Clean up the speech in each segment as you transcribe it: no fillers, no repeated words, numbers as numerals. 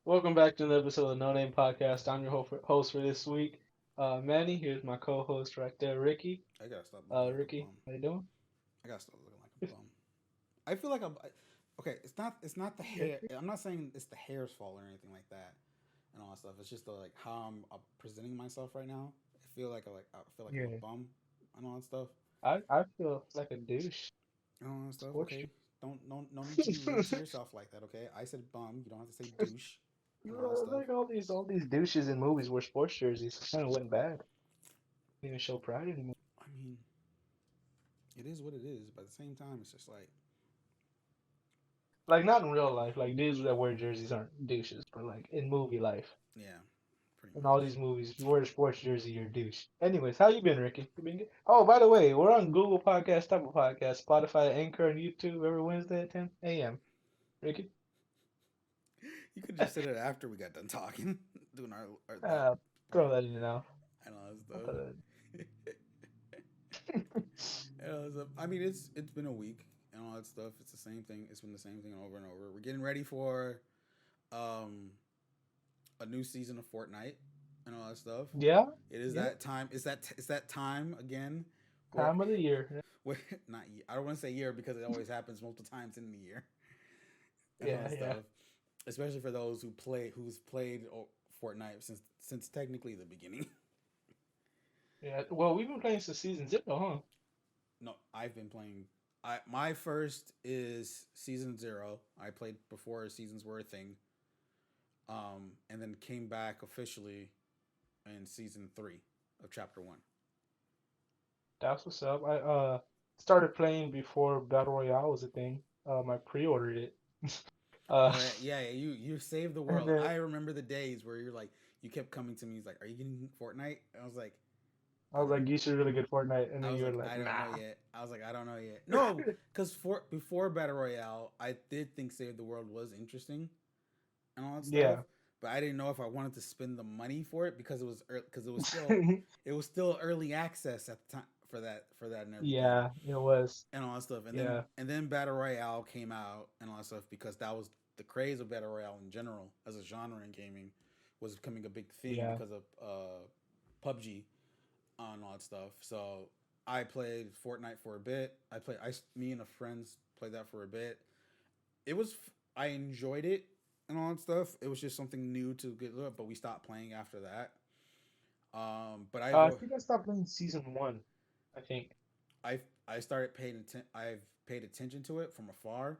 Welcome back to another episode of No Name Podcast. I'm your host for this week, Manny. Here's my co-host right there, Ricky. I gotta stop looking like a Ricky, bum. how you doing? I gotta stop looking like a bum. I feel like okay. It's not the Yes, hair. I'm not saying it's the hair's fault or anything like that, and all that stuff. It's just like how I'm presenting myself right now. I feel like I'm a yeah. bum and all that stuff. I feel like a douche. And all that stuff. Sports. Okay, don't no need to be rude to yourself like that. Okay, I said bum. You don't have to say douche and all that stuff. Like all these douches in movies wear sports jerseys. Kind of went bad. Don't even show pride anymore. I mean, it is what it is. But at the same time, it's just like Like not in real life. Like dudes that wear jerseys aren't douches, but like in movie life. yeah, pretty In all much. these movies, if you wear a sports jersey, you're a douche. Anyways, how you been, Ricky? You been good? Oh, by the way, we're on Google Podcast, Apple Podcast, Spotify, Anchor, and YouTube every Wednesday at 10 a.m. Ricky? You could just said it after we got done talking, doing our that Uh, throw part that in now. and all that I'll stuff. throw that I mean, it's been a week and all that stuff. It's the same thing. It's been the same thing over and over. We're getting ready for um a new season of Fortnite and all that stuff. Yeah, It is yeah. that time. It's that time again where Time of the year. where not I don't want to say year because it always happens multiple times in the year and all Yeah, that yeah. stuff. Especially for those who's played Fortnite since technically the beginning. Yeah. Well, we've been playing since season zero, huh? No, I've been playing. My first is season 0. I played before seasons were a thing, and then came back officially in season 3 of chapter 1. That's what's up. I started playing before Battle Royale was a thing. I pre-ordered it. Uh, Oh yeah. You saved the and world. then I remember the days where you kept coming to me. He's like, "Are you getting Fortnite?" And I I was don't. like, you should really good Fortnite, and I then was you were like, like, I don't know nah. yet. I was like, I don't know yet. No, because before Battle Royale, I did think Save the World was interesting and all that stuff. Yeah. But I didn't know if I wanted to spend the money for it because it was still early access at the time for that and everything Yeah, it was. and all that stuff. And then Yeah, and then Battle Royale came out and all that stuff because that was the craze of Battle Royale in general as a genre in gaming was becoming a big thing yeah. because of PUBG and all that stuff. So I played Fortnite for a bit. Me and a friends played that for a bit. I enjoyed it and all that stuff. It was just something new to get, but we stopped playing after that. But I think I stopped playing season one. I think. I started I've paid attention to it from afar.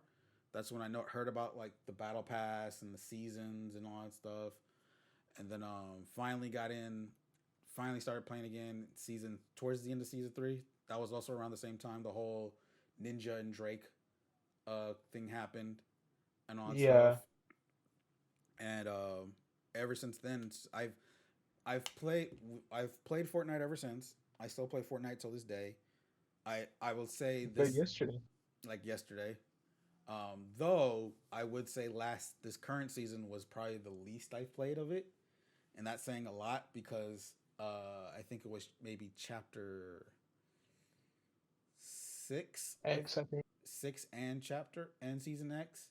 That's when heard about like the battle pass and the seasons and all that stuff. And then finally started playing again season towards the end of season 3. That was also around the same time the whole Ninja and Drake thing happened and all that Yeah. stuff. And ever since then, I've played I've played Fortnite ever since. I still play Fortnite till this day. I will say You played this yesterday. like yesterday. Though I would say this current season was probably the least I've played of it, and that's saying a lot because I think it was maybe chapter 6 of X, I think. 6 and season X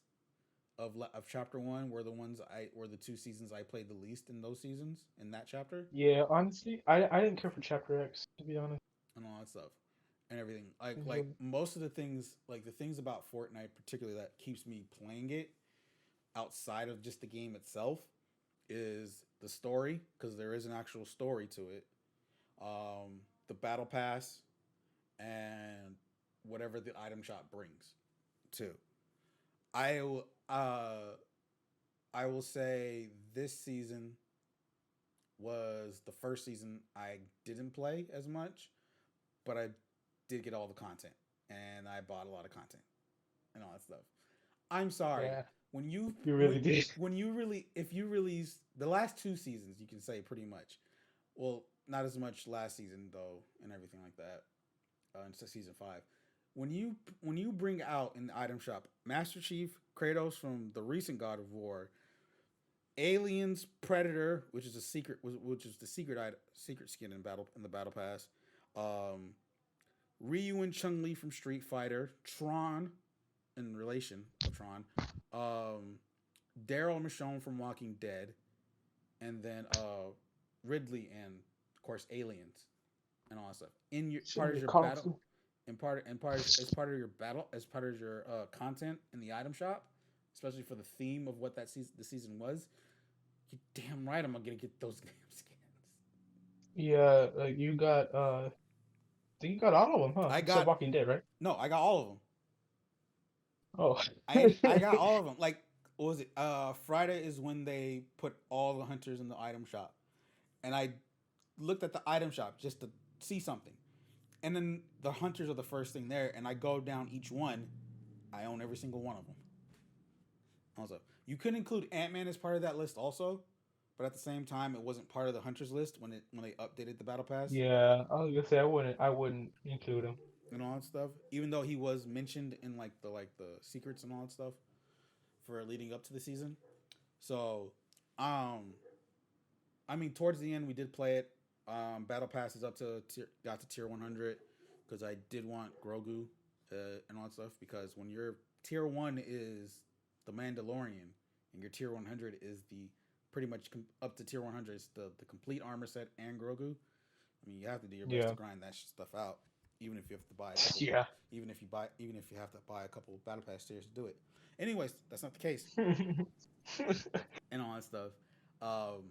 of chapter 1 were the 2 seasons I played the least in those seasons in that chapter Yeah, honestly, I didn't care for Chapter X, to be honest. and all that stuff and everything. Like It's like really- most of the things, like the things about Fortnite particularly that keeps me playing it outside of just the game itself is the story because there is an actual story to it. The battle pass and whatever the item shop brings too. I will I will say this season was the first season I didn't play as much, but I did get all the content and I bought a lot of content and all that stuff. I'm sorry. Yeah, When you you when, really did. when you really if you release the last 2 seasons, you can say pretty much. Well, not as much last season though, and everything like that. Into season 5, when you bring out in the item shop Master Chief, Kratos from the recent God of War, Aliens, Predator, which is the secret skin in the battle pass, um, Ryu and Chun Li from Street Fighter, Tron in relation of Tron, um, Daryl Michonne from Walking Dead, and then Ridley and of course aliens and all that stuff in your Should part be of your Kung battle Fu. and part as part of your battle as part of your content in the item shop, especially for the theme of what the season was. You damn right I'm gonna get those damn skins. Yeah, you got I think you got all of them, huh? I Except got Walking Dead, right? no, I got all of them. Oh. I got all of them. Like what was it? Friday is when they put all the hunters in the item shop, and I looked at the item shop just to see something, and then the hunters are the first thing there, and I go down each one. I own every single one of them. Also, you could include Ant Man as part of that list also, but at the same time, it wasn't part of the hunters list when they updated the battle pass Yeah, I was gonna say I wouldn't include him. and all that stuff. Even though he was mentioned in like the secrets and all that stuff for leading up to the season. So, um, I mean, towards the end we did play it. Battle pass is up to got to tier 100 because I did want Grogu and all that stuff because when your tier 1 is the Mandalorian and your tier 100 is the pretty much up to tier 100 is the complete armor set and Grogu. I mean, you have to do your best to Yeah. grind that stuff out, even if you have to buy a couple, Yeah. even if you have to buy a couple battle pass tiers to do it. Anyways, that's not the case and all that stuff. Um,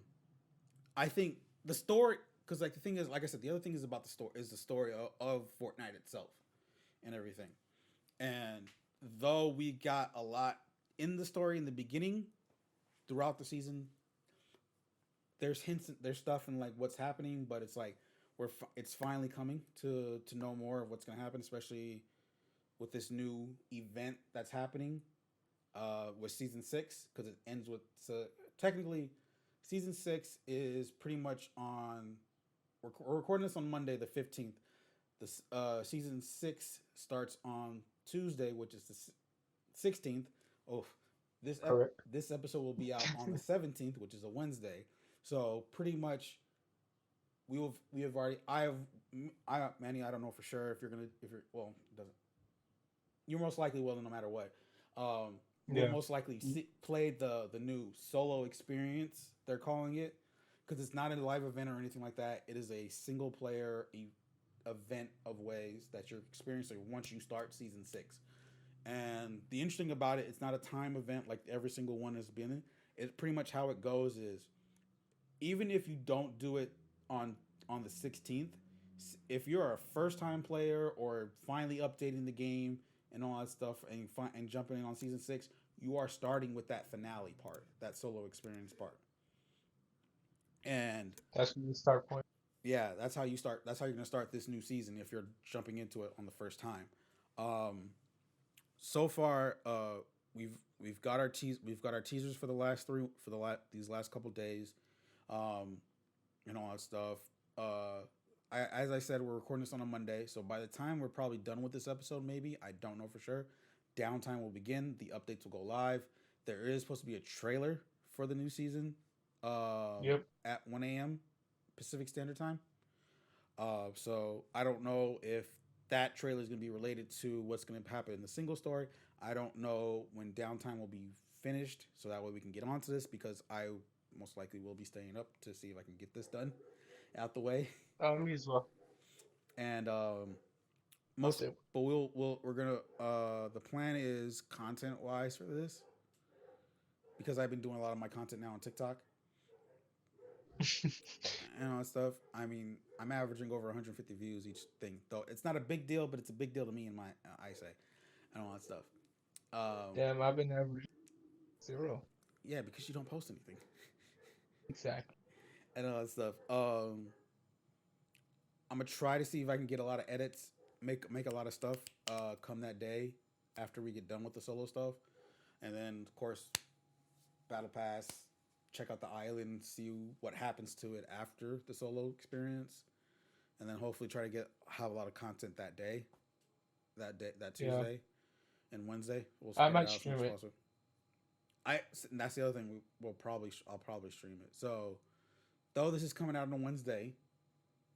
I think the story, because like the thing is, like I said, the other thing is about the story is the story of Fortnite itself and everything. And though we got a lot in the story in the beginning, throughout the season, there's hints, there's stuff in like what's happening, but it's like it's finally coming to know more of what's gonna happen, especially with this new event that's happening with season 6 because it ends with so technically season 6 is pretty much on. We're recording this on Monday the 15th. The season 6 starts on Tuesday, which is the 16th. Oh, Correct. this episode will be out on the 17th, which is a Wednesday. So pretty much we have already I Manny, I don't know for sure if you're gonna if you're well it doesn't you're most likely will no matter what. We'll Yeah. most likely play the new solo experience they're calling it because it's not a live event or anything like that. It is a single player event of ways that you're experiencing once you start season 6. And the interesting about it, it's not a time event like every single one has been. It's pretty much how it goes is even if you don't do it on on the 16th, if you're a first time player or finally updating the game and all that stuff and jumping in on season 6, you are starting with that finale part, that solo experience part. And That's the start point. yeah, that's how you start. That's how you're gonna start this new season if you're jumping into it on the first time. Um, so far, we've got our teasers for the last three for these last couple days, um, and all that stuff. As I said, we're recording this on a Monday, so by the time we're probably done with this episode, maybe I don't know for sure. Downtime will begin. The updates will go live. There is supposed to be a trailer for the new season Yep. at 1 a.m. Pacific Standard Time. So I don't know if that trailer is going to be related to what's going to happen in the single story. I don't know when downtime will be finished, so that way we can get onto this because I most likely will be staying up to see if I can get this done out the way. Me as well. And I'll most, say. but we're gonna. The plan is content wise for this because I've been doing a lot of my content now on TikTok and all that stuff. I mean, I'm averaging over 150 views each thing, though it's not a big deal, but it's a big deal to me in my eyesight and all that stuff. Damn, I've been average 0. Yeah, because you don't post anything Exactly. and all that stuff. I'm gonna try to see if I can get a lot of edits, make a lot of stuff come that day after we get done with the solo stuff, and then of course battle pass, check out the island, see what happens to it after the solo experience, and then hopefully try to have a lot of content that Yeah. Tuesday and Wednesday. We'll I spread it might out as much stream as it. possible. And that's the other thing I'll probably stream it. So though this is coming out on a Wednesday,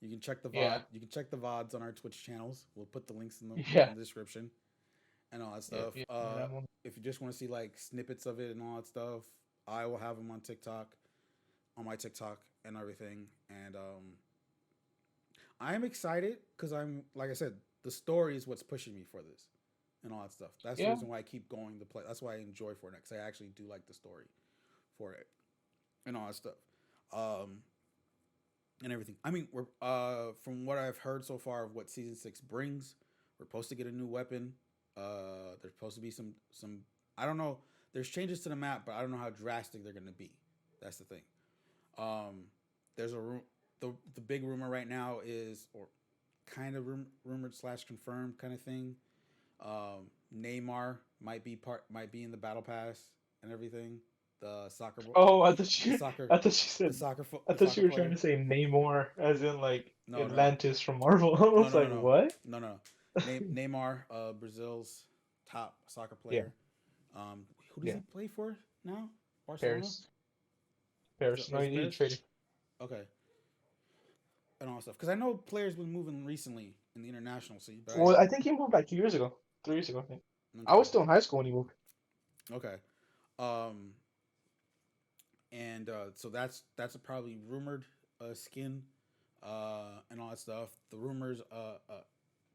you can check the Yeah. VOD. You can check the VODs on our Twitch channels. We'll put the links Yeah. in the description and all that Yep, stuff. yep. Yeah, I'm on. If you just want to see like snippets of it and all that stuff, I will have them on TikTok, on my TikTok and everything. And I'm excited because I'm like I said, the story is what's pushing me for this and all that stuff. That's the Yeah, reason why I keep going to play. That's why I enjoy Fortnite because I actually do like the story for it and all that stuff. Um, and everything. I mean, we're from what I've heard so far of what season 6 brings, we're supposed to get a new weapon. There's supposed to be some. I don't know. There's changes to the map, but I don't know how drastic they're going to be. That's the thing. Um, there's the big rumor right now is or kind of rumored slash confirmed kind of thing. Neymar might be in the battle pass and everything. The soccer oh, the soccer I thought you said, I the thought soccer you were trying player. to say Namor, as in like No, no, Atlantis from Marvel. I no, was no, no, like, no, what? no, no. Neymar, Brazil's top soccer Yeah, player. Who does yeah. he play for now? Barcelona. Paris, Paris. No, Is it he Paris? traded. Okay, and all that stuff. Because I know players been moving recently in the international scene, but Well, I think he moved like 2 years ago, 3 years ago. I think. I okay, was still in high school when he moved. okay. Um, and so that's a probably rumored skin, and all that stuff.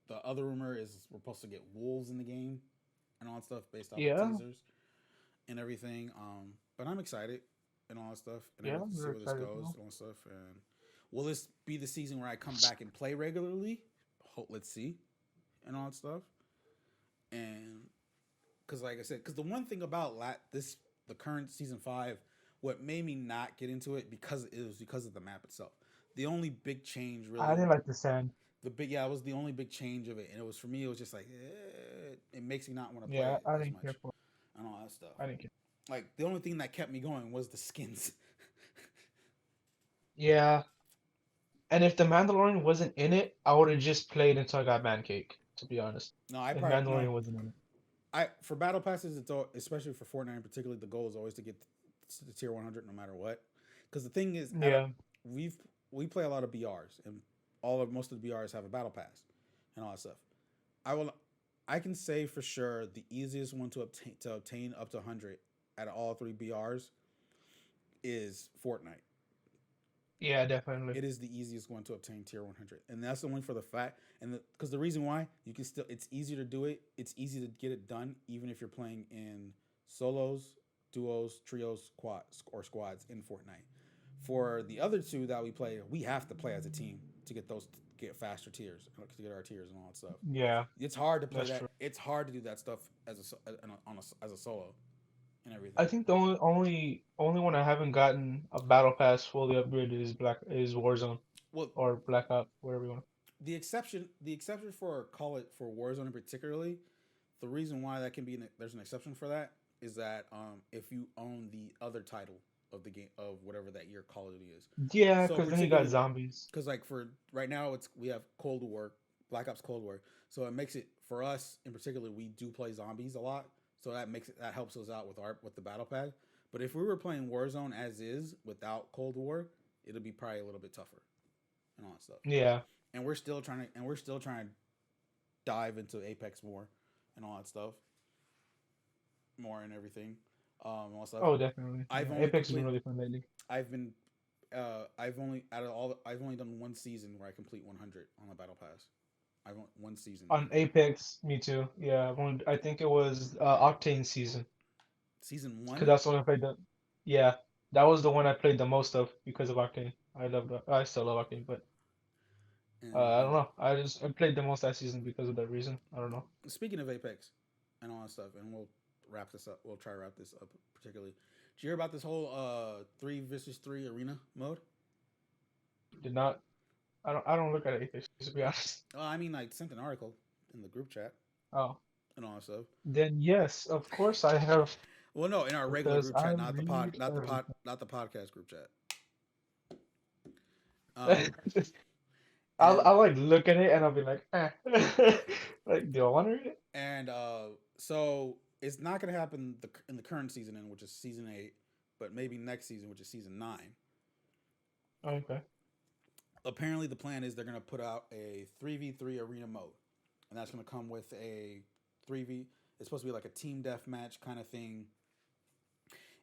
The other rumor is we're supposed to get wolves in the game, and all that stuff based off of Yeah, teasers and everything. But I'm excited and all that stuff and yeah. everything I'm to see very where this excited goes now. and all that stuff. And will this be the season where I come back and play regularly? Let's see and all that stuff. And because, like I said, because the one thing about the current season 5, what made me not get into it because it was because of the map itself. The only big change I really didn't like the sand. it was the only big change of it, and it was for me. It was just like it makes me not want to play Yeah, it I as didn't care much for. and all that stuff. I didn't care. Like the only thing that kept me going was the skins. Yeah, and if the Mandalorian wasn't in it, I would have just played until I got man cake. To be honest, No, I if probably no. Mandalorian wasn't in it. I for battle passes, especially for Fortnite in particular, the goal is always to get to the tier 100 no matter what. Because the thing is, Yeah, we've we play a lot of BRs, and most of the BRs have a battle pass and all that stuff. I will, I can say for sure the easiest one to obtain up to 100 out of all three BRs is Fortnite. yeah, definitely. It is the easiest one to obtain tier 100, and that's only for the fact and because the reason why you can still it's easier to do it. It's easy to get it done even if you're playing in solos, duos, trios, quads or squads in Fortnite. For the other two that we play, we have to play as a team to get get faster tiers to get our tiers and all that stuff. Yeah, It's hard to play that's that. true. It's hard to do that stuff as a solo and I everything. think the only one I haven't gotten a battle pass fully upgraded is Warzone Well, or Black Ops, whatever you want. the exception for call it for Warzone in particularly, the reason why that can be there's an exception for that is that if you own the other title of the game of whatever that year Call of Duty is. Yeah, So because then you got particularly zombies. because like for right now we have Cold War, Black Ops Cold War. So it makes it for us in particular we do play zombies a lot. So that helps us out with the battle pad. But if we were playing Warzone as is without Cold War, it'll be probably a little bit tougher and all that stuff. Yeah, And we're still trying to dive into Apex more and all that stuff, more and everything, all that stuff. oh, definitely. I've Yeah, only Apex has been complete. really fun lately. I've been. I've only out of all. I've only done one season where I complete 100 on the battle pass. I've one season. On Apex, me too. Yeah, I think it was Octane season, Season because one. that's the one I played the. Yeah, that was the one I played the most of because of Octane. I loved it. I still love Octane, but I And don't know. I played the most that season because of that reason. I don't know. speaking of Apex, and all that stuff, and we'll wrap this up. We'll try to wrap this up particularly. Did you hear about this whole 3 versus 3 arena mode? Did not. I don't look at Apex to be honest. I mean, I sent an article in the group chat Oh, and all that stuff. then yes, of course I have Well, no, in our regular because group I chat, not the pod, read not the podcast group chat. Um, everything. I'll and like look at it and I'll be like, eh. Like, do I want to read it? and so it's not gonna happen in the current season, which is season 8, but maybe next season, which is season 9. Okay. Apparently, the plan is they're gonna put out a 3v3 arena mode, and that's gonna come with a 3v. It's supposed to be like a team deathmatch kind of thing.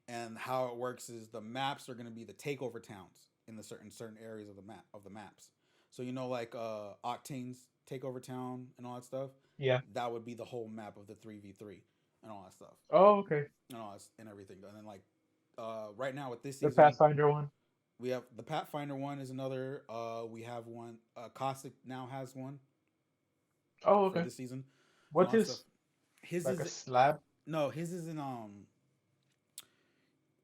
And how it works is the maps are going to be the takeover towns in the certain areas of the maps. So like Octane's takeover town and all that stuff. Yeah. That would be the whole map of the 3v3 and all that stuff Oh, okay. and and everything. And then right now with this The season, Pathfinder one. we have the Pathfinder one is another. We have one. Caustic now has one Oh, for okay. this season and all What's that stuff. his His like a is slab? no, his is in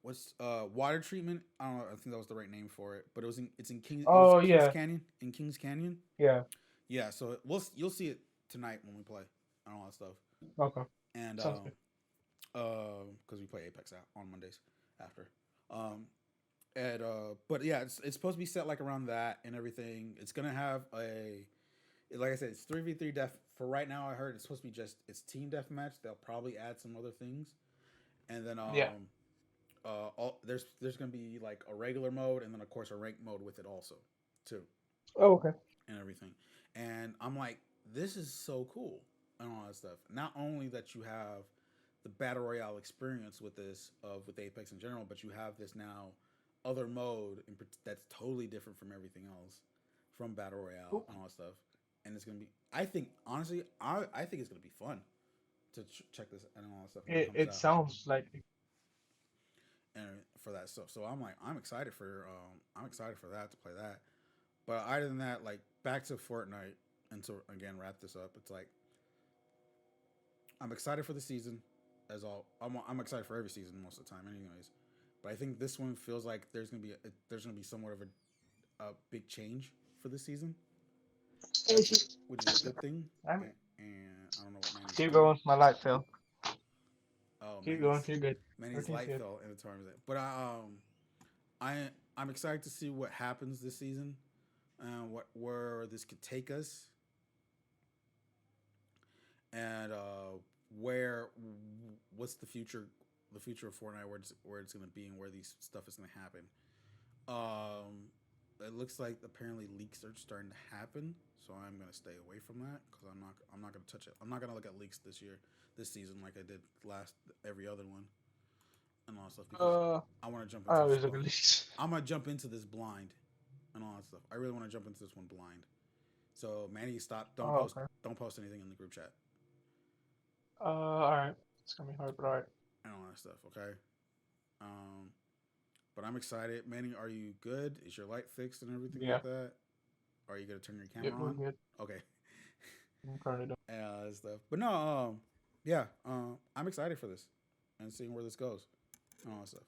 what's water treatment. I don't know. I think that was the right name for it, but it's in King. It was Oh Kings yeah, Canyon in Kings Canyon. yeah. Yeah, so you'll see it tonight when we play and all that stuff. Okay, And sounds good. because we play Apex out on Mondays after. Um, and but yeah, it's supposed to be set like around that and everything. It's gonna have like I said, it's 3v3 death for right now. I heard it's supposed to be just it's team deathmatch. They'll probably add some other things, and then Yeah. there's gonna be like a regular mode and then of course a ranked mode with it also, too, Oh, okay. and everything. And I'm like, this is so cool and all that stuff. Not only that you have the battle royale experience with this of with Apex in general, but you have this now other mode that's totally different from everything else from battle royale Cool. and all that stuff. And it's gonna be, I think honestly, I think it's gonna be fun to check this and all that stuff when it comes It out sounds like and for that stuff. So I'm excited for that to play that. But other than that, like back to Fortnite and to again wrap this up, it's like I'm excited for the season. I'm excited for every season most of the time, anyways. But I think this one feels like there's gonna be somewhat of a big change for this season, which is a good thing. I'm And I don't know what Manny's keep doing. going. My light fell. Oh, Keep going. You're good. Manny's Everything's light good. fell in the tournament. But I I'm excited to see what happens this season, what where this could take us, and where what's the future of Fortnite, where it's gonna be and where these stuff is gonna happen. Um, it looks like apparently leaks are starting to happen, so I'm gonna stay away from that because I'm not gonna touch it. I'm not gonna look at leaks this season like I did last every other one and all that stuff because Uh, I want to jump I into this was blind. released. I'm gonna jump into this blind and all that stuff. I really want to jump into this one blind. So Manny, stop! Oh, okay. Don't post anything in the group chat All right. It's gonna be hard, but all right. and all that stuff. Okay. Um, but I'm excited. Manny, are you good? Is your light fixed and everything Yeah. like that? Are you gonna turn your Yep, camera we're on? good. Okay. I'm turning it on. And all that stuff. But no, yeah, I'm excited for this and seeing where this goes and all that stuff.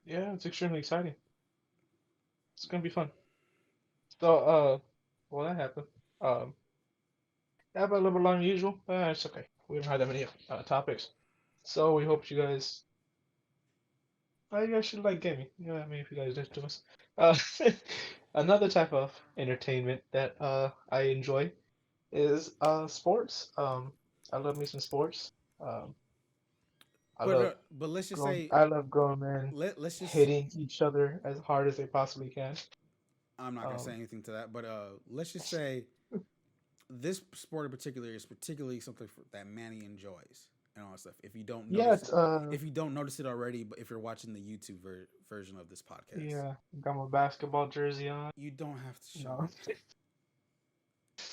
Yeah, it's extremely exciting. It's gonna be fun. So, well, that happened. That happened a little bit longer than usual. It's okay. We don't have that many topics. So we hope you guys. You guys should like gaming. You know what I mean? If you guys listen to us. Uh, another type of entertainment that I enjoy is sports. I love me some sports. Um, I love But let's just grown. say I love grown men let's just hitting each other as hard as they possibly can. I'm not gonna say Um, anything to that, but let's just say this sport in particular is particularly something that Manny enjoys and all that stuff. yeah, it's If you don't notice it already, but if you're watching the YouTube version of this podcast, yeah. Got my basketball jersey on. you don't have to show No, it.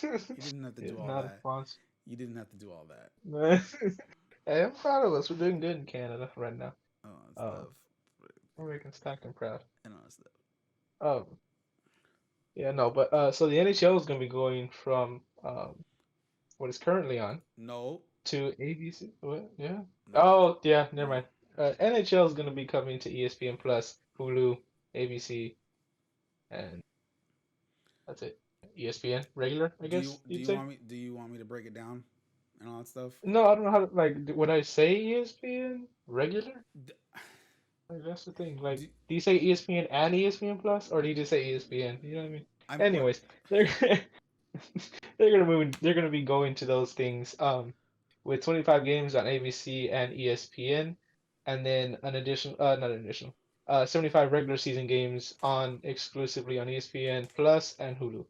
You didn't have to do it's all not a that. sponsor. You didn't have to do all that. Hey, I'm proud of us. We're doing good in Canada right now. Um, Stuff we're making Stockton proud. and all that stuff. Um, yeah, no, but so the NHL is going to be going from what is currently on No, to ABC. What? Yeah. nope, Oh, yeah. Never no. mind. NHL is going to be coming to ESPN Plus, Hulu, ABC, and that's it. ESPN regular, I guess you'd say. Do you want me to break it down and all that stuff? No, I don't know how to like. Would I say ESPN regular? D- Like, that's the thing. Like, do, do you say ESPN and ESPN Plus, or do you just say ESPN? You know what I mean? I'm what Anyways, they're they're gonna move. They're gonna be going to those things. With 25 games on ABC and ESPN, and then an additional, not an additional, 75 regular season games on exclusively on ESPN Plus and Hulu.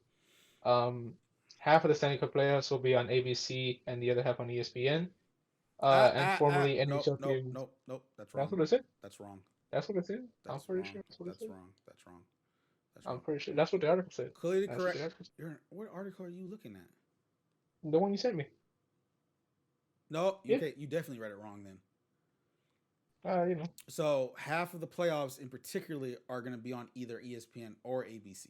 Um, half of the Stanley Cup playoffs will be on ABC, and the other half on ESPN. and formerly Nope, NHL nope, TV. nope, nope. That's That's wrong. what I said. That's wrong. That's what I said. I'm That's pretty wrong. sure that's what I That's said. wrong. That's wrong. That's I'm wrong. pretty sure that's what the article said. Clearly That's what the correct. article said. What article are you looking at? The one you sent me. No, you Yeah. can You definitely read it wrong then. You know. So half of the playoffs in particular are going to be on either ESPN or ABC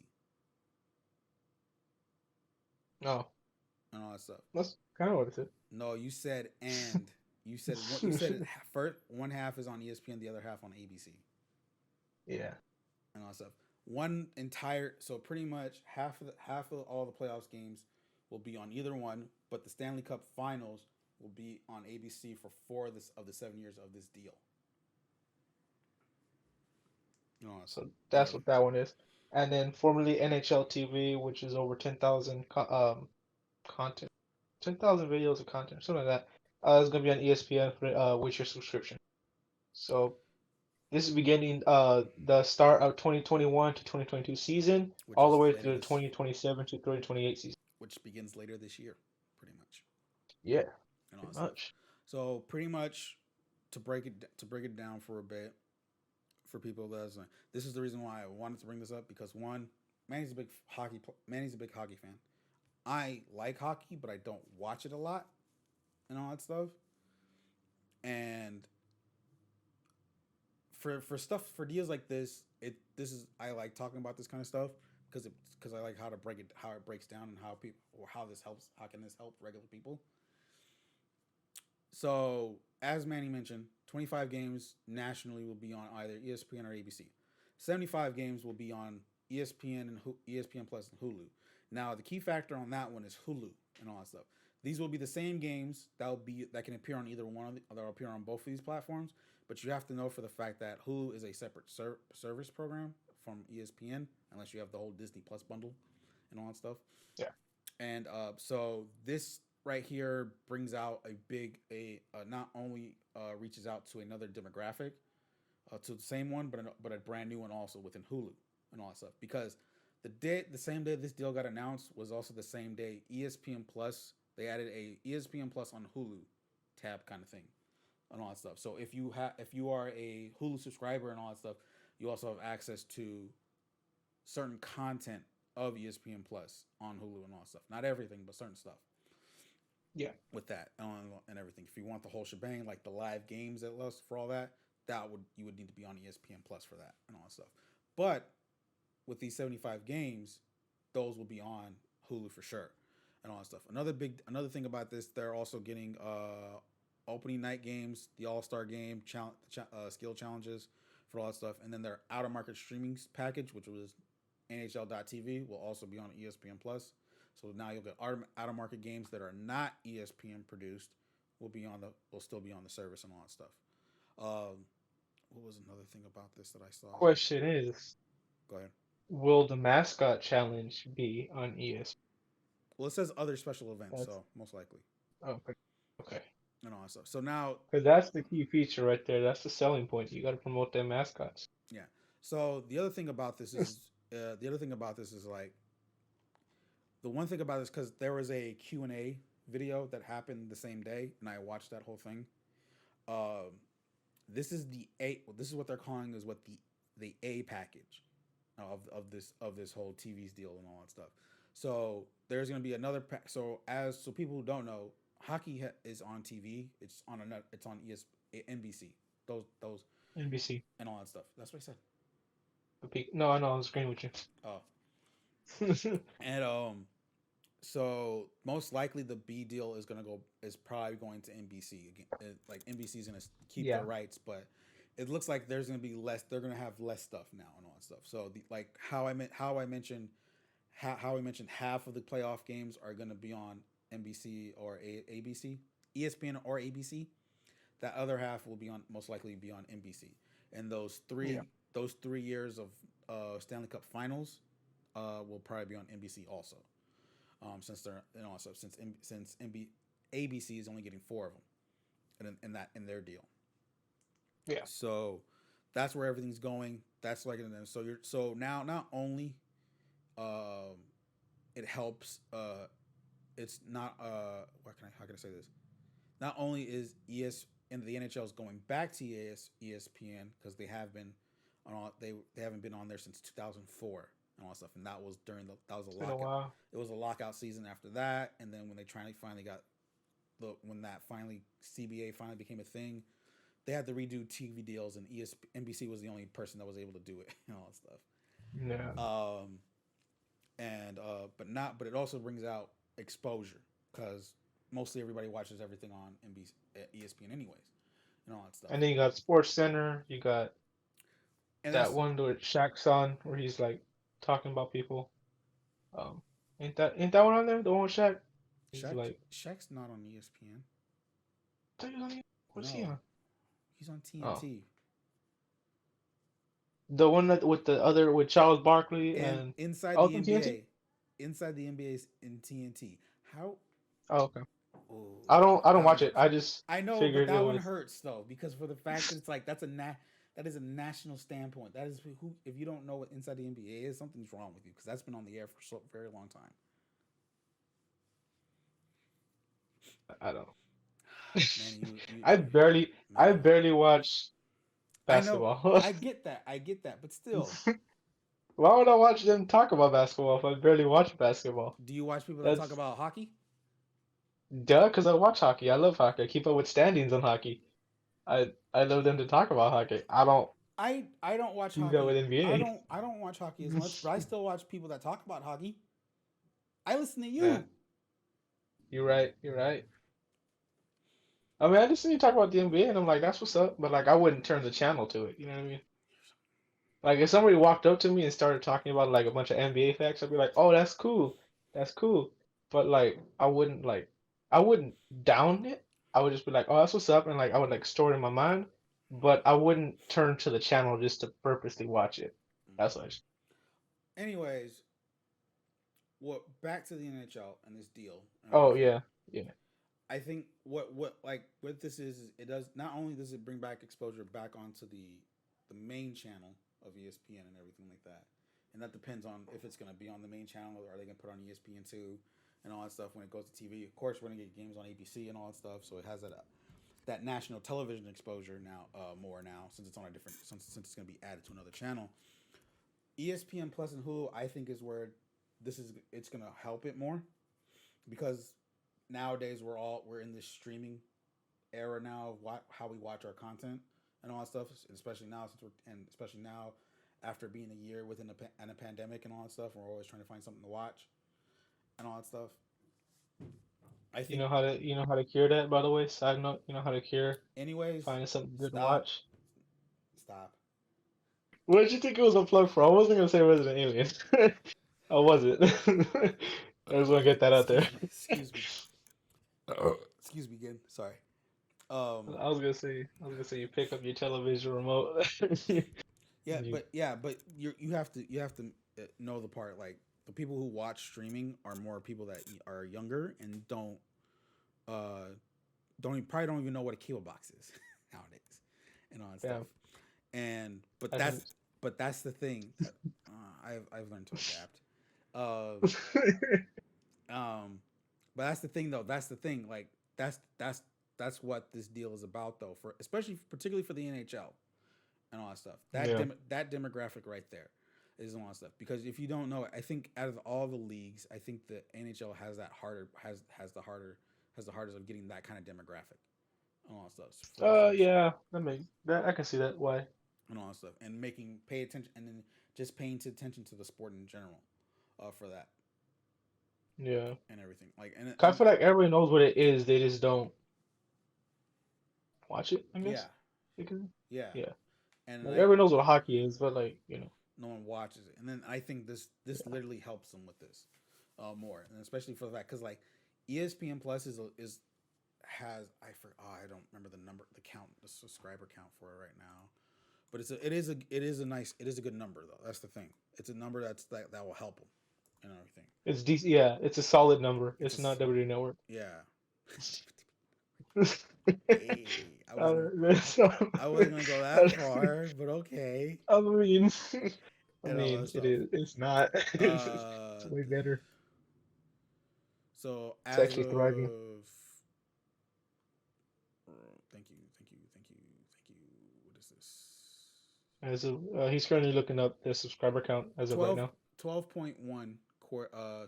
No, and all that stuff. that's kind of what it said. No, you said and you said what you said. First, one half is on ESPN, the other half on ABC Yeah. and all that stuff. One entire so pretty much half of all the playoffs games will be on either one, but the Stanley Cup Finals will be on ABC for of the 7 years of this deal. And all that So stuff and that's what everything. that one is. And then formerly NHL TV, which is over 10,000 content, 10,000 videos of content, something like that. It's gonna be on ESPN for with your subscription. So this is beginning the start of 2021 to 2022 season, Which all the is way later through the this 2027 to 2028 season. which begins later this year, pretty much, Yeah, and all pretty that stuff. much. So pretty much to break it down for a bit for people that's this is the reason why I wanted to bring this up because one, Manny's a big hockey fan. I like hockey, but I don't watch it a lot and all that stuff. And for deals like this is I like talking about this kind of stuff because I like how it breaks down and how people or how can this help regular people. So, as Manny mentioned, 25 games nationally will be on either ESPN or ABC. 75 games will be on ESPN and ESPN Plus and Hulu. Now, the key factor on that one is Hulu and all that stuff. These will be the same games that can appear on either one of that'll appear on both of these platforms. But you have to know for the fact that Hulu is a separate service program from ESPN, unless you have the whole Disney Plus bundle and all that stuff. Yeah. And so this right here brings out a big a not only reaches out to another demographic to the same one but a brand new one also within Hulu and all that stuff because the same day this deal got announced was also the same day ESPN Plus they added a ESPN Plus on Hulu tab kind of thing and all that stuff. So if you are a Hulu subscriber and all that stuff, you also have access to certain content of ESPN Plus on Hulu and all that stuff. Not everything, but certain stuff Yeah. with that and everything. If you want the whole shebang, like the live games that last for all that, you would need to be on ESPN Plus for that and all that stuff. But with these 75 games, those will be on Hulu for sure and all that stuff. Another thing about this, they're also getting opening night games, the All Star Game, skill challenges for all that stuff, and then their out of market streaming package, which was NHL.TV, will also be on ESPN Plus. So now you'll get out of market games that are not ESPN produced will still be on the service and all that stuff. What was another thing about this that I saw? Question is, Go ahead. will the mascot challenge be on ESPN? Well, it says other special events, That's so most likely okay. Okay. and all that stuff. So now, Because that's the key feature right there. That's the selling point. You got to promote their mascots. yeah. So the other thing about this is like the one thing about this because there was a Q&A video that happened the same day, and I watched that whole thing. Um, this is the A. Well, this is what they're calling is what the A package of this whole TV's deal and all that stuff. So there's going to be another so people who don't know, hockey is on TV. It's on NBC. Those NBC. and all that stuff. That's what I said. The peak. No, I know. I was agreeing with Oh, you. and so most likely the B deal is probably going to NBC again. Like NBC is going to keep Yeah. their rights, but it looks like there's going to be less. They're going to have less stuff now and all that stuff. So like how I mentioned half of the playoff games are going to be on NBC or ABC, ESPN or ABC. That other half will be on most likely be on NBC. And Yeah. those 3 years of Stanley Cup Finals will probably be on NBC also. Since they're and also since ABC is only getting 4 of them in their deal. Yeah. So that's where everything's going. That's like so now not only it helps it's not how can I say this? not only is and the NHL is going back to ESPN because they have been on they haven't been on there since 2004 and all that stuff, and that was during that was a It's been a lockout. while. It was a lockout season after that, and then when they finally got when that finally CBA finally became a thing, they had to redo TV deals, and NBC was the only person that was able to do it and all that stuff. Yeah. Um, and but it also brings out exposure because mostly everybody watches everything on NBC, ESPN anyways, and all that stuff. And then you got Sports Center. You got And that that's one with Shaq's on where he's like talking about people. Um, ain't that one on there? The one with Shaq? He's like, Shaq's not on ESPN. I thought he was on the- what's he No, on? he's on Oh, TNT. the one that with the other with Charles Barkley And and inside oh, the it's on TNT. NBA, inside the NBA is in TNT. How? Oh, okay. Oh, I don't that one watch it. hurts. I just I know, but figured it that one was. hurts though because for the fact that it's like that is a national standpoint. That is who if you don't know what inside the NBA is, something's wrong with you because that's been on the air for so very long time. I don't. Man, I barely I man. barely watch I know. basketball. I get that. I get that. But still, Why would I watch them talk about basketball if I barely watch basketball? do you watch people that talk That's about hockey? duh, because I watch hockey. I love hockey. I keep up with standings on hockey. I love them to talk about hockey. I don't I don't watch do that with hockey. NBA. I don't watch hockey as much, but I still watch people that talk about hockey. I listen to Yeah, you. you're right. You're right. I mean, I just see you talk about the NBA, and I'm like, that's what's up. But like, I wouldn't turn the channel to it. You know what I mean? Like, if somebody walked up to me and started talking about like a bunch of NBA facts, I'd be like, oh, that's cool. That's cool. But like, I wouldn't down it. I would just be like, oh, that's what's up, and like, I would like store it in my mind. But I wouldn't turn to the channel just to purposely watch it. That's like, Anyways, what back to the NHL and this deal and oh everything. yeah, yeah, I think what this is it does not only does it bring back exposure back onto the main channel of ESPN and everything like that, and that depends on if it's going to be on the main channel or are they going to put on ESPN two and all that stuff when it goes to TV. Of course, we're going to get games on ABC and all that stuff, so it has that national television exposure now more now since it's on a different since it's going to be added to another channel. ESPN Plus and Hulu, I think, is where it's going to help it more because nowadays we're in this streaming era now of how we watch our content and all that stuff, especially now especially now after being a year within a pandemic and all that stuff, we're always trying to find something to watch and all that stuff. I think, you know how to cure that, by the way. Side note, you know how to cure anyways, finding something good to stop, watch. stop. What did you think it was a plug for? I wasn't gonna say Resident Alien. I wasn't. I just want to get that out there. Excuse me, excuse me again. Sorry. Um, I was gonna say you pick up your television remote. You, but you have to know the part like the people who watch streaming are more people that are younger and uh probably don't even know what a cable box is nowadays and all that yeah, stuff. And I can. but that's the thing that I've learned to adapt. Um, but that's the thing though. That's the thing. Like that's what this deal is about though. For especially particularly for the NHL and all that stuff. Yeah. That demographic right there is all that stuff. Because if you don't know it, I think out of all the leagues, I think the NHL has that harder has the hardest of getting that kind of demographic and all that stuff for the folks Yeah. That I can see that. Why? and all that stuff and making pay attention and then just paying attention to the sport in general, for that Yeah. and everything. Like and 'Cause I feel like everybody knows what it is. They just don't watch it. I yeah, guess. Because yeah, yeah, and like I everybody knows what hockey is, but like no one watches it. And then I think this yeah, literally helps them with this, more, and especially for the fact because like ESPN Plus is has I don't remember the number the subscriber count for it right now, but it is a good number though. That's the thing. It's a number that will help them and everything. it's decent. Yeah, it's a solid number. It's It's not WWE Network. yeah. I, Hey, that's not- I wasn't gonna go that far, but okay, I mean, I and all mean, that it stuff. is. It's not. It's Uh, way better. so It's as actually thriving. of He's currently looking up the subscriber count as of right 12, now. 12.1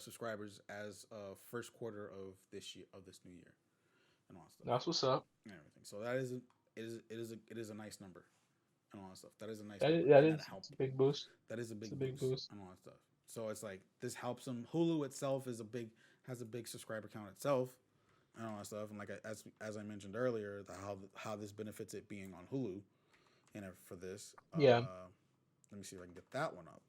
subscribers as first quarter of this year, of this new year, and all that stuff That's what's up. and everything. So that is it is a nice number and all that stuff. That is a nice That number, is, that and that is help it's a big boost. that is a It's a big big boost boost. and all that stuff. So it's like this helps them. Hulu itself has a big subscriber count itself and all that stuff. And like as I mentioned earlier, how this benefits it being on Hulu and for this. Yeah. Let me see if I can get that one up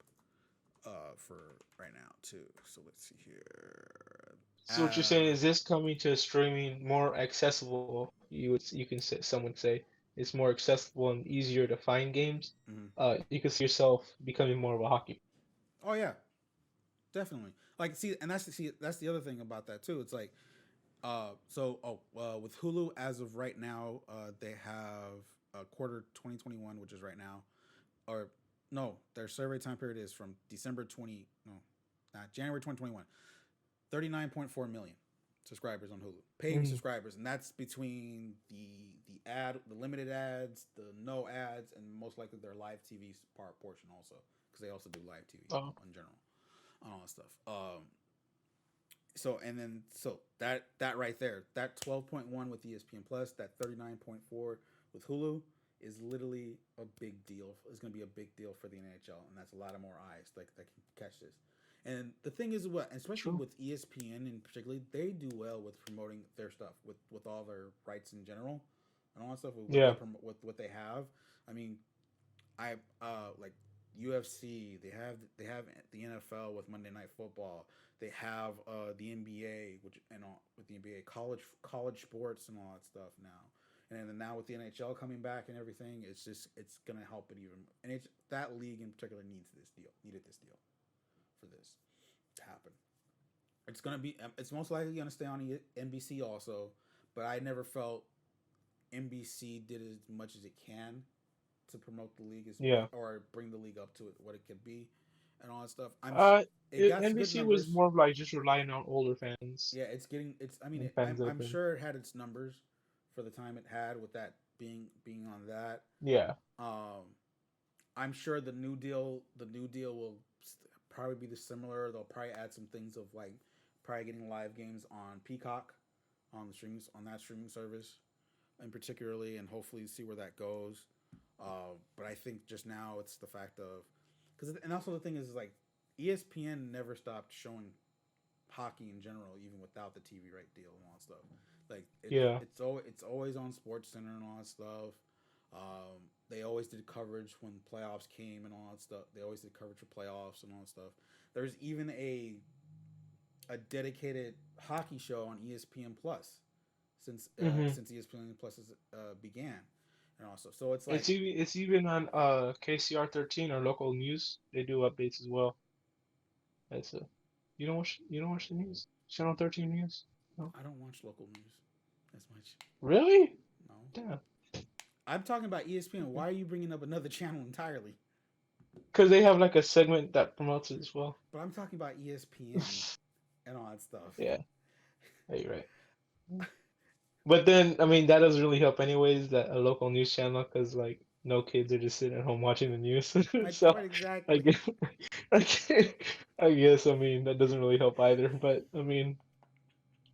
for right now too. So let's see here. So what you're saying is this coming to streaming more accessible? You can say someone say it's more accessible and easier to find games. Mhm. You can see yourself becoming more of a hockey. Oh yeah, definitely. Like that's the other thing about that too. It's like with Hulu as of right now, they have quarter 2021, which is right now, or no, their survey time period is from December 20 no, not January 2021. 39.4 million subscribers on Hulu, paying Mm, subscribers, and that's between the limited ads, the no ads, and most likely their live TV part portion also, because they also do live TV oh, in general, and all that stuff. That right there, that 12.1 with ESPN Plus, that 39.4 with Hulu is literally a big deal. It's going to be a big deal for the NHL, and that's a lot of more eyes that can catch this. And the thing is, especially true. with ESPN in particular, they do well with promoting their stuff with all their rights in general and all that stuff with what Yeah. with what they have. I mean, I like UFC. They have the NFL with Monday Night Football. They have the NBA, which and all, with the NBA college sports and all that stuff now. And then now with the NHL coming back and everything, it's gonna help it even. And it's that league in particular needed this deal for this to happen. It's most likely gonna stay on NBC also, but I never felt NBC did as much as it can to promote the league Yeah. or bring the league up to it what it could be and all that stuff. Uh, It got good NBC was numbers. more of like just relying on older fans Yeah, it's getting it's. I mean, and fans that have I'm been. sure it had its numbers for the time it had with that being on that. Yeah. Um, I'm sure the new deal will probably be the similar. They'll probably add some things of like probably getting live games on Peacock, on that streaming service, and particularly, and hopefully see where that goes. But I think just now it's the fact of because and also the thing is like ESPN never stopped showing hockey in general, even without the TV right deal and all that stuff. Like Yeah. it's always on Sports Center and all that stuff. They always did coverage when playoffs came and all that stuff. They always did coverage for playoffs and all that stuff. There's even a dedicated hockey show on ESPN Plus Hmm. since ESPN Plus began, and also so it's like It's even on KCR 13 or local news. They do updates as well. That's a you don't watch the news? Channel 13 news? No. I don't watch local news as much. Really? No, Damn. I'm talking about ESPN. Okay. Why are you bringing up another channel entirely? Because they have like a segment that promotes it as well. But I'm talking about ESPN and all that stuff. Yeah. Yeah, you're right. But then, I mean, that doesn't really help anyways, that a local news channel, because like no kids are just sitting at home watching the news. My So point I exactly. guess, I guess, I guess, I mean, that doesn't really help either. But I mean,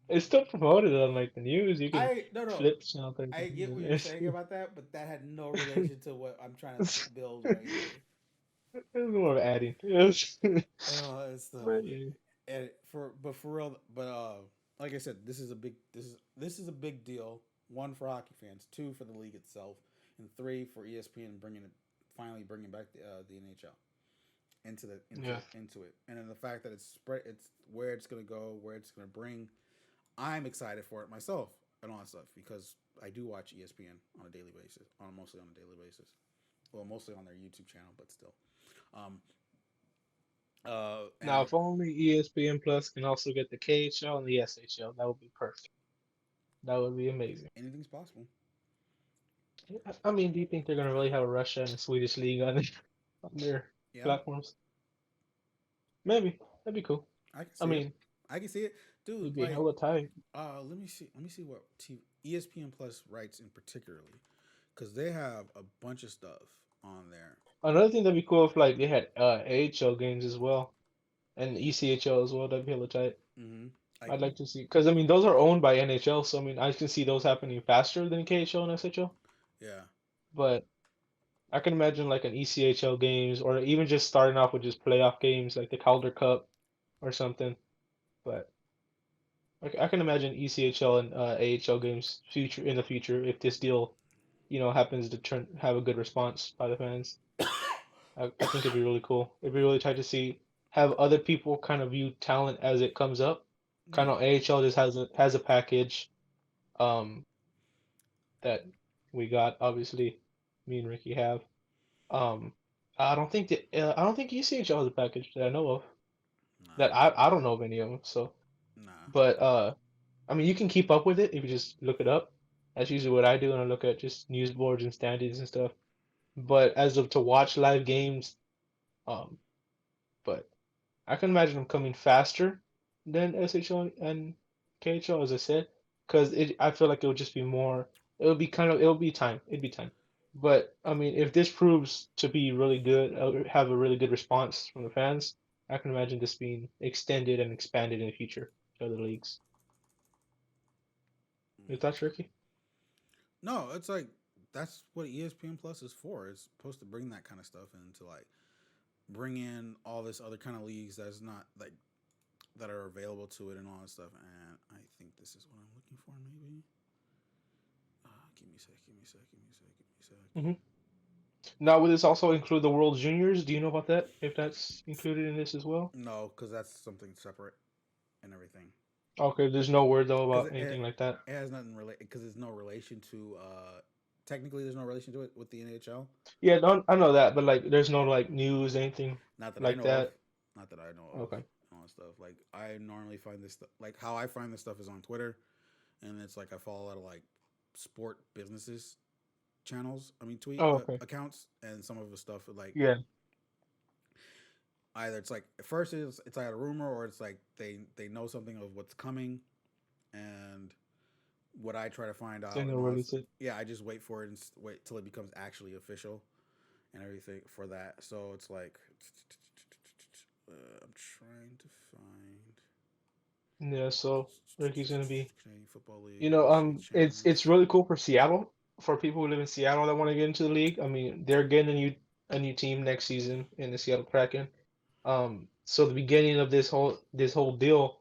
it's still promoted on like the news. You can I no no. flip channel I 13 get what and you're saying about that, but that had no relation to what I'm trying to it's build right here. more of adding. Yes. And all that stuff. But yeah. And for real, but like I said, this is a big deal. One for hockey fans, two for the league itself, and three for ESPN finally bringing back the NHL Yeah. into it, and then the fact that it's where it's gonna go, where it's gonna bring. I'm excited for it myself and all that stuff because I do watch ESPN on a daily basis, mostly on a daily basis. Well, mostly on their YouTube channel, but still. Um, Now, and if only ESPN Plus can also get the KHL and the SHL, that would be perfect. That would be amazing. anything's possible. I mean, do you think they're gonna really have a Russia and a Swedish league on their Yeah, platforms? Maybe. That'd be cool. I can I see it. mean, I can see it, it'd dude. be Like, hella tight. let me see. Let me see what ESPN Plus writes in particularly, because they have a bunch of stuff. on there. Another thing that'd be cool if like they had AHL games as well and ECHL as well. That'd be hella tight. Mm-hmm. Like I'd like to see because I mean those are owned by NHL, so I mean I can see those happening faster than KHL and SHL. yeah. But I can imagine like an ECHL games or even just starting off with just playoff games like the Calder Cup or something. But I can imagine ECHL and AHL games future in the future if this deal, happens to turn have a good response by the fans. I think it'd be really cool. It'd be really tight to see have other people kind of view talent as it comes up. Kind Yeah. of AHL just has a package um that we got obviously me and Ricky have. Um I don't think ECHL has a package that I know of. Nah. That I don't know of any of them. So, Nah. but I mean you can keep up with it if you just look it up. That's usually what I do when I look at just news boards and standings and stuff. But as of to watch live games, um, but I can imagine them coming faster than SHL and KHL, as I said, because I feel like it would just be more. It would be time. It'd be time. But I mean, if this proves to be really good, have a really good response from the fans, I can imagine this being extended and expanded in the future to other leagues. Is that tricky? No, it's like that's what ESPN Plus is for. It's supposed to bring that kind of stuff in to like bring in all this other kind of leagues that's not like that are available to it and all that stuff. And I think this is what I'm looking for. Maybe. Give me a sec. Give me a sec. Give me a sec. Give me a sec. Hmm. Now, will this also include the World Juniors? Do you know about that? If that's included in this as well? No, because that's something separate and everything. Okay, there's no word though Because about anything like that. it has nothing relate because there's no relation to technically there's no relation to it with the NHL. Yeah, no, I know that, but like, there's no like news, anything Not that I like know of. that. Not that I know of. Okay. And all that stuff. Like I normally find this like how I find this stuff is on Twitter, and it's like I follow a lot of like sport businesses channels. I mean tweet Oh, okay. accounts, and some of the stuff like Yeah. either it's like at first it's like a rumor or it's like they know something of what's coming, and what I try to find Then out and they'll all this. release it. Yeah, I just wait for it and wait till it becomes actually official and everything for that. So it's like I'm trying to find Yeah. So Ricky's gonna be, Canadian Football League NCAA it's champs. really cool for Seattle, for people who live in Seattle that want to get into the league. I mean, they're getting a new team next season in the Seattle Kraken. So the beginning of this whole deal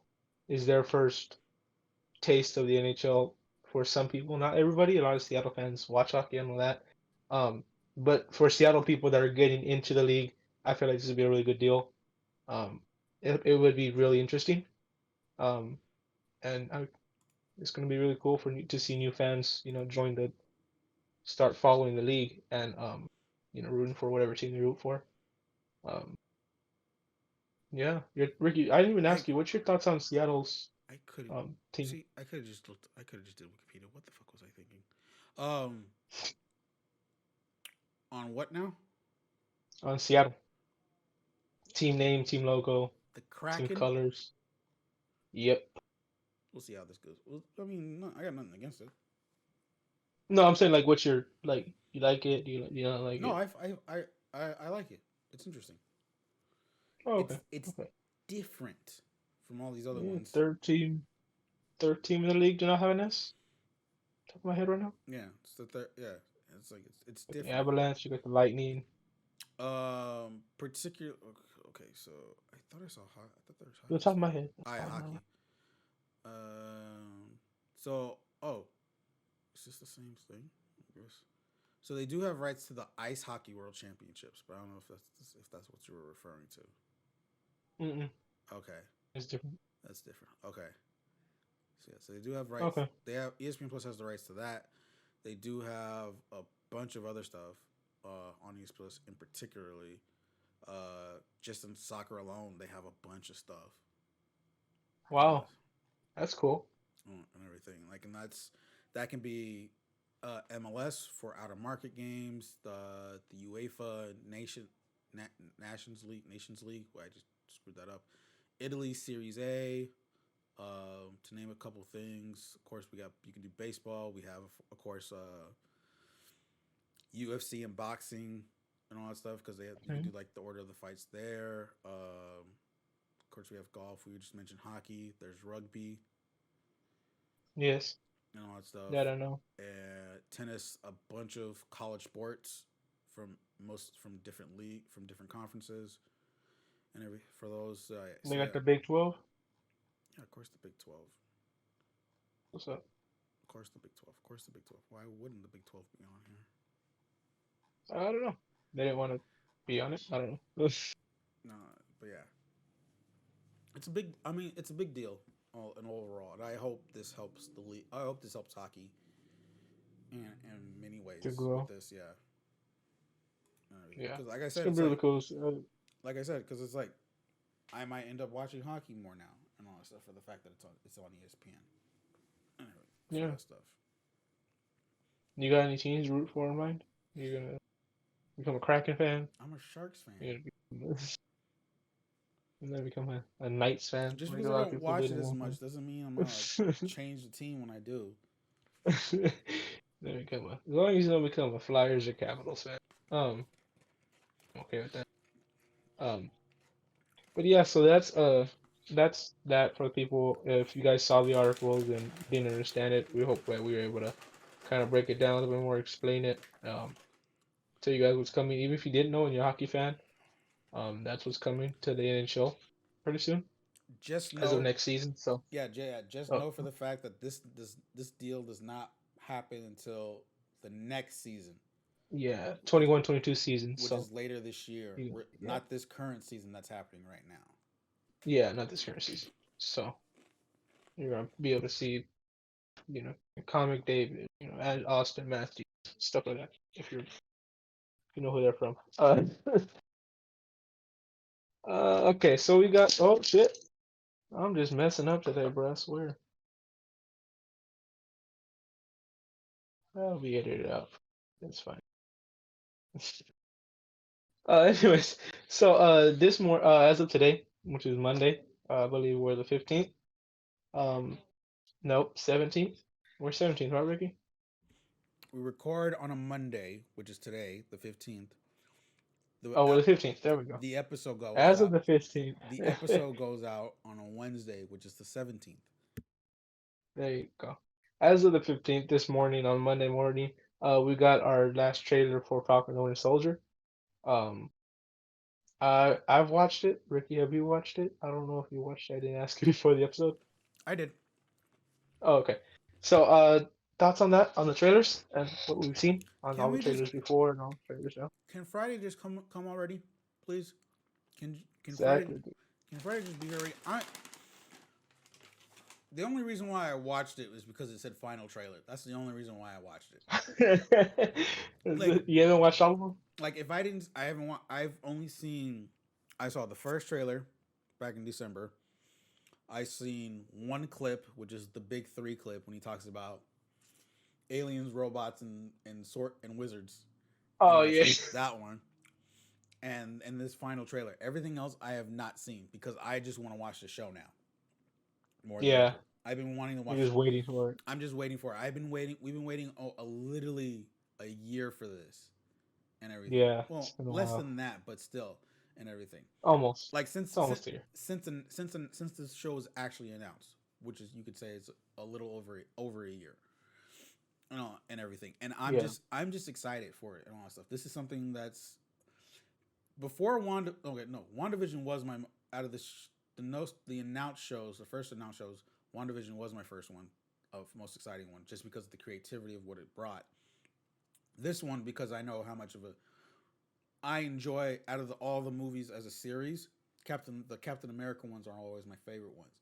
is their first taste of the NHL for some people, not everybody. A lot of Seattle fans watch hockey and all that. Um, but for Seattle people that are getting into the league, I feel like this would be a really good deal. Um, it would be really interesting. Um, and it's going to be really cool to see new fans, start following the league and rooting for whatever team they root for. Um, yeah, Ricky, I didn't even I ask you, what's your thoughts on Seattle's I couldn't team see. I could have just looked. I could have just did Wikipedia. What the fuck was I thinking? Um, on what now? on Seattle? Team name, team logo, The team Kraken. colors. Yep. We'll see how this goes. Well, I mean, no, I got nothing against it. No, I'm saying like, what's your like? You like it? Do you not like No, it? I like it. It's interesting. Oh, okay. It's Okay. different from all these other Yeah, ones. third team in the league. Do not have an S. Top of my head right now. Yeah, it's the third. Yeah, it's like it's Got the different. Avalanche. You got the Lightning. Particular. Okay, so I thought I saw. I thought there was The hockey top of my somewhere. head. That's Ah, yeah, fine. No. hockey. So is this the same thing? I guess. So they do have rights to the Ice Hockey World Championships, but I don't know if that's what you were referring to. Mm-mm. Okay, It's different. that's different. Okay, so yeah, so they do have rights. Okay. They have ESPN Plus has the rights to that. They do have a bunch of other stuff on ESPN Plus, in particularly just in soccer alone, they have a bunch of stuff. I think Wow. That's cool. and everything like, and that can be MLS for out of market games, the UEFA Nations League. Well, I just screwed that up. Italy Series A, to name a couple things. Of course, you can do baseball. We have of course UFC and boxing. and all that stuff because you can Mhm. do like the order of the fights there. Of course, we have golf. We just mentioned hockey. There's rugby Yes, and all that stuff. that I know. And tennis, a bunch of college sports from from different from different conferences, and every for those. They So got yeah, the Big 12. yeah, of course the Big 12, What's up? of course the Big 12, of course the Big 12. Why wouldn't the Big 12 be on here? I don't know. They didn't want to be on it. I don't know. No, but yeah, it's a big. I mean, it's a big deal and overall, and I hope this helps the league. I hope this helps hockey in many To ways with grow. this. Yeah, Yeah, because like I it's said, gonna it's be really like cool. because it's like I might end up watching hockey more now and all that stuff for the fact that it's on ESPN and for Yeah. that stuff. You got any teams to root for in mind? You gonna become a Kraken fan? I'm a Sharks fan. You gonna become a Knights fan, Just like because a I lot of don't people watch did it at as one much point. doesn't mean I'm gonna change the team when I do. As long as you don't become a Flyers or Capitals fan. I'm okay with that. Um, but yeah, so that's that for the people. If you guys saw the articles and didn't understand it, we hope that we were able to kind of break it down a little bit more, explain it, tell you guys what's coming. Even if you didn't know and you're a hockey fan, that's what's coming to the NHL pretty soon, Just as of know, next season. So, yeah, just oh know for the fact that this deal does not happen until the next season, yeah, which 21-22 season. which So, is later this year. yeah, Not this current season that's happening right now. yeah, not this current season. So you're gonna be able to see, Comic David, and Austin Matthews, stuff like that. If you know who they're from. Okay, so we got. Oh shit, I'm just messing up today, bro. I swear. I'll be edited out. It's fine. Anyways, so as of today, which is Monday, I believe we're the 15th. Um, nope, 17th. We're 17th, right, Ricky? We record on a Monday, which is today, the 15th. The Oh, we're the 15th. There we go. the episode goes As of out. the 15th. The episode goes out on a Wednesday, which is the 17th. There you go. As of the 15th, this morning on Monday morning, we got our last trailer for Falcon and Winter Soldier. Um, I've watched it. Ricky, have you watched it? I don't know if you watched it. I didn't ask you before the episode. I did. Oh, okay. So, thoughts on that, on the trailers and what we've seen on Can all the we just trailers before and all the trailers now? can Friday just come already, please? Can Friday Exactly. can Friday just be here already? The only reason why I watched it was because it said final trailer. That's the only reason why I watched it. Like You haven't watched all of them? if I didn't, I haven't. I've only seen. I saw the first trailer back in December. I seen one clip, which is the big three clip when he talks about aliens, robots, and sort and wizards and Oh all that yeah. stuff. That one. And this final trailer. Everything else I have not seen because I just want to watch the show now more than Yeah. ever. I've been wanting to watch. You're just waiting for it. I'm just waiting for it. I've been waiting. We've been waiting literally a year for this and everything. Yeah, it's Well, been a less while. than that, but still, and everything. Almost. Like It's almost here. since this show is actually announced, which is you could say it's a little over a year, and everything. And Yeah. I'm just excited for it and all that stuff. This is something that's before Wanda. Okay, no, WandaVision was my out of the announced shows, the first announced shows. WandaVision was my first one of most exciting one, just because of the creativity of what it brought. This one because I know how much of a I enjoy out of all the movies as a series. The Captain America ones are always my favorite ones.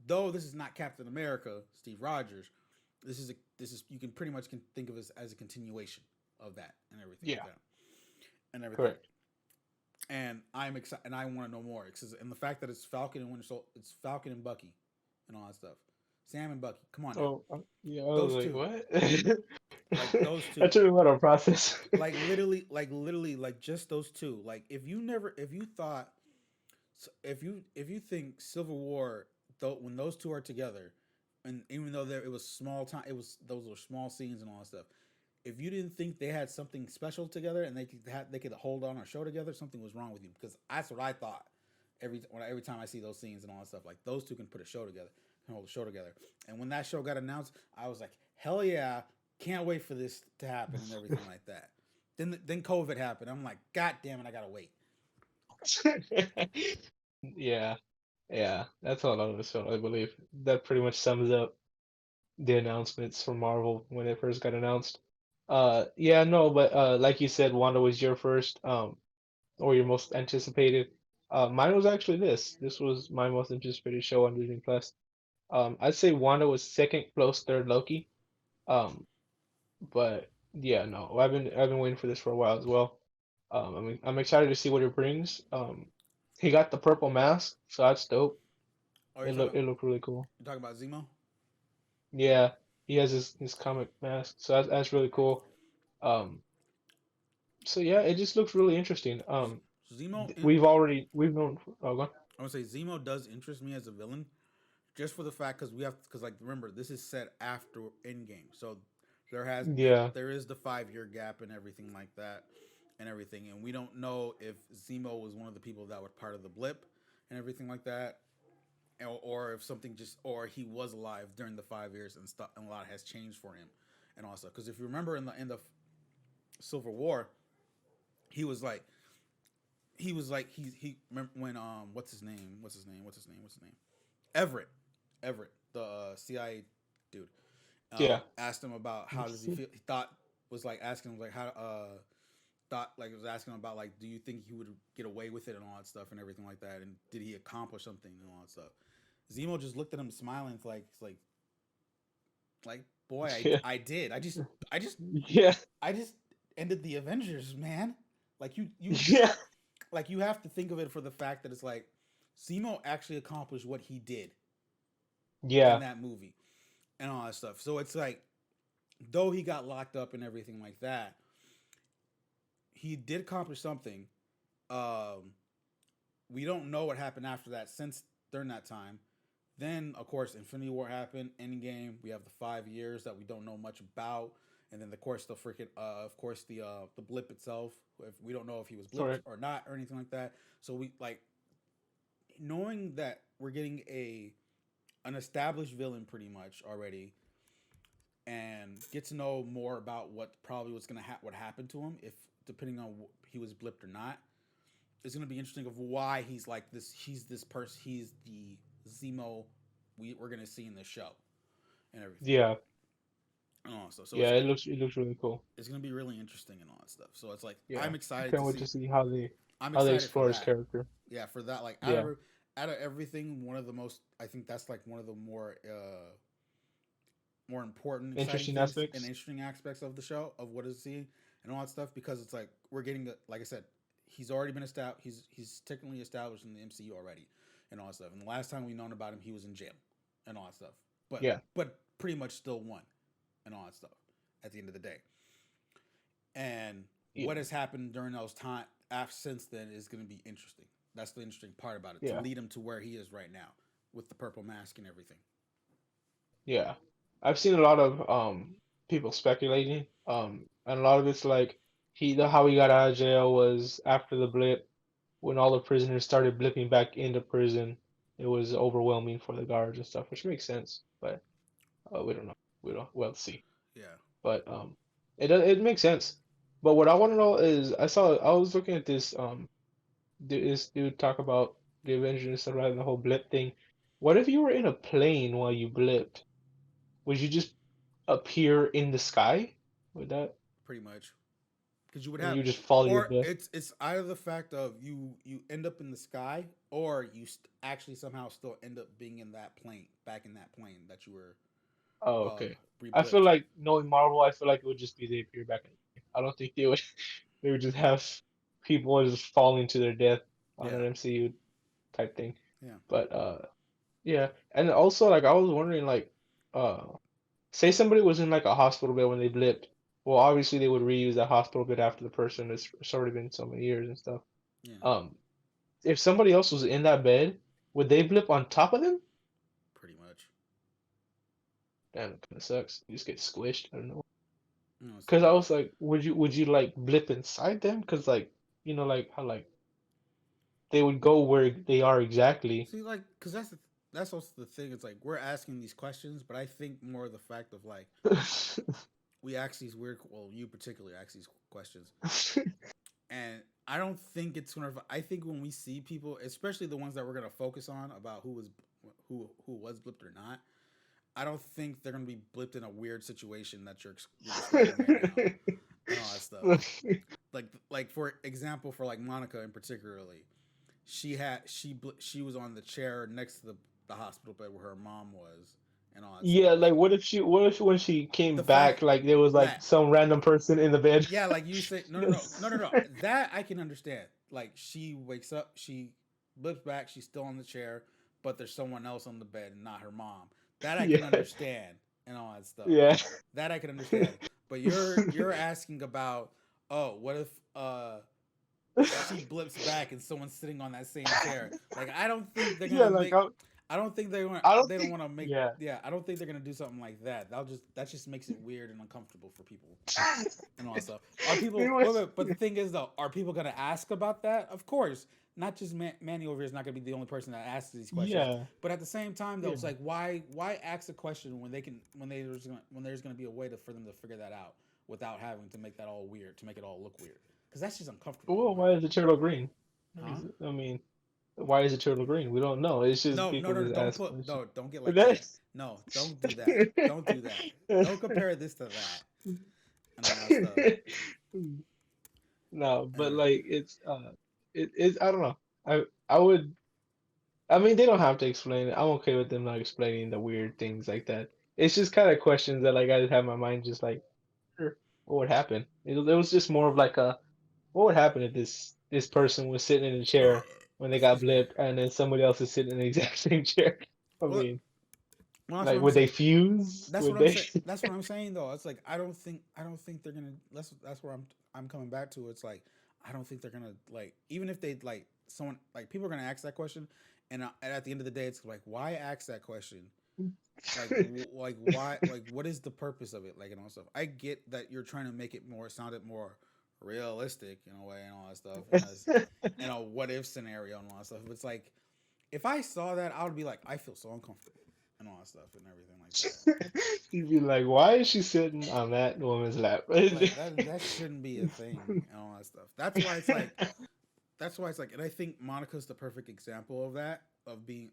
Though this is not Captain America, Steve Rogers. This is you can pretty much think of it as a continuation of that and everything like Yeah. that and everything. Correct. And I'm excited and I want to know more. And the fact that it's Falcon and Winter Soldier, it's Falcon and Bucky and all that stuff. Sam and Bucky, come on now. Oh, yeah. I was Those like, two, what? like those That two, took me a while to process. like just those two. Like if you thought, if you think Civil War, though, when those two are together, and even though it was small time, it was those were small scenes and all that stuff. if you didn't think they had something special together and they could hold on a show together, something was wrong with you because that's what I thought. Every time I see those scenes and all that stuff, like those two can put a show together, can hold a show together. And when that show got announced, I was like, hell yeah, can't wait for this to happen and everything like that. Then COVID happened. I'm like, God damn it, I gotta wait. Yeah, yeah, that's all I was felt, I believe. That pretty much sums up the announcements from Marvel when it first got announced. Yeah, no, but like you said, Wanda was your first, or your most anticipated. Mine was actually this. This was my most anticipated show on Disney Plus. I'd say Wanda was second, close third Loki. Um, but yeah, no, I've been waiting for this for a while as well. I'm excited to see what it brings. He got the purple mask, so that's dope. Oh, It looked really cool. you're talking about Zemo? Yeah, he has his comic mask, so that's really cool. Um, so yeah, it just looks really interesting. Zemo, We've known. Oh, go on. I would say Zemo does interest me as a villain, just for the fact because like remember this is set after Endgame, so Yeah, there is the 5 year gap and everything like that, and we don't know if Zemo was one of the people that were part of the blip and everything like that, or if something just or he was alive during the 5 years and stuff, and a lot has changed for him, and also because if you remember in the Civil War, he was like he remember when what's his name Everett Everett, the CIA dude, yeah, asked him about how does he feel. He thought was like asking him like how thought like it was asking him about like do you think he would get away with it and all that stuff and everything like that, and did he accomplish something and all that stuff. Zemo just looked at him smiling. It's like boy, yeah, I did. I just yeah, I just ended the Avengers, man. Like you yeah, like you have to think of it for the fact that it's like Zemo actually accomplished what he did in yeah, that movie and all that stuff. So it's like, though he got locked up and everything like that, he did accomplish something. Um, we don't know what happened after that since during that time. Then, of course, Infinity War happened. Endgame. We have the 5 years that we don't know much about, and then, of course, the blip itself. If we don't know if he was blipped correct. or not or anything like that. So we like knowing that we're getting a an established villain pretty much already, and get to know more about what happened to him if depending on he was blipped or not. It's gonna be interesting of why he's like this. He's this person. He's the Zemo we're gonna see in the show and everything. Yeah, Oh, so yeah, it looks really cool. it's gonna be really interesting and all that stuff. So it's like Yeah, I'm I excited can't to wait to see. see how they I'm excited for explore his that. character. Yeah, for that. Like Yeah, out of everything, one of the most I think that's like one of the more important, exciting interesting things and aspects. interesting aspects of the show of what is seeing and all that stuff because it's like we're getting the like I said, he's already been established. He's technically established in the MCU already and all that stuff. And the last time we known about him, he was in jail and all that stuff. Yeah, But pretty much still won and all that stuff at the end of the day. And yeah, what has happened during those time after since then is going to be interesting. That's the interesting part about it to yeah, lead him to where he is right now with the purple mask and everything. yeah. I've seen a lot of people speculating. And a lot of it's like how he got out of jail was after the blip when all the prisoners started blipping back into prison. It was overwhelming for the guards and stuff, which makes sense. But we don't know. We'll see. Yeah, But it makes sense. But what I want to know is I was looking at this dude talk about the Avengers and stuff, right, the whole blip thing. What if you were in a plane while you blipped? Would you just appear in the sky with that, pretty much. Because you would and have, you just fall to your or death? it's either the fact of you end up in the sky, or actually somehow still end up being in that plane, back in that plane that you were Oh, okay. I feel re-blipped. like knowing Marvel, I feel like it would just be they appear back in the game. I don't think they would they would just have people just falling to their death on Yeah, an MCU type thing. yeah, But yeah, and also like I was wondering like uh say somebody was in like a hospital bed when they blipped. Well, obviously they would reuse that hospital bed after the person. It's already been so many years and stuff. yeah, Um, if somebody else was in that bed, would they blip on top of them? pretty much. Damn, it kind of sucks. You just get squished. I don't know. You know, Because stuff. I was like, would you like blip inside them? Because like like how like they would go where they are exactly. See, like, cause that's also the thing. It's like we're asking these questions, but I think more of the fact of like we ask these weird. Well, you particularly ask these questions, and I don't think it's gonna. I think when we see people, especially the ones that we're gonna focus on about who was blipped or not, I don't think they're gonna be blipped in a weird situation that you're describing right now and all that stuff. Like for example, for like Monica in particularly, she was on the chair next to the hospital bed where her mom was and all that Yeah, stuff. like what if when she came The back, fact like there was like that some random person in the bed? yeah, like you say, no. That I can understand. Like she wakes up, she lifts back, she's still on the chair, but there's someone else on the bed and not her mom. That I can Yeah, understand and all that stuff. yeah. That I can understand. But you're asking about, oh, what if she blips back and someone's sitting on that same chair? Like I don't think they're Yeah, gonna like make. I don't think I don't they don't think. want to make. Yeah. Yeah, I don't think they're gonna do something like that. That just makes it weird and uncomfortable for people and all that stuff. Are It people? was. But the thing is, though, are people going to ask about that? Of course. Not just Manny over here is not going to be the only person that asks these questions, Yeah, but at the same time, though, yeah. it's like why ask a question when they can when there's going to be a way for them to figure that out without having to make that all weird to make it all look weird because that's just uncomfortable in Well, my why is the opinion. turtle green? Huh? I mean, why is the turtle green? We don't know. It's just people just Don't ask put questions. no, don't get like that. That's No, don't do that. Don't do that. Don't compare this to that and all that stuff. no, but And like it's I don't know. I would I mean they don't have to explain it. I'm okay with them not explaining the weird things like that. It's just kind of questions that like I just have in my mind just like sure, what would happen? It was just more of like a what would happen if this person was sitting in a chair when they got excuse me. blipped and then somebody else is sitting in the exact same chair? I Well, mean, well, that's what like I'm would they saying. fuse? That's Would what I'm they? saying. That's what I'm saying though. It's like I don't think they're gonna. That's where I'm coming back to. It's like I don't think they're gonna like even if they like someone like people are gonna ask that question, and at the end of the day, it's like why ask that question? Like why what is the purpose of it? Like and all stuff. I get that you're trying to make it more sound it more realistic in a way and all that stuff and as in a what if scenario and all that stuff. But it's like if I saw that, I would be like I feel so uncomfortable and all that stuff and everything like that. You'd be like, why is she sitting on that woman's lap? Like that shouldn't be a thing and all that stuff. That's why it's like and I think Monica's the perfect example of that of being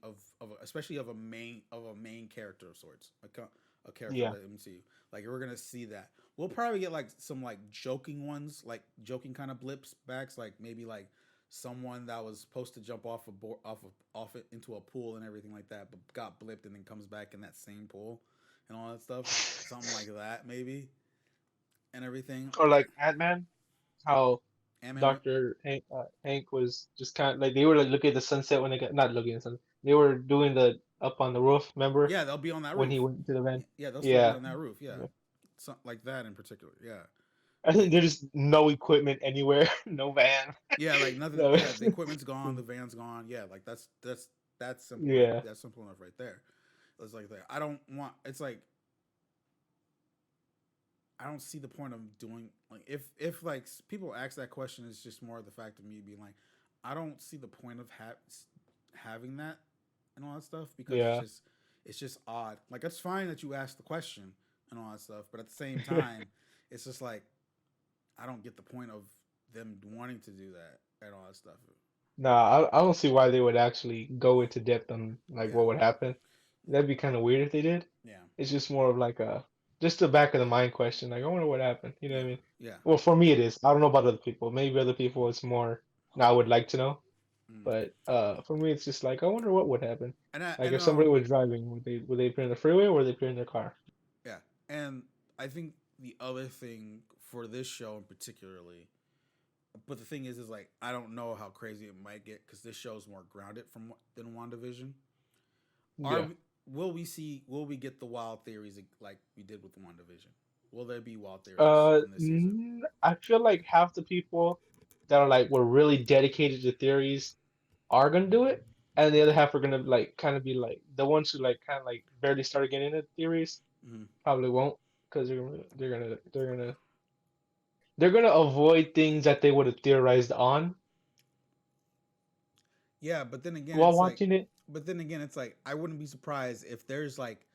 especially of a main character of sorts a character of Yeah. the MCU. Like we're gonna see that. We'll probably get like some like joking ones, like joking kind of blips backs, like maybe like someone that was supposed to jump off a board off it into a pool and everything like that, but got blipped and then comes back in that same pool and all that stuff. Something like that maybe and everything. Or like Ant-Man, how And man, Dr. Hank was just kind of like they were like looking at the sunset when they got not looking at the sun. They were doing the up on the roof, remember? yeah, they'll be on that When he roof. went to the van. Yeah, they'll still be Yeah. on that roof. Yeah, Yeah. like that in particular. Yeah, I think like there's no equipment anywhere, no van. yeah, like nothing. No. Yeah, the equipment's gone, the van's gone. Yeah, like that's simple. Right, Yeah. that's simple enough right there. It's like that. I don't want. It's like I don't see the point of doing like if people ask that question, it's just more of the fact of me being like, I don't see the point of having that and all that stuff because Yeah. it's just odd. Like it's fine that you ask the question and all that stuff, but at the same time, it's just like I don't get the point of them wanting to do that and all that stuff. Nah, I don't see why they would actually go into depth on like Yeah, what would happen. That'd be kind of weird if they did. yeah, It's just more of like a just the back of the mind question. Like I wonder what happened. You know what I yeah, mean? yeah. Well, for me it is. I don't know about other people. Maybe other people it's more. Now I would like to know, Mm. but for me it's just like I wonder what would happen. Like And if somebody was driving, would they put in the freeway or would they put in their car? yeah, and I think the other thing for this show in particularly, but the thing is like I don't know how crazy it might get because this show is more grounded from than WandaVision. Are Yeah. we, will we get the wild theories like we did with WandaVision? Will there be wild theories in this season? I feel like half the people that are like were really dedicated to theories are gonna do it, and the other half are gonna like kind of be like the ones who like kind of like barely started getting into theories Mm-hmm. probably won't. because they're gonna avoid things that they would have theorized on Yeah, but then again, while it's like, watching it. I wouldn't be surprised if there's like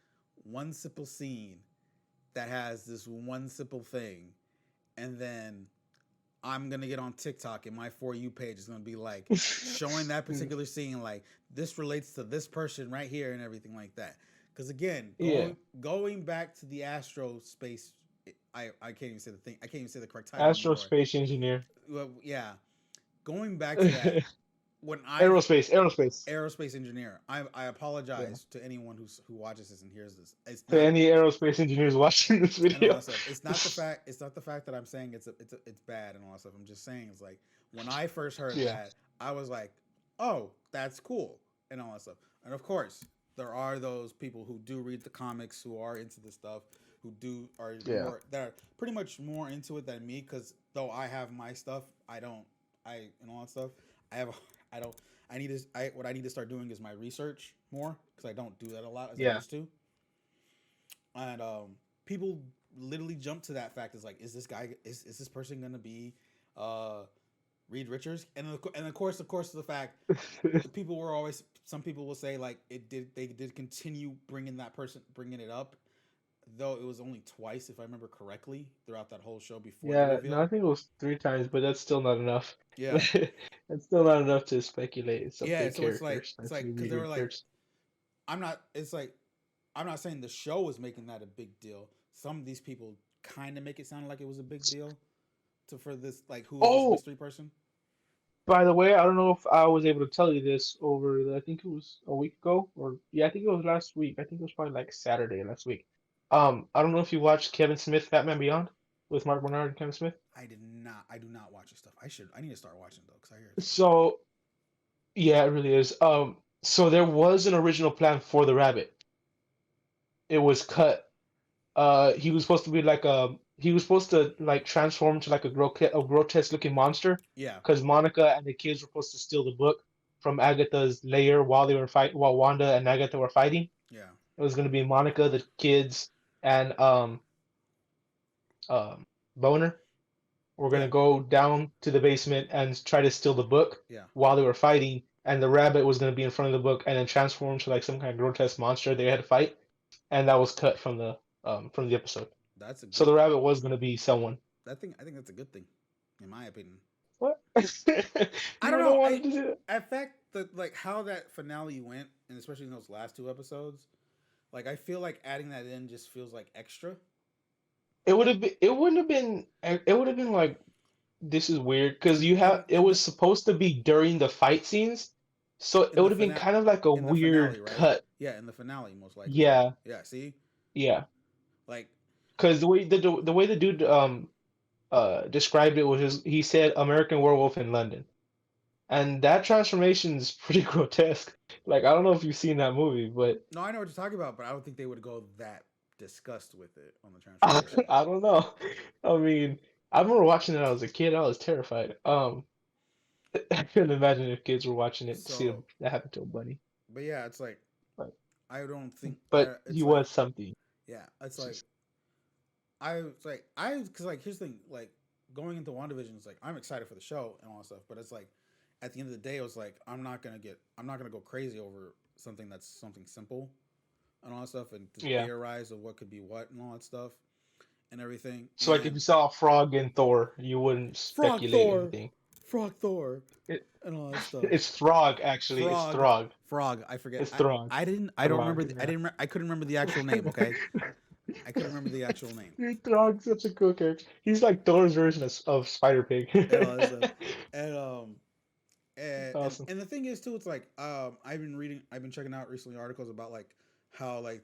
one simple scene that has this one simple thing, and then I'm gonna get on TikTok and my For You page is gonna be like showing that particular scene, like this relates to this person right here and everything like that. Because again, Yeah, going back to the Astro space, I can't even say the thing. I can't even say the correct title anymore. aerospace engineer, Well, yeah, going back to that, when I aerospace. aerospace engineer. I Yeah, apologize to anyone who watches this and hears this. It's to not any aerospace engineers watching this and all video. that stuff. It's not the fact. It's not the fact that I'm saying it's bad and all that stuff. I'm just saying it's like when I first heard Yeah, that, I was like, oh, that's cool and all that stuff. And of course, there are those people who do read the comics, who are into this stuff, who do are yeah, more that are pretty much more into it than me. Because though I have my stuff, I don't. I and all that stuff. I have. I don't. I need to. What I need to start doing is my research more because I don't do that a lot as I yeah, used to. And people literally jump to that fact is like, is this guy is this person gonna be uh, Reed Richards? And of course the fact the people were always some people will say like they did continue bringing it up, though it was only twice if I remember correctly throughout that whole show before the yeah. No, reveal. I think it was 3 times, but that's still not enough. Yeah, That's still not enough to speculate some yeah. big So characters. it's That's like because Reed they were like Richards. I'm not. It's like I'm not saying the show was making that a big deal. Some of these people kind of make it sound like it was a big deal to for this like who is this Oh, mystery person? by the way, I don't know if I was able to tell you this I think it was a week ago, or yeah, I think it was last week. I think it was probably like Saturday last week. I don't know if you watched Kevin Smith Batman Beyond with Mark Bernard and Kevin Smith. I did not. I do not watch this stuff. I should. I need to start watching it though because I hear it's good. So yeah, it really is. So there was an original plan for the rabbit. It was cut. He was supposed to be like he was supposed to like transform to like a grotesque looking monster, Yeah, because Monica and the kids were supposed to steal the book from Agatha's lair while Wanda and Agatha were fighting. yeah, It was gonna be Monica, the kids, and um Boner. Were yeah, gonna go down to the basement and try to steal the book yeah. while they were fighting, and the rabbit was gonna be in front of the book and then transform to like some kind of grotesque monster they had to fight, and that was cut from the episode. That's a So good the thing. rabbit was gonna be someone. I think that's a good thing, in my opinion. What? I You don't would have know. wanted to do it. I fact that like how that finale went, and especially in those last two episodes, like I feel like adding that in just feels like extra. It would have been. It wouldn't have been. It would have been like, this is weird because And you have. It was supposed to be during the fight scenes, so it in the would have been finale, kind of like a in the finale, weird right? cut. Yeah, in the finale, most likely. Yeah, Yeah. See, yeah. like Because the way the dude described it was he said American Werewolf in London, and that transformation is pretty grotesque. Like I don't know if you've seen that movie, but no, I know what you're talking about, but I don't think they would go that disgust with it on the I, transformation. I don't know. I mean, I remember watching it when I was a kid. I was terrified. I couldn't imagine if kids were watching it to see So, that happen to a bunny. but yeah, it's like But I don't think he it's like was something. yeah, it's It's like just because like here's the thing like going into WandaVision is like I'm excited for the show and all that stuff, but it's like at the end of the day, I was like I'm not gonna go crazy over something that's something simple and all that stuff and to yeah. theorize of what could be what and all that stuff and everything So like if you and saw a frog in Thor, you wouldn't Frog speculate Thor, anything. Frog Thor, It, and all that stuff. it's Throg actually. It's Frog, Throg. frog. I forget. It's Throg. I don't remember. Throg. I Yeah. didn't. I couldn't remember the actual name. Okay, I couldn't remember the actual name. Dude, Throg's such a cool character. He's like Thor's version of Spider Pig. And all that stuff. And Awesome. and the thing is too, it's like I've been checking out recently articles about like how like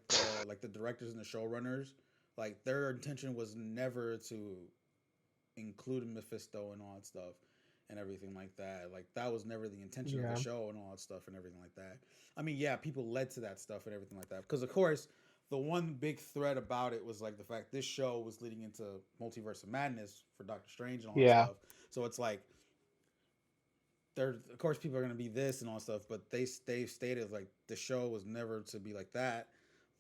the directors and the showrunners, like their intention was never to include Mephisto and all that stuff and everything like that. Like that was never the intention of the Yeah. show and all that stuff and everything like that. I mean, yeah, people led to that stuff and everything like that because of course the one big thread about it was like the fact this show was leading into Multiverse of Madness for Doctor Strange and all that Yeah. stuff. So it's like there of course people are going to be this and all that stuff, but they've stated like the show was never to be like that.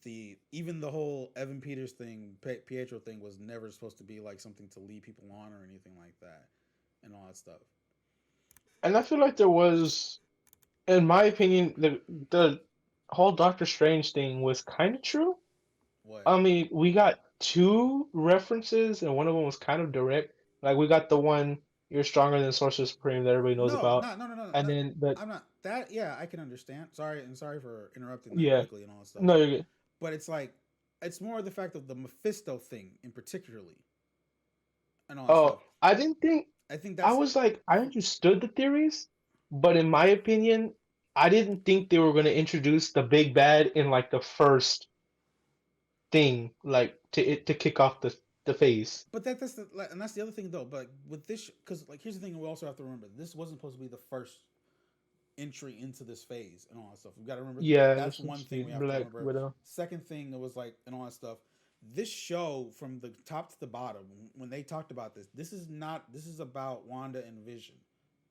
the even the whole Evan Peters thing, Pietro thing was never supposed to be like something to lead people on or anything like that, and all that stuff. And I feel like there was, in my opinion, the whole Doctor Strange thing was kind of true. What? I mean, we got two references, and one of them was kind of direct. Like we got the one "You're stronger than Sorcerer Supreme" that everybody knows No, about, not no no no and no. then but I'm not that. Yeah, I can understand. Sorry and sorry for interrupting that yeah, quickly and all that stuff. no, you're good. But it's like it's more the fact of the Mephisto thing in particularly and all that stuff. Oh, I didn't think I think I that's was like I for, understood the theories, but in my opinion, I didn't think they were going to introduce the big bad in like the first thing, like to kick off the phase. but that's the and that's the other thing though. But with this, because like here's the thing, we also have to remember this wasn't supposed to be the first entry into this phase and all that stuff. We got to remember Yeah, that's this one is the thing we have to Black remember. Widow. Second thing that was like and all that stuff. This show from the top to the bottom, when they talked about this, this is not. This is about Wanda and Vision,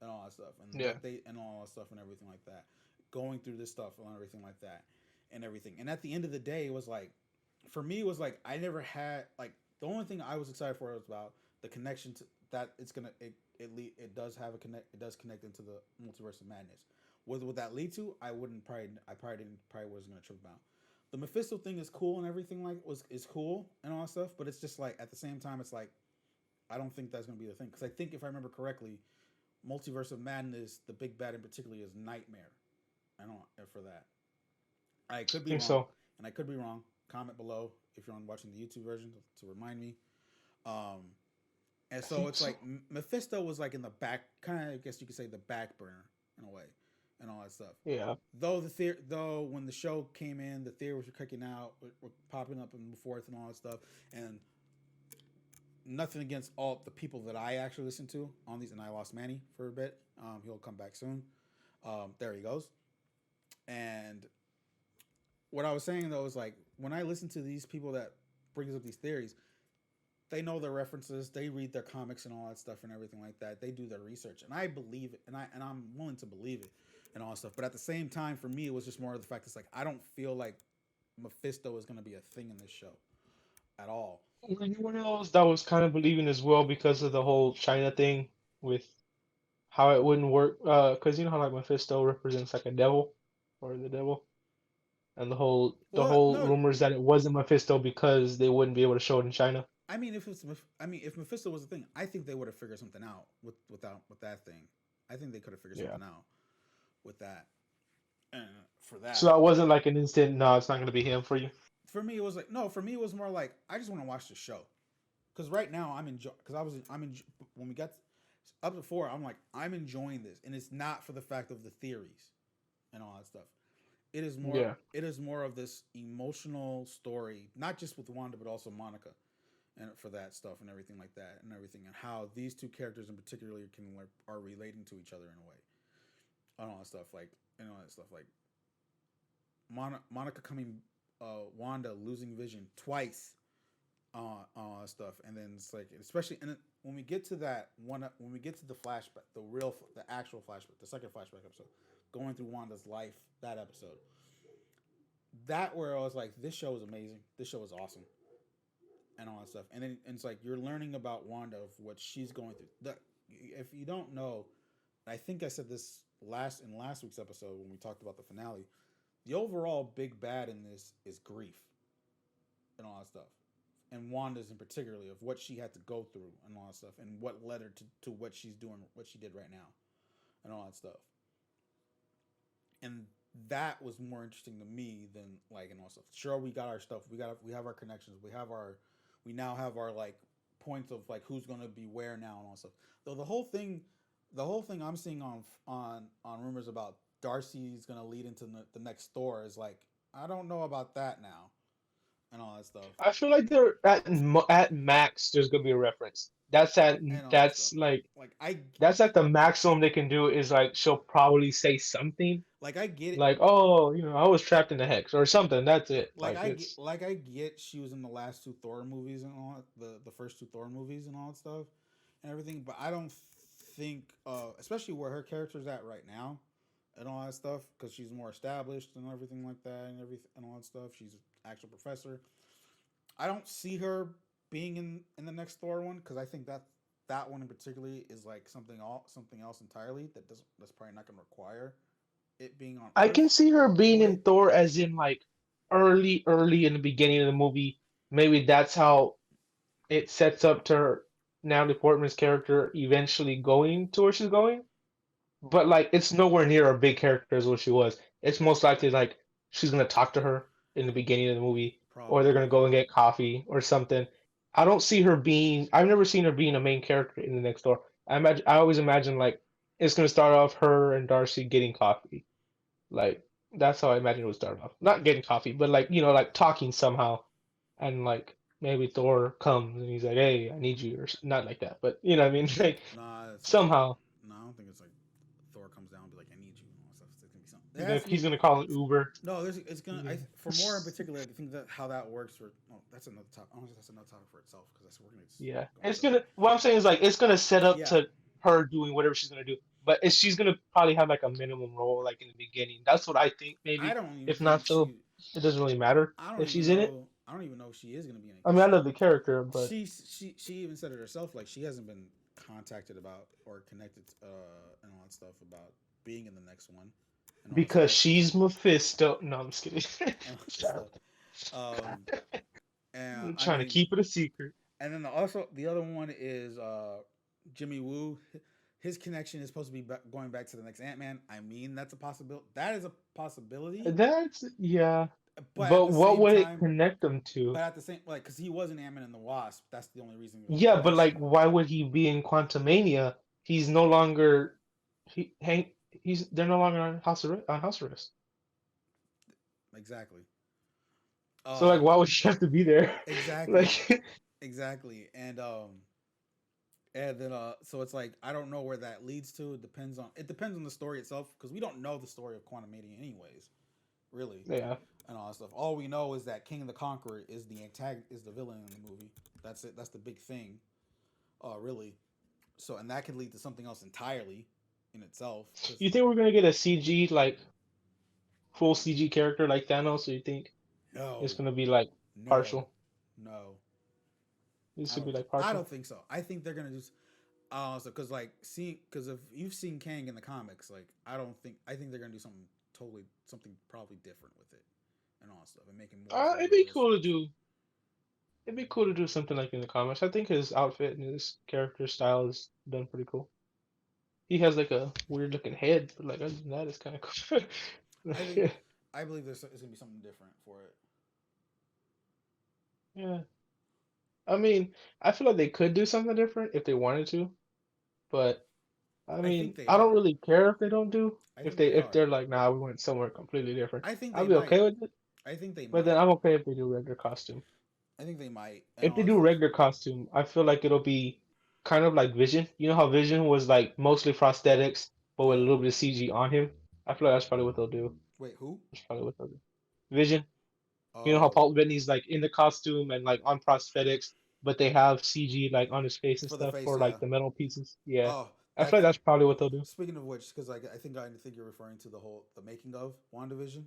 and all that stuff, and Yeah. what they and all that stuff and everything like that, going through this stuff and everything like that, and everything. And at the end of the day, it was like, for me, it was like I never had like the only thing I was excited for was about the connection to that it's gonna it does have a connect it does connect into the multiverse of madness. What would that lead to? I probably didn't probably wasn't gonna trip about. The Mephisto thing is cool and everything like was is cool and all that stuff, but it's just like at the same time it's like I don't think that's gonna be the thing because I think if I remember correctly, Multiverse of Madness, the big bad in particular is Nightmare. I don't for that. I could I be think wrong, so. and I could be wrong. Comment below if you're on watching the YouTube version to remind me. Um, and I so think it's so. like Mephisto was like in the back, kind of I guess you could say the back burner in a way, and all that stuff. Yeah. Though when the show came in, the theories were kicking out, were popping up and forth and all that stuff, and nothing against all the people that I actually listen to on these, and I lost Manny for a bit. He'll come back soon. There he goes. And what I was saying though is like when I listen to these people that brings up these theories, they know their references, they read their comics and all that stuff and everything like that. They do their research, and I believe it, and I'm willing to believe it and all that stuff. But at the same time, for me, it was just more of the fact it's like I don't feel like Mephisto is going to be a thing in this show at all. Were you one of those that was kind of believing as well because of the whole China thing with how it wouldn't work? Because you know how like Mephisto represents like a devil or the devil, and the Well, whole no, rumors that it wasn't Mephisto because they wouldn't be able to show it in China. I mean if Mephisto was a thing, I think they would have figured something out with that thing. I think they could have figured Yeah. something out with that. And for So that, that wasn't like an instant. No, it's not gonna be him for you. for me, it was like no. For me, it was more like I just want to watch the show because right now I'm enjoying because I'm in when we got up to four. I'm like I'm enjoying this, and it's not for the fact of the theories and all that stuff. Yeah. It is more of this emotional story, not just with Wanda but also Monica, and for that stuff and everything like that and everything and how these two characters in particular can are relating to each other in a way and all that stuff like and all that stuff like Monica coming, Wanda losing Vision twice, stuff, and then it's like especially and when we get to that one, when we get to the flashback, the actual flashback, the second flashback episode, going through Wanda's life, that episode, that where I was like, this show is amazing, this show is awesome, and all that stuff, and then and it's like you're learning about Wanda of what she's going through. If you don't know, I think I said this last week's episode when we talked about the finale. The overall big bad in this is grief and all that stuff. And Wanda's in particularly of what she had to go through and all that stuff and what led her to what she's doing, what she did right now and all that stuff. And that was more interesting to me than like and all stuff. Sure, we got our stuff. We have our connections. We now have our like points of like who's gonna be where now and all stuff. Though the whole thing I'm seeing on rumors about Darcy's gonna lead into the next store is like I don't know about that now and all that stuff I feel like they're at max. There's gonna be a reference. and all that stuff. That's like Like I that's at the maximum they can do is like she'll probably say something like I get it. like, "Oh, I was trapped in the hex" or something. That's it. Like it's Like I get she was in the last two Thor movies and all the first two Thor movies and all that stuff and everything, but I don't think especially where her character's at right now and all that stuff because she's more established and everything like that and everything and all that stuff. She's an actual professor. I don't see her being in the next Thor one because I think that that one in particular is like something else entirely that's probably not going to require it being on I can Earth see her being for it. in Thor as in like early in the beginning of the movie. Maybe that's how it sets up to her, Natalie Portman's character eventually going to where she's going. But like it's nowhere near a big character as what she was. It's most likely like she's gonna talk to her in the beginning of the movie, or they're Probably, gonna go and get coffee or something. I don't see her being. I've never seen her being a main character in the next door. I always imagine like it's gonna start off her and Darcy getting coffee. Like that's how I imagine it would start off. Not getting coffee, but like like talking somehow, and like maybe Thor comes and he's like, "Hey, I need you," or not like that, but you know what I mean, like nah. It's somehow. no. I don't think it's like Thor comes down and be like, "I need you." And all that stuff. It's gonna be something. It He's has gonna to be he's gonna call an Uber. no. It's gonna. Yeah. For more in particular, I think that how that works for. Oh, that's another topic. Honestly, that's another topic for itself because we're gonna just Yeah, go it's into it. gonna. What I'm saying is like it's gonna set up Yeah, to her doing whatever she's gonna do, but she's gonna probably have like a minimum role like in the beginning. That's what I think. I Maybe don't even if not think so, she. it doesn't really matter I don't if even she's in it. know. I don't even know if she is gonna be in it I because mean, I love the character, but she even said it herself. Like she hasn't been contacted about or connected and all that stuff about being in the next one and all that because stuff she's Mephisto. No, I'm just kidding. and all that stuff. Um, and I'm I trying to mean, keep it a secret. and then also the other one is Jimmy Woo. His connection is supposed to be going back to the next Ant Man. I mean, that's a possibility. That is a possibility, That's yeah, but at but the what same would it time, connect them but to? at the same like, because he was an Ant Man and the Wasp. That's the only reason of the Yeah, but like, connection. why would he be in Quantumania? He's no longer he's they're no longer on house arrest. Exactly. So like, Um, why would she have to be there? exactly. Like, Exactly. And then so it's like I don't know where that leads to. It depends on the story itself because we don't know the story of Quantum Mania anyways, really, yeah. and all that stuff. All we know is that King the Conqueror is is the villain in the movie. That's it. That's the big thing. Really. So and that could lead to something else entirely in itself. Because You think we're gonna get a CG like full CG character like Thanos? Or you think it's no, gonna be like no, partial? no. This should be like I partial. don't think so. I think they're gonna do. So because like seeing because if you've seen Kang in the comics, like I think they're gonna do something probably different with it and all that stuff and make it more of a It'd be realistic. cool to do. It'd be cool to do something like in the comics. I think his outfit and his character style is done pretty cool. He has like a weird looking head, but like other than that, it's kind of cool. I think I believe there's gonna be something different for it. Yeah, I mean, I feel like they could do something different if they wanted to, but I I think mean, they I don't are. really care if they don't do. I If think they they if are. they're like, nah, we went somewhere completely different. I think I'll they be might. okay with it. I think they But then might. I'm okay if they do regular costume. I think they might and If all they that do stuff. regular costume, I feel like it'll be kind of like Vision. You know how Vision was like mostly prosthetics, but with a Yeah. little bit of CG on him. I feel like that's probably what they'll do. Wait, who? That's probably what they'll do. Vision. You know how Oh, Paul Bettany's like in the costume and like on prosthetics, but they have CG like on his face and for the stuff face, for yeah. like the metal pieces. Yeah, Oh, I feel like that's that's probably what they'll do. speaking of which, because like I think you're referring to the making of WandaVision.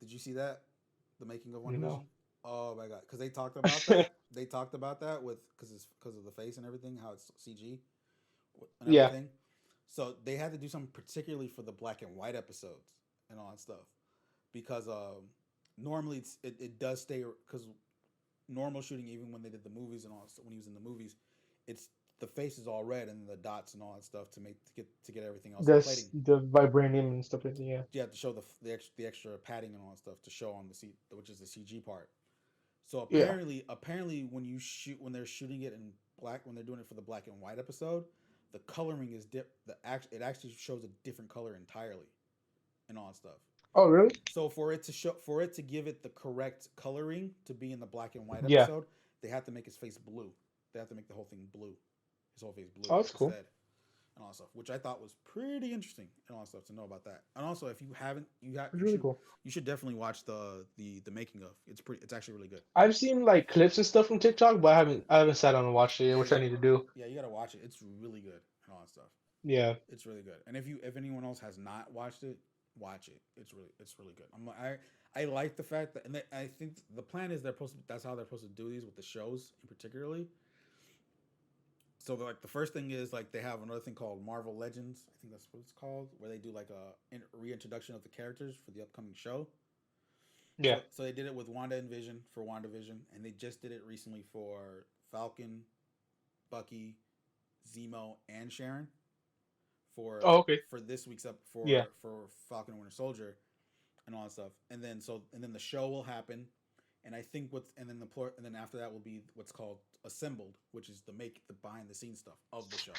Did you see that? The making of WandaVision? No. Oh my god, because they talked about that. They talked about that with because of the face and everything, how it's CG and Yeah, everything. So they had to do something particularly for the black and white episodes and all that stuff because normally it does stay because normal shooting even when they did the movies and all that stuff, when he was in the movies, it's the face is all red and the dots and all that stuff to get everything else in that's plating. the vibranium and stuff like that. Yeah. You have to show the extra padding and all that stuff to show on the which is the CG part. So Yeah. apparently when they're shooting it in black when they're doing it for the black and white episode, the coloring is it actually shows a different color entirely and all that stuff. Oh, really? So for it to give it the correct coloring to be in the black and white Yeah. episode, they have to make his face blue. They have to make the whole thing blue, his whole face blue Oh, that's cool. instead and all that stuff, which I thought was pretty interesting and all that stuff to know about that. And also, if you haven't, It's really cool. you should definitely watch the making of. It's actually really good. I've seen like clips and stuff from TikTok, but I haven't sat down and watched it yet, Yeah, which I need to do. yeah, you gotta watch it. It's really good and all that stuff. Yeah. It's really good. And if anyone else has not watched it, watch it. It's really good. I like the fact that, and I think the plan is that's how they're supposed to do these with the shows in particularly. So like the first thing is like they have another thing called Marvel Legends. I think that's what it's called, where they do like a reintroduction of the characters for the upcoming show. Yeah. So they did it with Wanda and Vision for WandaVision, and they just did it recently for Falcon, Bucky, Zemo, and Sharon Oh, okay. for this week's up Yeah. for Falcon and Winter Soldier and all that stuff. And then the show will happen, and I think what's and then after that will be what's called assembled, which is the behind the scenes stuff of the show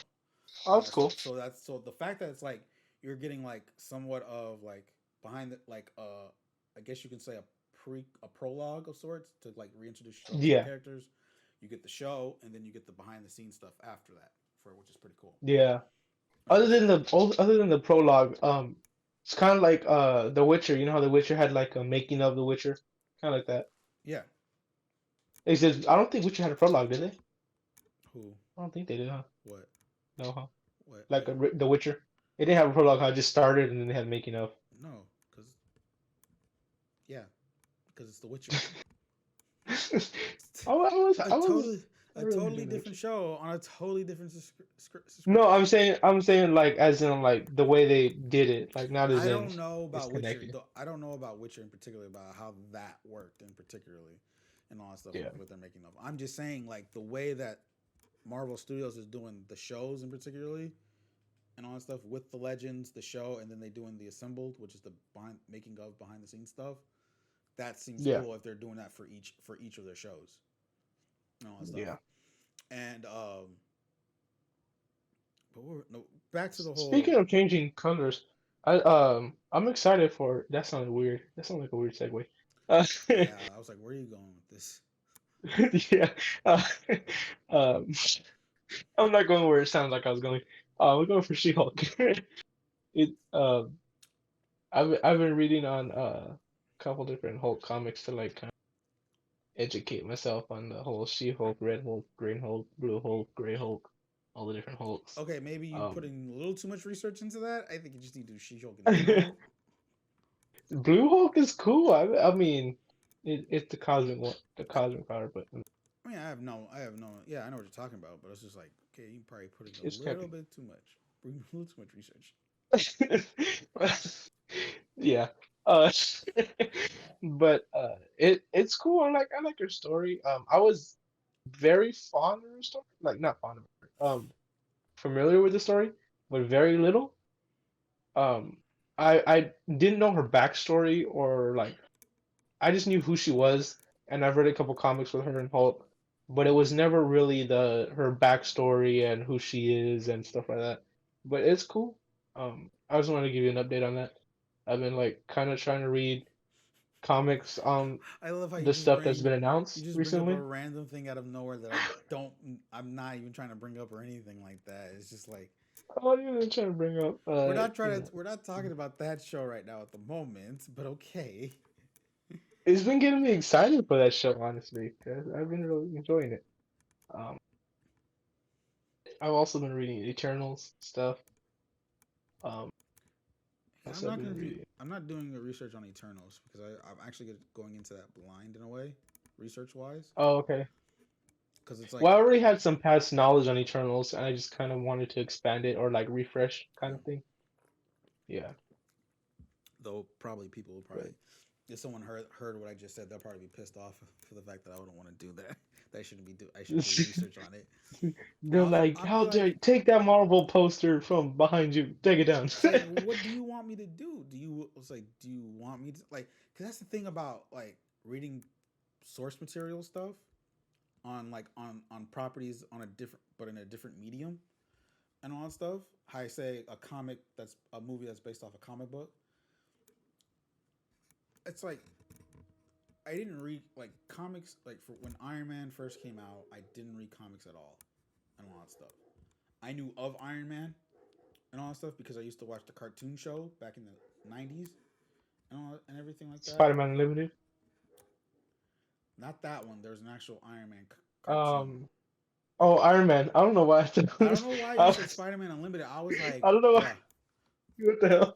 Oh, and all that's that cool. stuff. So the fact that it's like you're getting like somewhat of like behind the like I guess you can say a prologue of sorts to like reintroduce yourself to the Yeah. characters. You get the show, and then you get the behind the scenes stuff after that, for which is pretty cool Yeah. and all that stuff. Other than the prologue, it's kind of like The Witcher. You know how The Witcher had like a making of The Witcher, kind of like that. Yeah. They said I don't think Witcher had a prologue, did they? Who? I don't think they did, huh? What? No, huh? What? Like The Witcher. They didn't have a prologue. How it just started and then they had making of. No, because yeah, because it's The Witcher. a I was totally I a really totally enjoyed The different Witcher. show on a totally different No, subscription. I'm saying like as in like the way they did it, like not as I in don't know it's about Witcher. connected. I don't know about Witcher in particular, about how that worked in particularly, and all that stuff Yeah. with what they're making of. I'm just saying like the way that Marvel Studios is doing the shows in particularly and all that stuff with the Legends, the show, and then they doing the Assembled, which is the behind the scenes stuff. That seems Yeah. cool if they're doing that for each of their shows and all that stuff. Yeah. And but no, back to the Speaking whole. of changing colors, I'm excited for that sounded weird. That sounded like a weird segue. Uh, Yeah, I was like, where are you going with this? yeah. Uh, um, I'm not going where it sounds like I was going. We're going for She-Hulk. It I've been reading on a couple different Hulk comics to like kind of educate myself on the whole She-Hulk, Red Hulk, Green Hulk, Blue Hulk, Gray Hulk, all the different Hulks. Okay, maybe you Um, putting a little too much research into that. I think you just need to do She-Hulk in general. Blue Hulk is cool. I mean, it's the cosmic one, the I, cosmic power, but I mean, yeah, I know what you're talking about, but it's just like, okay, you probably putting a it's little campy. bit too much, bring a little too much research. Yeah. But it's cool. I like her story. I was very fond of her story. Like not fond of her. Familiar with the story, but very little. Um, I didn't know her backstory or like I just knew who she was, and I've read a couple comics with her and Hulk, but it was never really the her backstory and who she is and stuff like that. But it's cool. I just wanted to give you an update on that. I've been like kind of trying to read comics on I love how the stuff that's been you announced just bring up a recently. random thing out of nowhere that don't I'm not even trying to bring up or anything like that. It's just like Oh, yeah, I'm trying to bring up, we're not talking about that show right now at the moment, but okay. it's been getting me excited for that show, honestly, 'cause I've been really enjoying it. Um, I've also been reading Eternals stuff. Um, Yeah, also I've been reading. I'm not doing the research on Eternals because I'm actually going into that blind in a way, research wise, Oh, okay. because it's like Well, I already had some past knowledge on Eternals, and I just kind of wanted to expand it or like refresh kind yeah. of thing. Yeah, Though probably people will but probably if someone heard what I just said, they'll probably be pissed off for the fact that I wouldn't want to do that. That I shouldn't be do I shouldn't do research on it. And they're like, I'll be "How dare like, you take that Marvel poster from behind you? Take it down." it's like, what do you want me to do? Do you want me to like? Because that's the thing about like reading source material stuff on on properties on a different but in a different medium and all that stuff. How I say a movie that's based off a comic book. It's like I didn't read like comics like for when Iron Man first came out. I didn't read comics at all and all that stuff. I knew of Iron Man and all that stuff because I used to watch the cartoon show back in the '90s and everything like that. Spider-Man Unlimited. Not that one. There's an actual Iron Man cartoon. Um, Oh, Iron Man. I don't know why I thought it I don't was. know why I, you said was, Spider-Man Unlimited. I was like, I don't know why. bruh. What the hell?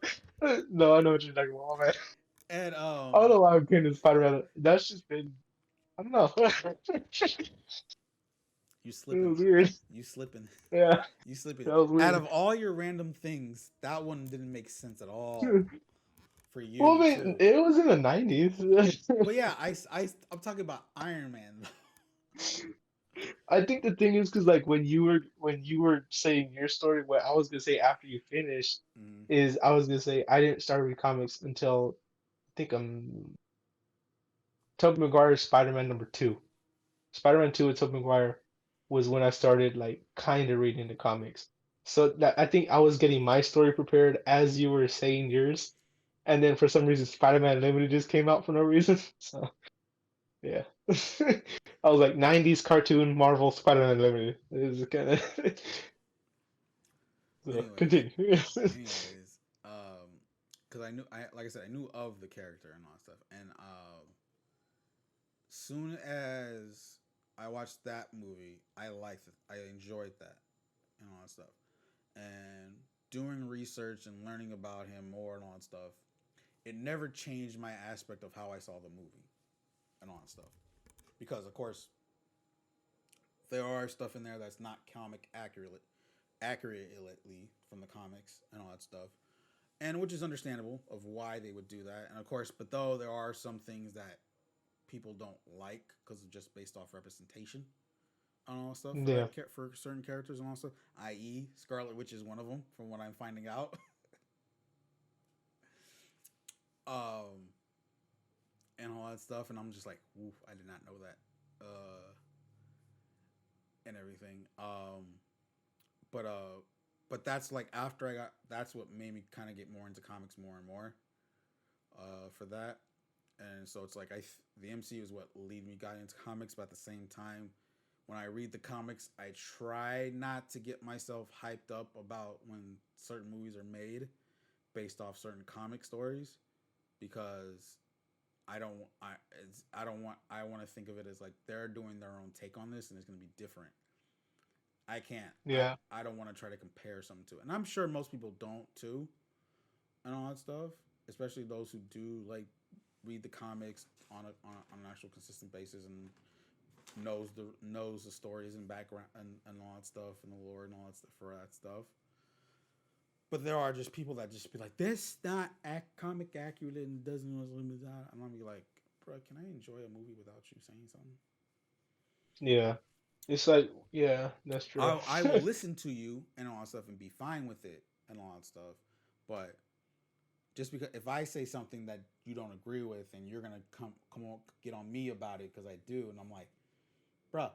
No, I know what you're talking about, man. And I don't know why I'm getting Spider-Man. That's just been. I don't know. It you slipping. was weird. You slipping. Yeah, You slipping. that was Out weird. of all your random things, that one didn't make sense at all for Well, I you mean, too. it was in the 90s. But yeah, I'm talking about Iron Man. I think the thing is because like when you were saying your story, what I was gonna say after you finished Mm, is I was gonna say I didn't start reading comics until I think Tobey Maguire's Spider-Man number two. Spider-Man 2 with Tobey Maguire was when I started like kind of reading the comics. So that I think I was getting my story prepared as you were saying yours, and then for some reason Spider-Man Unlimited just came out for no reason. So yeah, I was like 90s cartoon Marvel Spider-Man Unlimited. It was kind of so anyways, continue. anyways, because like I said, I knew of the character and all that stuff, and soon as I watched that movie, I liked it. I enjoyed that and all that stuff. And doing research and learning about him more and all that stuff, it never changed my aspect of how I saw the movie and all that stuff. Because of course, there are stuff in there that's not comic accurately from the comics and all that stuff. And which is understandable of why they would do that. And of course, but though there are some things that people don't like because of just based off representation and all that stuff for Yeah, for certain characters and all that stuff, i.e., Scarlet Witch is one of them, from what I'm finding out. um, and all that stuff, and I'm just like, oof, I did not know that, and everything. But but that's like after I got that's what made me kind of get more into comics more and more. For that, and so it's like the MCU is what lead me got into comics, but at the same time, when I read the comics, I try not to get myself hyped up about when certain movies are made based off certain comic stories because I don't I don't want I want to think of it as like they're doing their own take on this and it's going to be different. I can't. yeah, I don't want to try to compare something to it. And I'm sure most people don't too and all that stuff, especially those who do like read the comics on an actual consistent basis and knows the stories and background and all that stuff and the lore and all that stuff for that stuff. But there are just people that just be like, "This not comic accurate and doesn't know that," and I'll be like, "Bro, can I enjoy a movie without you saying something?" yeah. It's like yeah, that's true. I will listen to you and all that stuff and be fine with it and all that stuff, but just because if I say something that you don't agree with and you're gonna come on get on me about it because I do, and I'm like, "Bruh,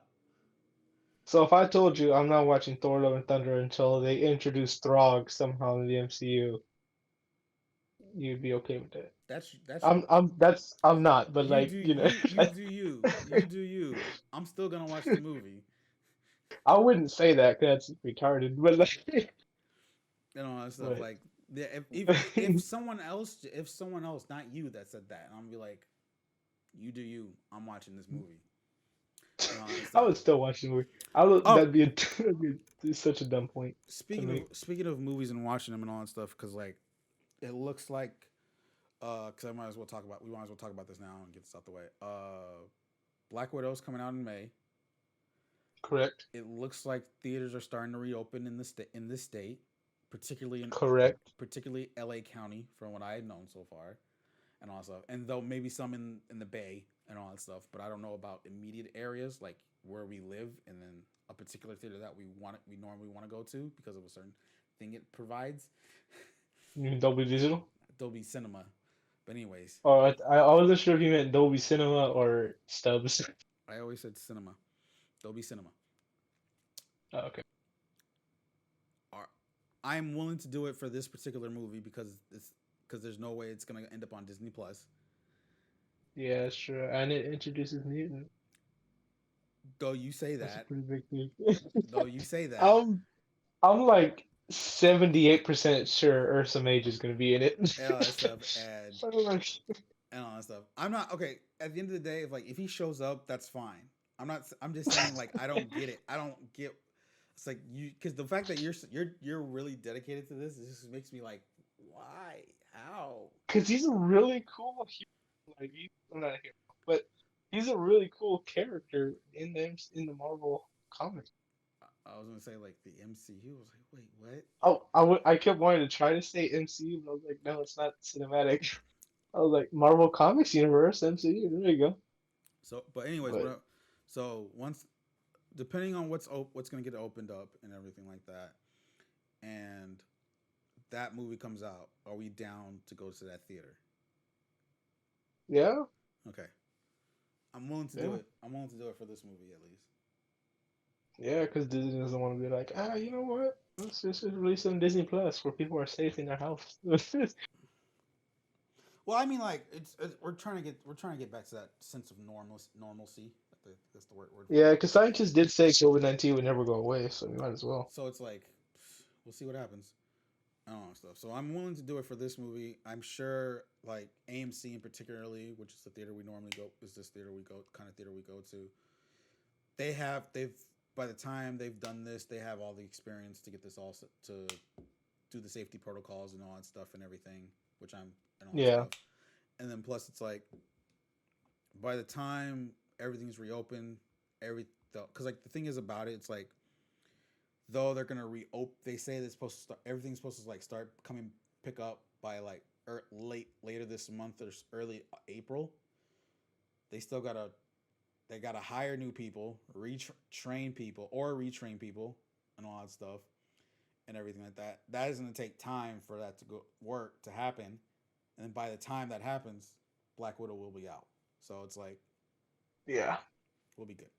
So if I told you I'm not watching Thor: Love and Thunder until they introduce Throg somehow in the MCU, you'd be okay with that. that's I'm not, but you like, do you know, you do you. I'm still gonna watch the movie I wouldn't say that 'cause that's retarded, but like, and all that stuff. but Like, yeah, if someone else, not you, that said that, and I'm gonna be like, you do you. I'm watching this movie and all that I stuff. would still watch the movie. I would, Oh, that'd be such a dumb point to make. speaking of movies and watching them and all that stuff, because like it looks like, because I might as well talk about we might as well talk about this now and get this out the way. Black Widow's coming out in May. Correct. It looks like theaters are starting to reopen in this state, particularly in Correct. particularly LA County, from what I have known so far, and all that stuff. And though maybe some in the Bay and all that stuff, but I don't know about immediate areas like where we live, and then a particular theater that we normally want to go to because of a certain thing it provides. You mean Dolby Digital? Dolby Cinema. But anyways, Or I wasn't sure if you meant Dolby Cinema or Stubbs. I always said cinema. Dolby Cinema. Oh, okay. Are I'm willing to do it for this particular movie because there's no way it's gonna end up on Disney Plus. Yeah, that's true. And it introduces Newton. Though you say That's a that, pretty big thing. though you say that, I'm I'm like 78% sure Ursa Mage is gonna be in it. and all that stuff, I'm like, and all that stuff. I'm not okay. At the end of the day, if he shows up, that's fine. I'm not. I'm just saying like I don't get it. I don't get. It's like you because the fact that you're really dedicated to this, it just makes me like, why? How? Because he's a really cool hero. Like he's not a hero, but he's a really cool character in the Marvel comics. I was gonna say like the MCU. I was like, wait, what? I kept wanting to try to say MCU, but I was like, no, it's not cinematic. I was like, Marvel Comics Universe, MCU. There you go. So, but anyways, But so once depending on what's gonna get opened up and everything like that, and that movie comes out, are we down to go to that theater? yeah, Okay, I'm willing to do yeah, it. I'm willing to do it for this movie at least. yeah, because Disney doesn't want to be like, you know what? Let's just release it on Disney Plus where people are safe in their house. Well, I mean, like we're trying to get back to that sense of normalcy. That's the word for Yeah, it. because scientists did say COVID-19 would never go away, so we might as well. So it's like we'll see what happens. I don't know stuff. So I'm willing to do it for this movie. I'm sure like AMC in particularly, which is the theater we normally go, is this theater we go kind of theater we go to. They've by the time they've done this, they have all the experience to get this all to do the safety protocols and all that stuff and everything, which I'm and all that Yeah, stuff. And then plus it's like by the time everything's reopened, every because like the thing is about it, it's like though they're gonna reopen. They say they're supposed to start. Everything's supposed to like start coming pick up by like later this month or early April. They still gotta hire new people, retrain people, or retrain people, and all that stuff and everything like that. That is gonna take time for that to go work to happen, and by the time that happens, Black Widow will be out. So it's like yeah. we'll be good,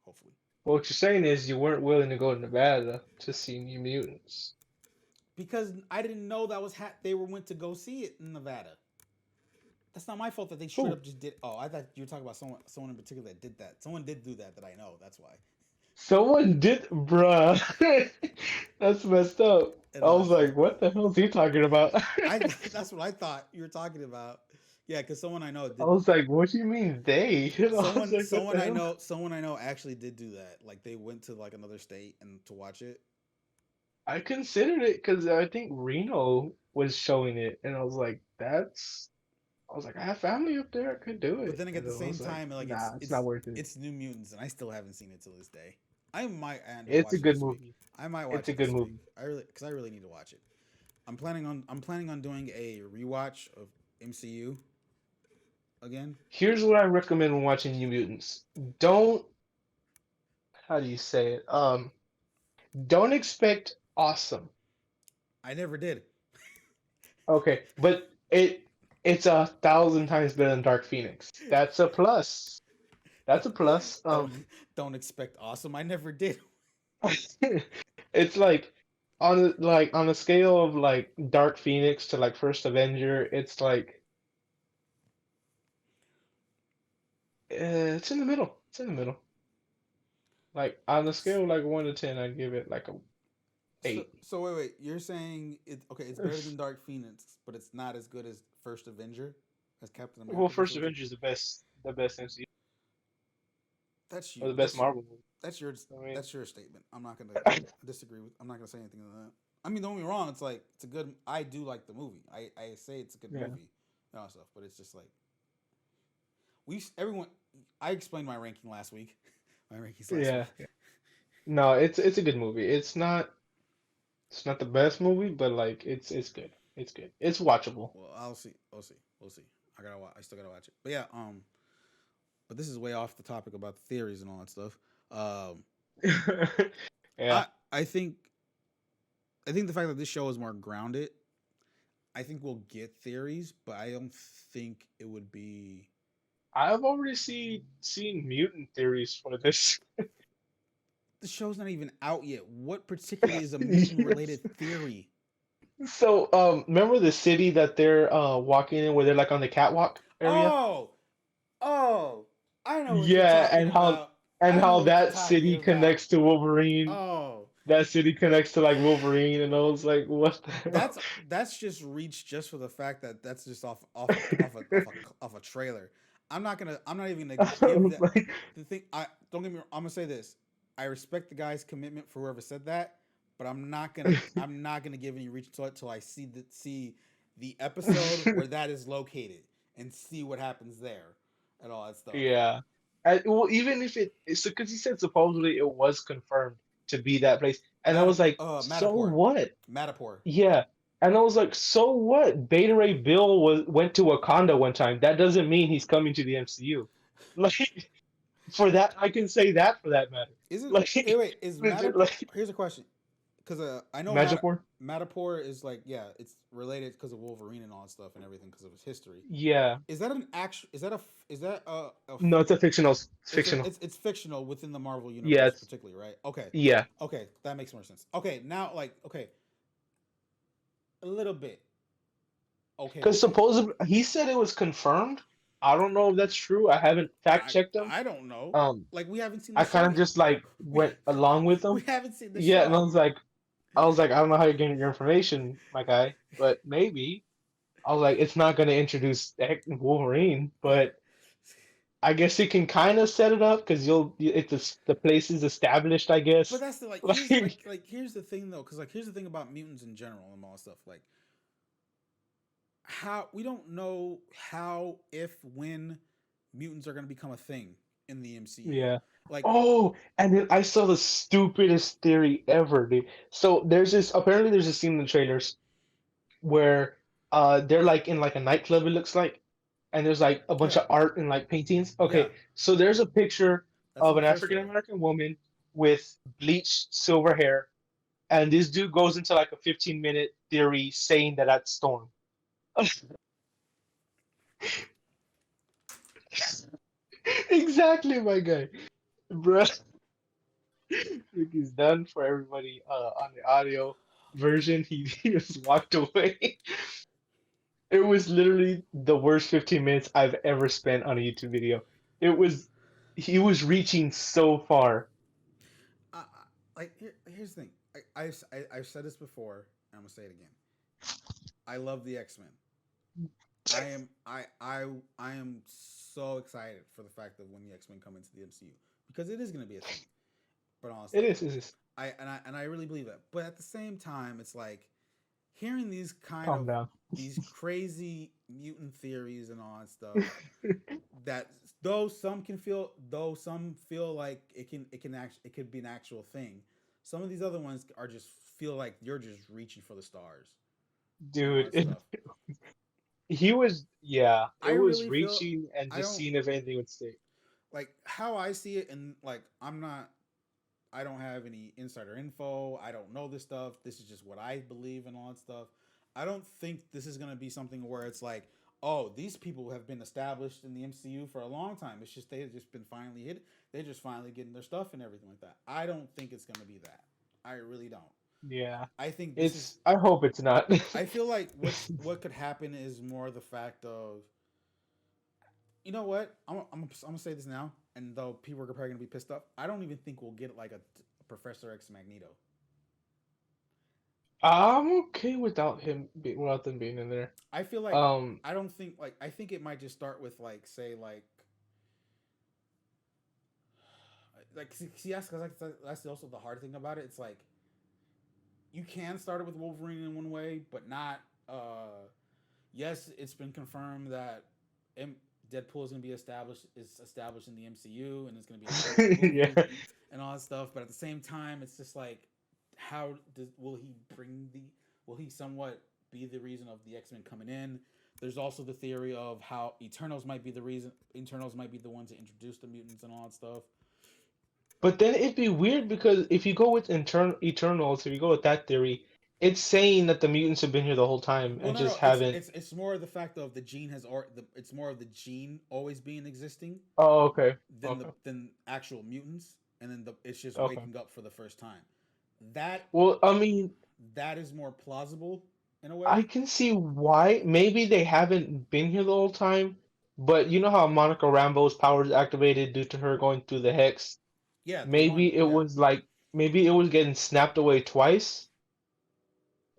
hopefully. Well, what you're saying is you weren't willing to go to Nevada to see New Mutants. Because I didn't know that was they were went to go see it in Nevada. That's not my fault that they straight Who? up just did. Oh, I thought you were talking about someone in particular that did that. Someone did do that I know. That's why. Someone did, bruh. That's messed up. And I all was that stuff. like, what the hell is he talking about? I that's what I thought you were talking about. Yeah, because someone I know I did. was like, what do you mean they? I was Someone like, what the hell? someone I know actually did do that. Like they went to like another state and to watch it. I considered it because I think Reno was showing it, and I was like, I was like, I have family up there, I could do But it. then at And the I same was like, time, like nah, it's not worth it. it's New Mutants, and I still haven't seen it till this day. I might end up It's a watching good this week. movie. I might It's watch a it good this week. movie. I really need to watch it. I'm planning on doing a rewatch of MCU again. Here's what I recommend when watching New Mutants. Don't, how do you say it? Don't expect awesome. I never did. Okay, but it's 1,000 times better than Dark Phoenix. That's a plus. That's a plus. don't don't expect awesome. I never did. It's like on a scale of like Dark Phoenix to like First Avenger, it's like it's in the middle. It's in the middle. Like on the scale of like 1 to 10, I'd give it like a So 8. so wait. You're saying it okay? It's better than Dark Phoenix, but it's not as good as First Avenger, as Captain Well, America. That's First what you. Avenger is the best MCU That's or you. the best Marvel movie. That's your I mean, that's your statement. I'm not gonna disagree with. I'm not gonna say anything to that. I mean, don't get me wrong. It's like it's a good. I do like the movie. I say it's a good yeah, movie and all that stuff. But it's just like everyone. I explained my ranking last week. My rankings last yeah. week. No, it's a good movie. It's not the best movie, but like it's good. It's good. It's watchable. Well, I'll see. We'll see. We'll see. I gotta. I still gotta watch it. But yeah. But this is way off the topic about the theories and all that stuff. Um. Yeah. I think. I think the fact that this show is more grounded. I think we'll get theories, but I don't think it would be. I've already seen mutant theories for this. The show's not even out yet. What particularly is a mutant Yes. related theory? So, remember the city that they're walking in where they're like on the catwalk area? Oh, oh, I know what you're Yeah, talking about. and I know how what you're that talking city about. connects to Wolverine. Oh, That city connects to like Wolverine, and I was like, what the hell? that's that's just reach just for the fact that that's just off a trailer. I'm not even gonna give that Like, the thing. I don't get me wrong, I'm gonna say this. I respect the guy's commitment for whoever said that, but I'm not gonna give any reach to it till I see the episode where that is located and see what happens there and all that stuff. yeah. Well, even if it's because he said supposedly it was confirmed to be that place, and I was like, so Matterport. what? Matterport. Yeah, and I was like, so what? Beta Ray Bill went to Wakanda one time. That doesn't mean he's coming to the MCU. Like for that, I can say that for that matter. Isn't Like wait, is legit, Matterport? like Here's a question, because I know Magipore. Matterport is like, yeah, it's related because of Wolverine and all that stuff and everything because of his history. Yeah, Is that an actual? Is that a no, it's a fictional. It's fictional. it's fictional within the Marvel Yeah, universe, particularly, right? Okay, yeah. okay, that makes more sense. Okay, now like okay, a little bit okay Because with it. supposedly he said it was confirmed. I don't know if that's true. I haven't fact checked him. I don't know. Um, Like we haven't seen the I show kind of yet. just like We went along with we him. haven't seen the Yeah, and show. I was like, I don't know how you're getting your information, my guy, but maybe. I was like, it's not going to introduce Wolverine, but I guess it can kind of set it up because the place is established, I But guess. that's the like here's Like, here's the thing though, because like here's the thing about mutants in general and all that stuff. Like how we don't know how, if, when mutants are going to become a thing in the MCU. yeah. Like Oh, and then I saw the stupidest theory ever, dude. So there's a scene in the trailers where they're like in like a nightclub, it looks like, and there's like a bunch yeah, of art and like paintings. yeah, Okay, so there's a picture that's in of the an first African trailer. American woman with bleached silver hair, and this dude goes into like a 15-minute theory saying that that's Storm. Exactly, my guy. Bruh. He's done for everybody on the audio version. He just walked away. It was literally the worst 15 minutes I've ever spent on a YouTube video. It was he was reaching so far. Like here's the thing. I've said this before, and I'm gonna say it again. I love the X Men. I am so excited for the fact that when the X Men come into the MCU, because it is gonna be a thing. But all that It stuff. is, it is. I really believe that. But at the same time, it's like hearing these kind Calm of down. these crazy mutant theories and all that stuff, that though some feel like it could be an actual thing. Some of these other ones are just feel like you're just reaching for the stars and all Dude, that stuff. he was, yeah, it I was really feel reaching and I just don't seeing if anything would stick. like how I see it, and like I don't have any insider info. I don't know this stuff. This is just what I believe and all that stuff. I don't think this is going to be something where it's like, oh, these people have been established in the MCU for a long time. It's just they've just been finally hit. They're just finally getting their stuff and everything like that. I don't think it's going to be that. I really don't. Yeah. I think this is. It's I hope it's not. I feel like what could happen is more the fact of, you know what? I'm gonna say this now, and though people are probably gonna be pissed off, I don't even think we'll get like a Professor X Magneto. I'm okay without them being in there. I feel like Um, I don't think like I think it might just start with like say like see that's also the hard thing about it. It's like you can start it with Wolverine in one way, but not. Yes, it's been confirmed that M- Deadpool is going to be established in the MCU, and it's going to be an actual movie yeah. and all that stuff. But at the same time, it's just like, will he will he somewhat be the reason of the X Men coming in? There's also the theory of how Eternals might be the reason. Eternals might be the ones to introduce the mutants and all that stuff. But then it'd be weird because if you go with Eternals, if you go with that theory, it's saying that the mutants have been here the whole time Well, and no, just no, haven't. it's more of the fact of the gene it's more of the gene always being existing Oh, okay. than Okay. actual mutants, and then it's just Okay. waking up for the first time. That Well, I mean, that is more plausible in a I way. can see why. Maybe they haven't been here the whole time, but you know how Monica Rambeau's powers activated due to her going through the hex? Yeah, the one. Maybe it Yeah. was like, maybe it was getting snapped away twice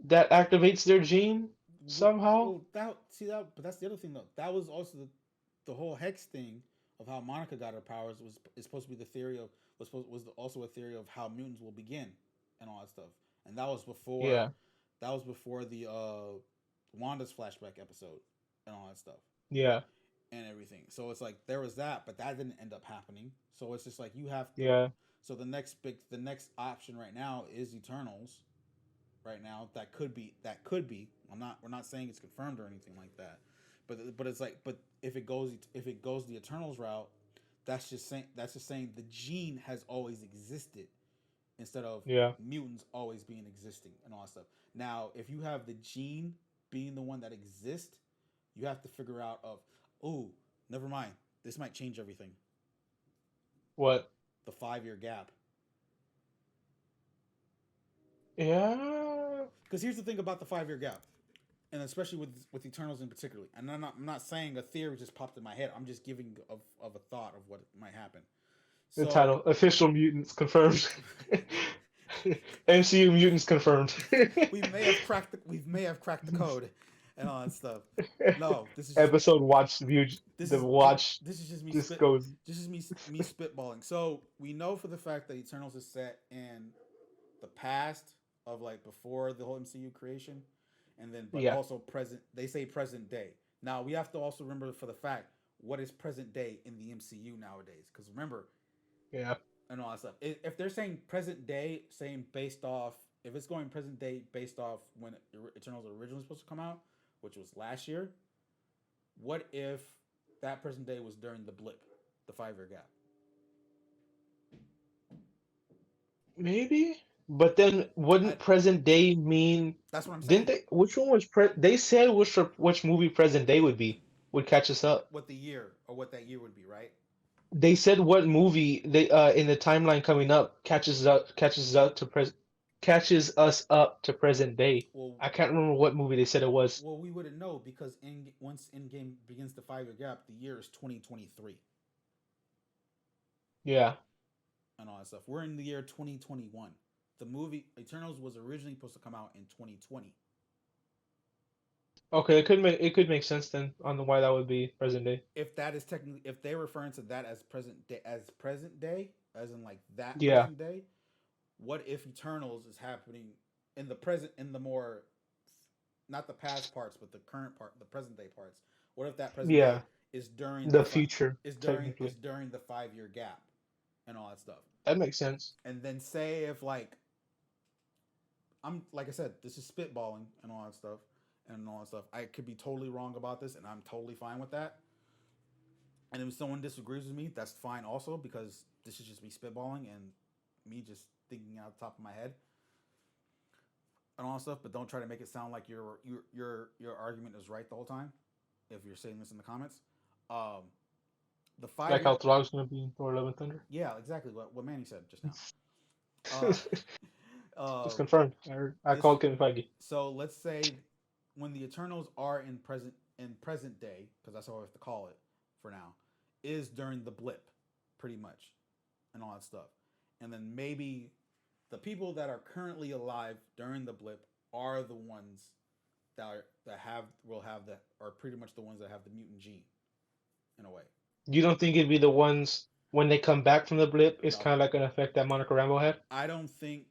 that activates their gene somehow. Well, that see that, but that's the other thing though. That was also the whole hex thing of how Monica got her powers was is supposed to be the theory of also a theory of how mutants will begin and all that stuff. And Yeah. that was before the Wanda's flashback episode and all that stuff Yeah. and everything. So it's like there was that, but that didn't end up happening. So it's just like you have to. Yeah. So the next option right now is Eternals. Right now, that could be. We're not saying it's confirmed or anything like that, but it's like but if it goes the Eternals route, that's just saying the gene has always existed instead of Yeah. mutants always being existing and all that stuff. Now, if you have the gene being the one that exists, you have to figure out of oh, never mind. This might change everything. What? The 5 year gap. Yeah. Because here's the thing about the 5 year gap, and especially with Eternals in particular. And I'm not saying a theory just popped in my head. I'm just giving of a thought of what might happen. The So title: Official Mutants Confirmed. MCU Mutants Confirmed. we may have cracked the code and all that stuff. No, Episode watch view. The watch. this is just This goes. me spitballing. So we know for the fact that Eternals is set in the past of like before the whole MCU creation, and then but Yeah. also present. They say present day. Now we have to also remember for the fact what is present day in the MCU nowadays. Because remember, Yeah. and all that stuff. If they're saying present day, saying based off, if it's going present day based off when Eternals are originally supposed to come out, which was last year, what if that present day was during the blip, the 5 year gap? Maybe. But then I, wouldn't present day mean that's what I'm didn't saying. they which one was they said which movie present day would be would catch us up. What the year or what that year would be, right? They said what movie they in the timeline coming up catches us up to present day. Well, I can't remember what movie they said it was. we wouldn't know because once in game begins the 5 year gap, the year is 2023 Yeah. and all that stuff. We're in the year 2021. The movie Eternals was originally supposed to come out in 2020. Okay, it could make sense then on the why that would be present day. If that is technically if they're referring to that as present day as in like that Yeah. present day, what if Eternals is happening in the present in the more not the past parts but the current part the present day parts? What if that present day Yeah. is during The future, is technically. during the 5 year gap and all that stuff? That makes sense. And then say if like I'm like I said, this is spitballing and all that stuff and all that stuff. I could be totally wrong about this, and I'm totally fine with that. And if someone disagrees with me, that's fine also because this is just me spitballing and me just thinking out the top of my head and all that stuff. But don't try to make it sound like your argument is right the whole time. If you're saying this in the comments, um, the five Like year how Throg's gonna be in Thor: Love and Thunder. yeah, exactly what Manny said just now. Uh, Just uh, confirmed. I this called Kevin Feige. so let's say when the Eternals are in present day, because that's how I have to call it for now, is during the blip, pretty much, and all that stuff. And then maybe the people that are currently alive during the blip are the ones that have will have that are pretty much the ones that have the mutant gene in a way. You don't think it'd be the ones when they come back from the blip? It's No, kind of like an effect that Monica Rambeau had. I don't think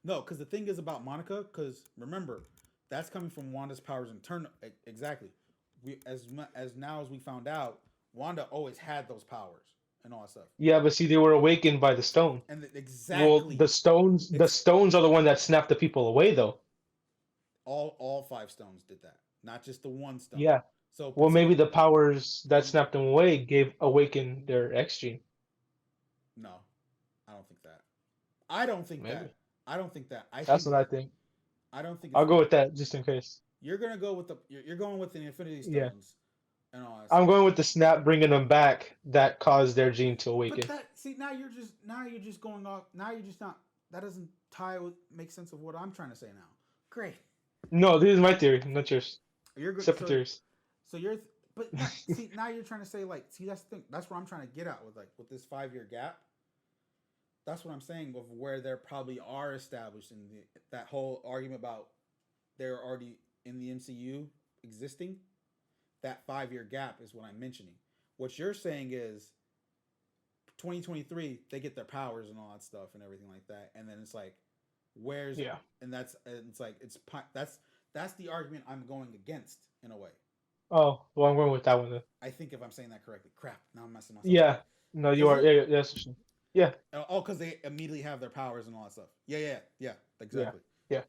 no, because the thing is about Monica, because remember, that's coming from Wanda's powers internal. Exactly, we as now as we found out, Wanda always had those powers and all that stuff. Yeah, but see, they were awakened by the stone. And Well, exactly, the stones are the one that snapped the people away, though. all 5 stones did that, not just the one stone. Yeah. So Well, maybe the powers that then snapped them away gave awakened their X gene. no, I don't think that. I don't think that. Maybe. I don't think that. That's what I think. I don't think it's I'll that. go with that just in case. You're gonna go with you're going with the Infinity Yeah. Stones and all that I'm stuff. going with the snap bringing them back that caused their gene to But awaken. that see now you're just going off now you're just not that doesn't tie with make sense of what I'm trying to say now. Great. No, this is my theory, not yours. You're good. Separate theories. So you're but not, see now you're trying to say like see that's the thing that's what I'm trying to get at with like with this 5 year gap. That's what I'm saying of where they probably are established in that whole argument about they're already in the MCU existing. That 5 year gap is what I'm mentioning. What you're saying is 2023 they get their powers and all that stuff and everything like that, and then it's like, where's Yeah. and it's like that's the argument I'm going against in a way. Oh, well, I'm going with that one then. I think if I'm saying that correctly. Crap, now I'm messing myself up. Yeah. No, you Is are. it? Yeah, yeah, that's for sure. Yeah. Oh, because they immediately have their powers and all that stuff. Yeah. Yeah. Exactly. Yeah.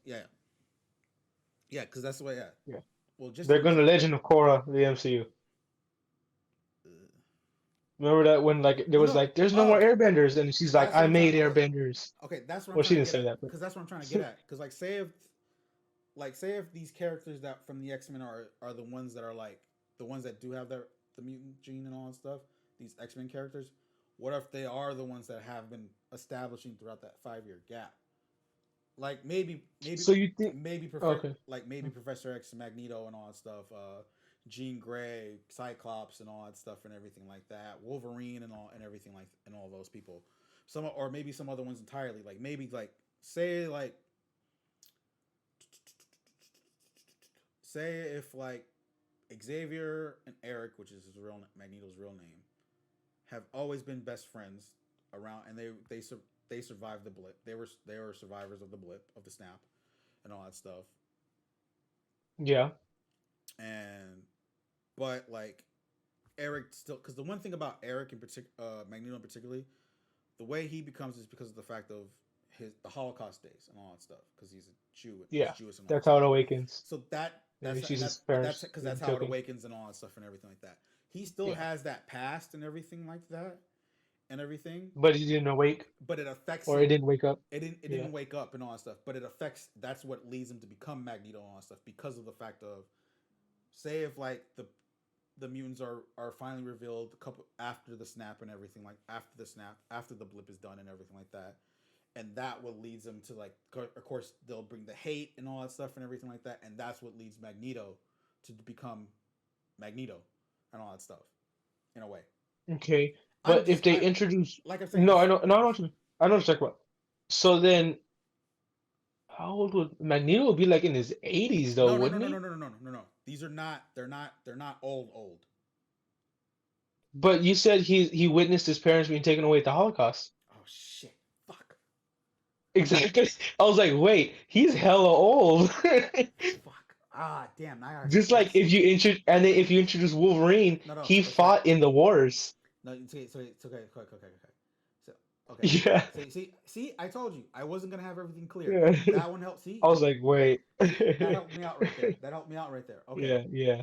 Yeah. Because that's the way. Yeah. Yeah. Well, just They're gonna Legend of Korra the MCU. uh, Remember that when like there well, was no. like there's no more Oh, airbenders and she's like that's what I I'm trying. made Okay, airbenders. okay, that's what I'm Well, she trying to didn't get say at. that, but Because that's what I'm trying to get at. Because like, say if these characters that from the X Men are the ones that are like the ones that do have the mutant gene and all that stuff. These X Men characters. What if they are the ones that have been establishing throughout that 5 year gap? Like so you think okay. maybe Professor X, Magneto, and all that stuff. Jean Grey, Cyclops, and all that stuff, and everything like that. Wolverine and all and everything like and all those people. Some or maybe some other ones entirely. Like maybe like say if like Xavier and Eric, which is his real Magneto's real name, have always been best friends around, and they survived the blip. They were survivors of the blip of the snap, and all that stuff. Yeah. And but like Eric still, because the one thing about Eric in particular, Magneto in particularly, the way he becomes is because of the fact of the Holocaust days and all that stuff. Because he's Yeah. Jewish and all that That's how stuff. it awakens. So that And he that's sees and his that that's parents because that's being how it taken. awakens and all that stuff and everything like that. He still Yeah. has that past and everything like that and everything, But he didn't awake but it affects or it him. didn't wake up. It Yeah. didn't wake up and all that stuff, but it affects. That's what leads him to become Magneto and all that stuff because of the fact of, say if like the mutants are finally revealed a couple after the snap and everything, like after the snap, after the blip is done and everything like that, and that what leads them to like, of course they'll bring the hate and all that stuff and everything like that, and that's what leads Magneto to become Magneto and all that stuff in a way. Okay. I'm But if just they I introduce like I'm saying no, this. I know what you I know what you're talking about. So then how old would Magneto would be like in his 80s though, No, no, no, wouldn't no, no, he? no, no, no, no, no. These are not. They're not old. But you said he witnessed his parents being taken away at the Holocaust. Oh shit! Fuck! Exactly. I was like, wait, he's hella old. Fuck! Ah, damn! Now I gotta Just like fix. if you if you introduce Wolverine, No, no. he It's like fought in the wars. no. It's okay. Okay. So okay. Yeah. See. I told you I wasn't gonna have everything clear. Yeah. That one helped. I was like, wait. That helped me out right there. That helped me out right there. Okay. Yeah, yeah.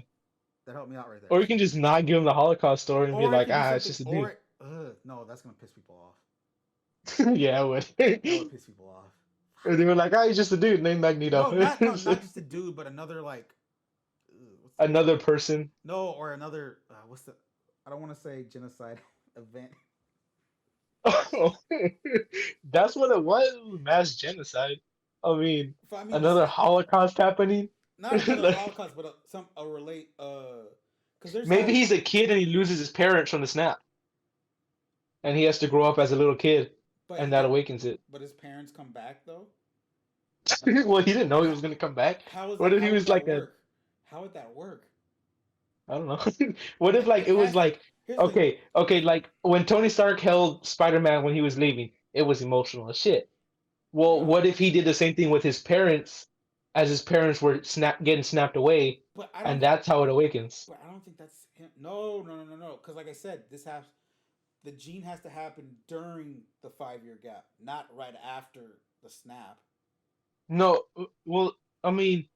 That helped me out right there. Or you can just not give him the Holocaust story and be Or it like, could be ah, it's something. just a dude. Or no, that's gonna piss people off. Yeah, I would. That would piss people off. Or they were like, ah, he's just a dude named Magneto. Not just a dude, but another like what's the Another person. no or another what's the I don't want to say genocide event. Oh, that's what it was. It was mass genocide. I mean, I mean, another Holocaust happening. not another Like, Holocaust, but a relate because there's maybe that. he's a kid and he loses his parents from the snap, and he has to grow up as a little kid, But and that awakens it. but his parents come back though. Like Well, he didn't know he how, was gonna come back. how is What that? if he How would was that like a, work? How would that work? I don't know. What if like It it was has. like, Here's the thing. okay, like when Tony Stark held Spider-Man when he was leaving, it was emotional as shit. Well, Yeah, what if he did the same thing with his parents, as his parents were getting snapped away, but I don't and think. that's how it awakens. But I don't think that's him. No. Because like I said, this has the gene has to happen during the 5 year gap, not right after the snap. No, well, I mean,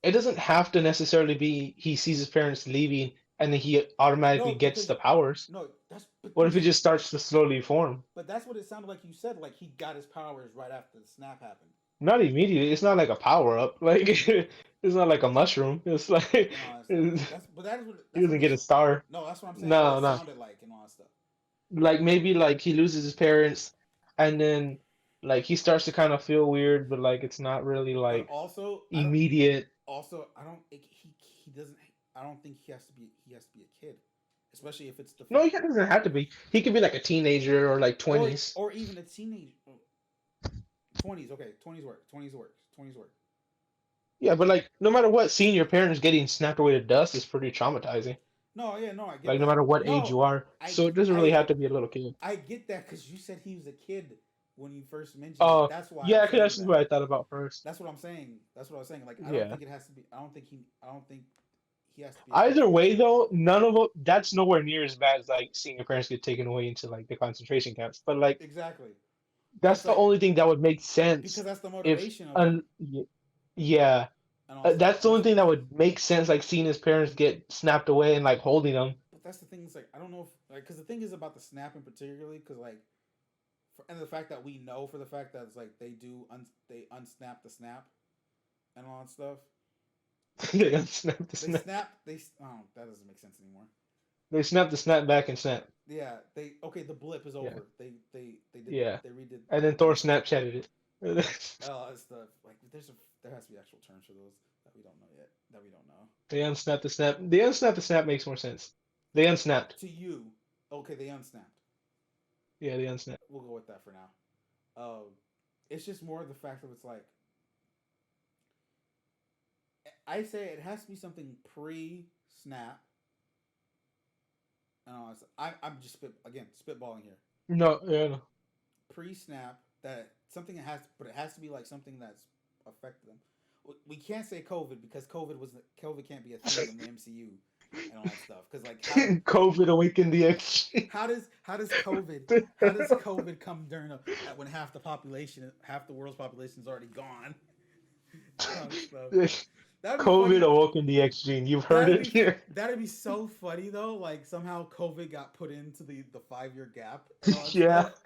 it doesn't have to necessarily be he sees his parents leaving and then he automatically No, gets because the powers. no, that's but What you if it just just starts to slowly form? but that's what it sounded like you said. Like he got his powers right after the snap happened. Not immediately. It's not like a power up. Like it's not like a mushroom. It's like And all that stuff. he That's what doesn't it. get a star. No, that's what I'm saying. What No, it no. sounded like and all that stuff. Like maybe like he loses his parents and then like he starts to kind of feel weird, but like it's not really But like also, I don't. immediate. Also, I don't. He doesn't. I don't think he has to be. He has to be a kid, especially if it's the No, fact. he doesn't have to be. He could be like a teenager or like 20s. Or even a teenage. 20s. Okay, 20s work. 20s works. 20s work. Yeah, but like no matter what, seeing your parents getting snapped away to dust is pretty traumatizing. No, yeah, no, I get like no that. matter what age No, you are. I So it doesn't really I have to be a little kid. I get that because you said he was a kid when you first mentioned it. Oh, That's why I'm yeah, 'cause saying that's what that. I thought about first. That's what I'm saying. That's what I was saying. Like, I don't Yeah. think it has to be. I don't think he. I don't think he has to be a kid Either for that. way, though, none of them, that's nowhere near as bad as like seeing your parents get taken away into like the concentration camps. But like, Exactly. that's It's the like only thing that would make because sense that's the if, motivation of it yeah, and all stuff. that's the And only then, thing that would make sense, like seeing his parents get snapped away and like holding them. but that's the thing. Is like I don't know if like because the thing is about the snapping particularly because like and the fact that we know for the fact that it's like they unsnap the snap and all that stuff. They snap the They snap. snap. Oh, that doesn't make sense anymore. They snap the snap back and snap. Yeah, they okay. The blip is Yeah, over. They did yeah. they redid And then Thor Snapchatted it. stuff like there has to be actual terms for those that we don't know yet that we don't know. They unsnap the snap. The unsnap the snap makes more sense. They unsnapped. To you, okay, they unsnapped. Yeah, they unsnapped. We'll go with that for now. It's just more the fact that it's like I say it has to be something pre-snap. And I'm just spitballing here. No, yeah, no. Pre-snap that something has, but it has to be like something that's affected them. We can't say COVID because COVID can't be a thing in the MCU and all that stuff. Because like COVID awakened the X. how does COVID come during when half the world's population is already gone? That'd be COVID funny. awoken the X gene. You've heard it here. That'd be so funny though. Like somehow COVID got put into the 5 year gap and all that Yeah, stuff.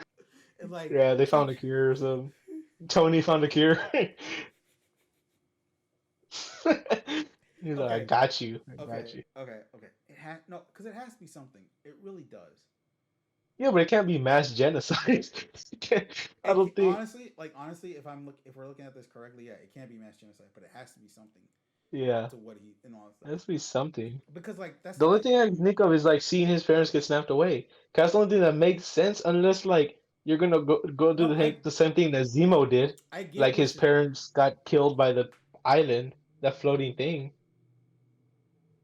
And like yeah. They like found a cure. So Tony found a cure. He's like, I okay, got you. I got okay, you. okay. It has no because it has to be something. It really does. Yeah, but it can't be mass genocide. I don't think. Honestly, if we're looking at this correctly, yeah, it can't be mass genocide, but it has to be something Yeah, to what he and all that it stuff. has to be something. Because like that's The the only thing. thing I can think of is like seeing his parents get snapped away. 'Cause that's the only thing that makes sense, unless like you're gonna go do No, the same thing that Zemo did. I get Like his what you're. parents got killed by the island, that floating thing.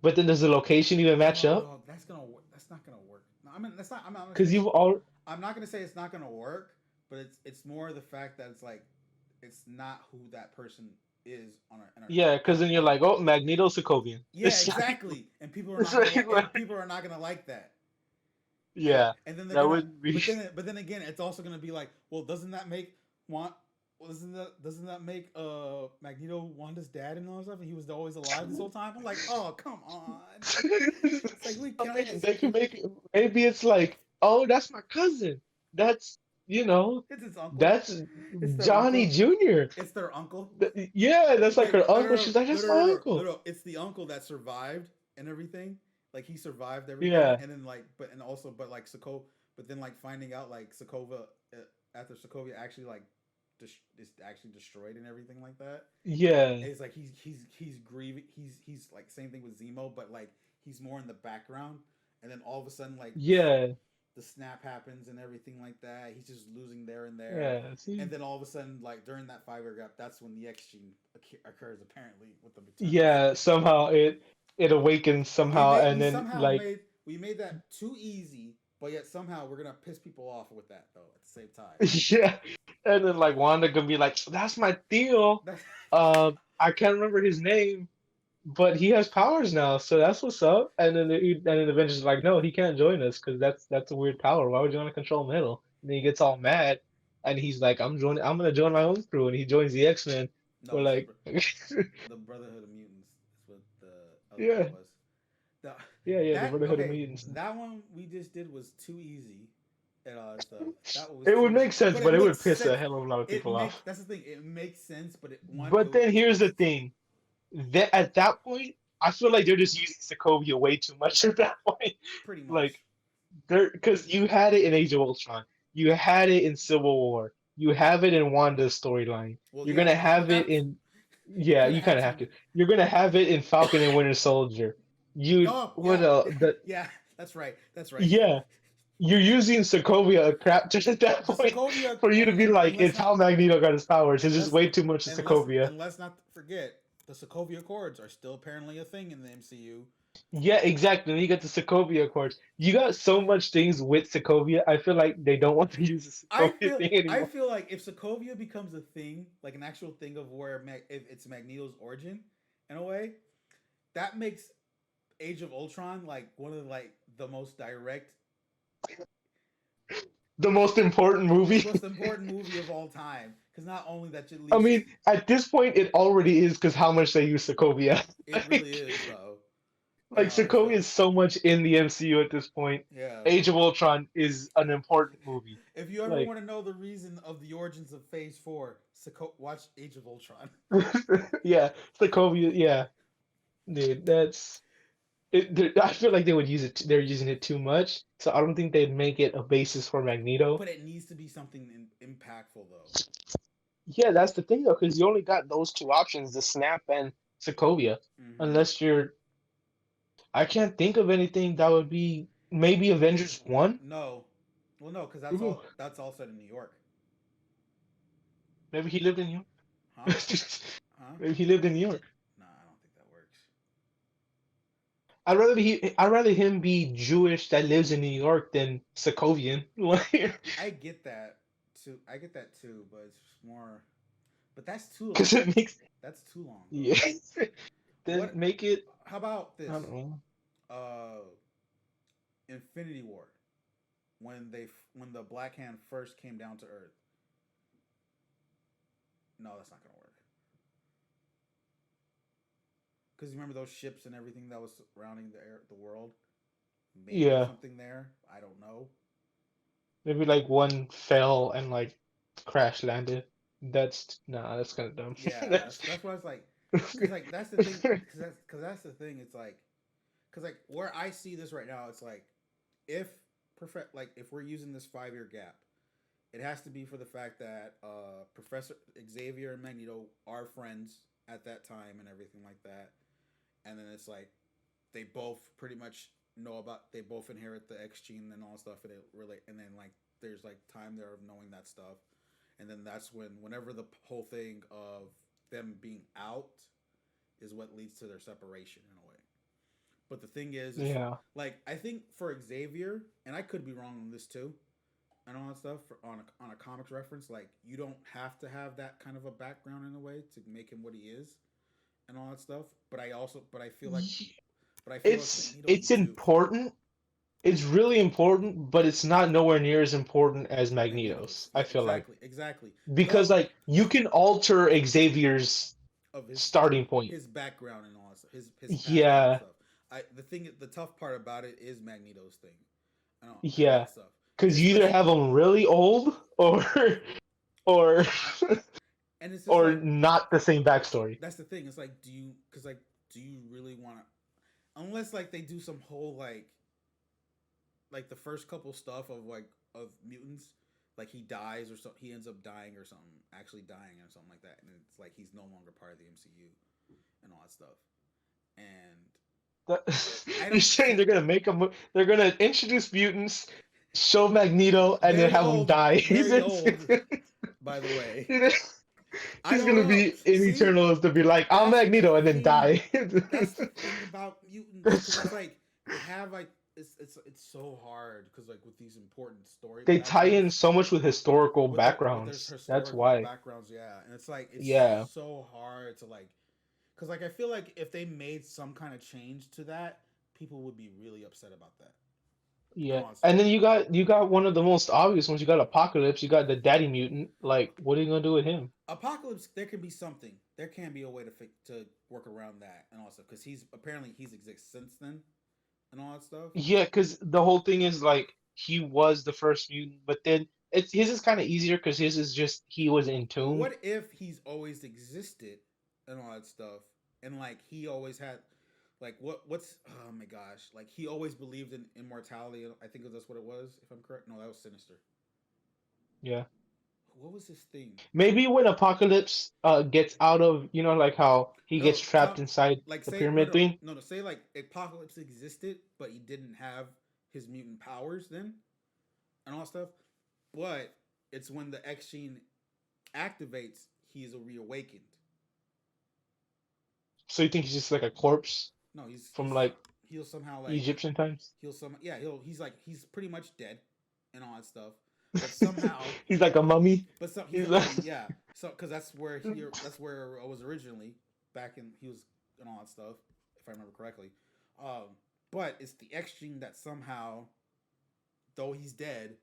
But then does the location even match No, up? no, that's gonna work. That's not gonna work. No, I mean that's not. I'm not gonna Because say. you've all I'm not gonna say it's not gonna work, but it's more the fact that it's like it's not who that person is yeah. Because then you're on like, oh, Magneto Sokovian. yeah, exactly. And It's like, people are not gonna like that. yeah, And then they're that gonna would be. but then again it's also gonna be like, well, doesn't that make want well, doesn't that make Magneto Wanda's dad and all that stuff and he was always alive this whole time? I'm like, oh come on. It's like we I can I mean, just they can make it. Maybe it's like, oh, that's my cousin. That's you know, it's his uncle. that's It's their Johnny uncle. Jr. It's their uncle. Yeah, that's like Wait, her uncle. She's like, that's my uncle. no. It's the uncle that survived and everything. Like he survived everything, Yeah, and then like, but like but then like finding out like after Sokovia actually like is actually destroyed and everything like that. yeah, It's like he's grieving. He's like same thing with Zemo, but like he's more in the background, and then all of a sudden like yeah, the snap happens and everything like that. He's just losing there and there. yeah. See, And then all of a sudden, like during that 5 year gap, that's when the X gene occurs apparently with the maternal yeah. side. Somehow it awakens somehow, and then like, We made that too easy, but yet somehow we're gonna piss people off with that though at the same time. yeah, and then like Wanda gonna be like, that's my Theo. That's, I can't remember his name. But he has powers now, so that's what's up. And then Avengers is like, no, he can't join us because that's a weird power. Why would you want to control metal? And then he gets all mad, and he's like, I'm gonna join my own crew, and he joins the X-Men. no, We're like, the Brotherhood of Mutants is what the other yeah, one was. The, yeah, the Brotherhood of okay, Mutants. that one we just did was too easy and all that stuff. That was It too would easy, make sense, but but it it makes would piss a sense. hell of a lot of people off. That's the thing. It makes sense, but But then it here's makes the thing. That at that point, I feel like they're just using Sokovia way too much at that point. pretty much. Like there, because you had it in Age of Ultron, you had it in Civil War, you have it in Wanda's storyline. Well, You're yeah, gonna you have it have in, you yeah, kind of you kind had of have to. to. You're gonna have it in Falcon and Winter Soldier. You Oh what yeah, the yeah. That's right. That's right. yeah. You're using Sokovia a crap just at that The point Sokovia for you to be like, let's it's not how Magneto got his powers. It's just let's way too much of Sokovia. let's not forget the Sokovia Accords are still apparently a thing in the MCU. Yeah, exactly. Then you got the Sokovia Accords. You got so much things with Sokovia. I feel like they don't want to use the Sokovia thing I anymore. feel like if Sokovia becomes a thing, like an actual thing of where if it's Magneto's origin, in a way, that makes Age of Ultron like one of like the most direct, The most important movie. most important movie of all time. Because not only that, it I leads mean, at this point, it already is because how much they use Sokovia. it really like, is though, and like all that Sokovia stuff. is so much in the MCU at this point. Yeah. Age of Ultron is an important movie. If you ever Like, want to know the reason of the origins of Phase Four, watch Age of Ultron. yeah, Sokovia. Yeah, dude, that's it. I feel like they would use it. They're using it too much, so I don't think they'd make it a basis for Magneto. But it needs to be something impactful though. Yeah, that's the thing though, because you only got those two options, the Snap and Sokovia. Mm-hmm. Unless you're, I can't think of anything that would be maybe Avengers 1. No, well, no, because Ooh, that's all set in New York, maybe he lived in New huh? York. Huh? Maybe he lived in New York. Nah, I don't think that works. I'd rather him be Jewish that lives in New York than Sokovian. Like, I get that too. I get that too, but it's just more. But that's too because long. it makes, That's too long though. yeah. Then What? make it, How about I this? don't know. Uh, Infinity War, when the Black Hand first came down to Earth. No, that's not gonna work. Because you remember those ships and everything that was surrounding the world. Maybe Yeah, something there. I don't know. maybe like one fell and like crash landed. That's nah, that's kind of dumb. Yeah, That's that's what I was like. Cause like that's the thing. Cause that's the thing. It's like, cause like where I see this right now, it's like if like if we're using this 5 year gap, it has to be for the fact that Professor Xavier and Magneto are friends at that time and everything like that, and then it's like they both pretty much know about they both inherit the X gene and all that stuff, and it relate, and then like there's like time there of knowing that stuff, and then that's whenever the whole thing of them being out is what leads to their separation in a way. But the thing is yeah. like I think for Xavier, and I could be wrong on this too, and all that stuff on a comics reference, like you don't have to have that kind of a background in a way to make him what he is and all that stuff. But I feel like, Magneto, you It's do important. It's really important, but it's not nowhere near as important as Magneto's. Magneto's. I Yeah, feel like exactly, exactly. because Though like you can alter Xavier's of starting point. his background and all that stuff, his past and all that Yeah, stuff. The tough part about it is Magneto's thing and all yeah. that stuff. Because you either Especially, have them really old or and it's just or like not the same backstory. that's the thing. It's like, do you really want to? Unless like they do some whole like the first couple stuff of of mutants, like he dies or something, he ends up dying or something, actually dying or something like that, and it's like he's no longer part of the MCU and all that stuff. And That, I you're don't saying see they're gonna introduce mutants, show Magneto, and then have him die. very old, by the way. You know, I he's don't gonna know. be in See, Eternals to be like, I'm that's the Magneto, and then thing. die. That's the thing about mutants, because it's like they have like it's so hard because like with these important story They tie in backgrounds so much with historical with their backgrounds. That's historical why. backgrounds, yeah, and it's like it's Yeah, so hard to like because like I feel like if they made some kind of change to that, people would be really upset about that and yeah. all that stuff. And then you got one of the most obvious ones. You got Apocalypse. You got the Daddy Mutant. Like, what are you gonna do with him? Apocalypse, there can be something. There can be a way to work around that and all that stuff because he's exists since then and all that stuff. Yeah, because the whole thing is like he was the first mutant, but then it's his is kind of easier because his is just he was But entombed. what if he's always existed and all that stuff, and like he always had, like what's oh my gosh, like he always believed in immortality. I think that's what it was, if I'm correct. No, that was Sinister. Yeah. What was his thing? Maybe when Apocalypse gets out of, like how he gets No, trapped inside like the say no pyramid no thing. no no say like Apocalypse existed, but he didn't have his mutant powers then and all that stuff. But it's when the X gene activates, he is a reawakened. So you think he's just like a corpse No, from like he'll somehow like Egyptian times. he's pretty much dead and all that stuff, but somehow He's like a mummy. he's a He's like, mummy, yeah. So because that's where I was originally back in he was and all that stuff, if I remember correctly. Um, but it's the X gene that somehow, though he's dead,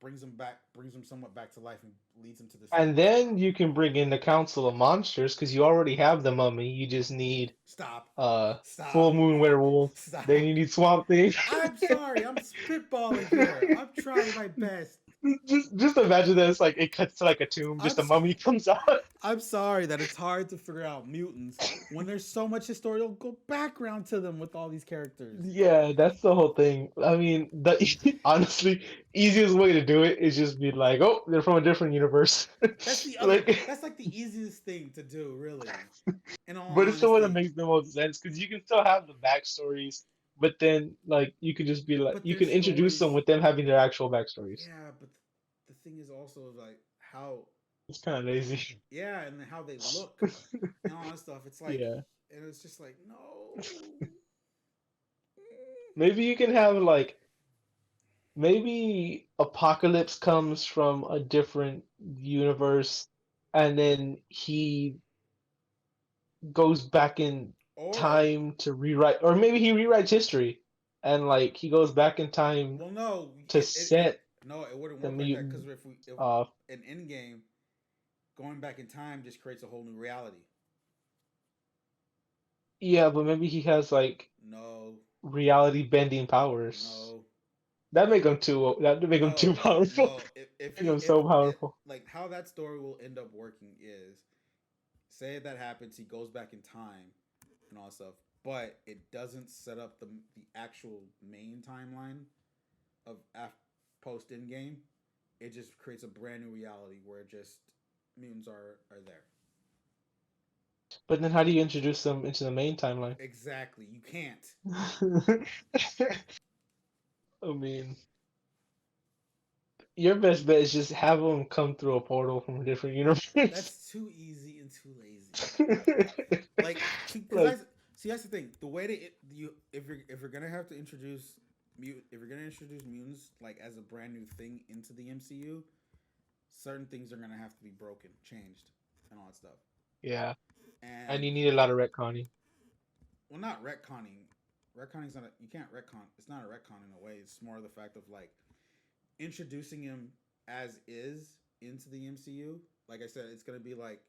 brings him somewhat back to life and leads him to this thing. and then you can bring in the Council of Monsters because you already have the mummy. You just need Stop, full stop, moon werewolf. Then stop. you need Swamp Thing. I'm sorry, I'm spitballing here. I'm trying my best. Just imagine that it's like it cuts to like a tomb, I'm just a mummy comes out. I'm sorry that it's hard to figure out mutants when there's so much historical background to them with all these characters. Yeah, that's the whole thing. I mean, the honestly easiest way to do it is just be like, oh, they're from a different universe. Like, That's like the easiest thing to do, really. In all but it's the one that honesty. makes the most sense because you can still have the backstories, but then like you could just be like, But you their can introduce them stories, with them having their actual backstories. yeah, but the thing is also like how, It's kind of lazy. yeah, and how they look and all that stuff. It's like, Yeah. and it's just like, no. Maybe you can have like maybe Apocalypse comes from a different universe and then he goes back in Or, time to rewrite, or maybe he rewrites history and like he goes back in time well, no, to set no, it wouldn't the work like that because mutant if off. an Endgame going back in time just creates a whole new reality. Yeah, but maybe he has like No, reality bending powers. no, That make him too no, powerful. no. If Make he him if so it powerful. like how that story will end up working is, say that happens, he goes back in time and all that stuff, but it doesn't set up the actual main timeline of post end game. It just creates a brand new reality where just mutants are there. But then how do you introduce them into the main timeline? Exactly, you can't. I mean, your best bet is just have them come through a portal from a different universe. That's too easy and too lazy. Like, see, because I Like, see that's the thing. The way to you if you're gonna have to introduce if you're gonna introduce mutants like as a brand new thing into the MCU, certain things are gonna have to be broken, changed, and all that stuff. yeah, and And you need a lot of retconning. well, not retconning. Retconning's not you can't retcon. It's not a retcon in a way. It's more the fact of like introducing him as is into the MCU. Like I said, it's gonna be like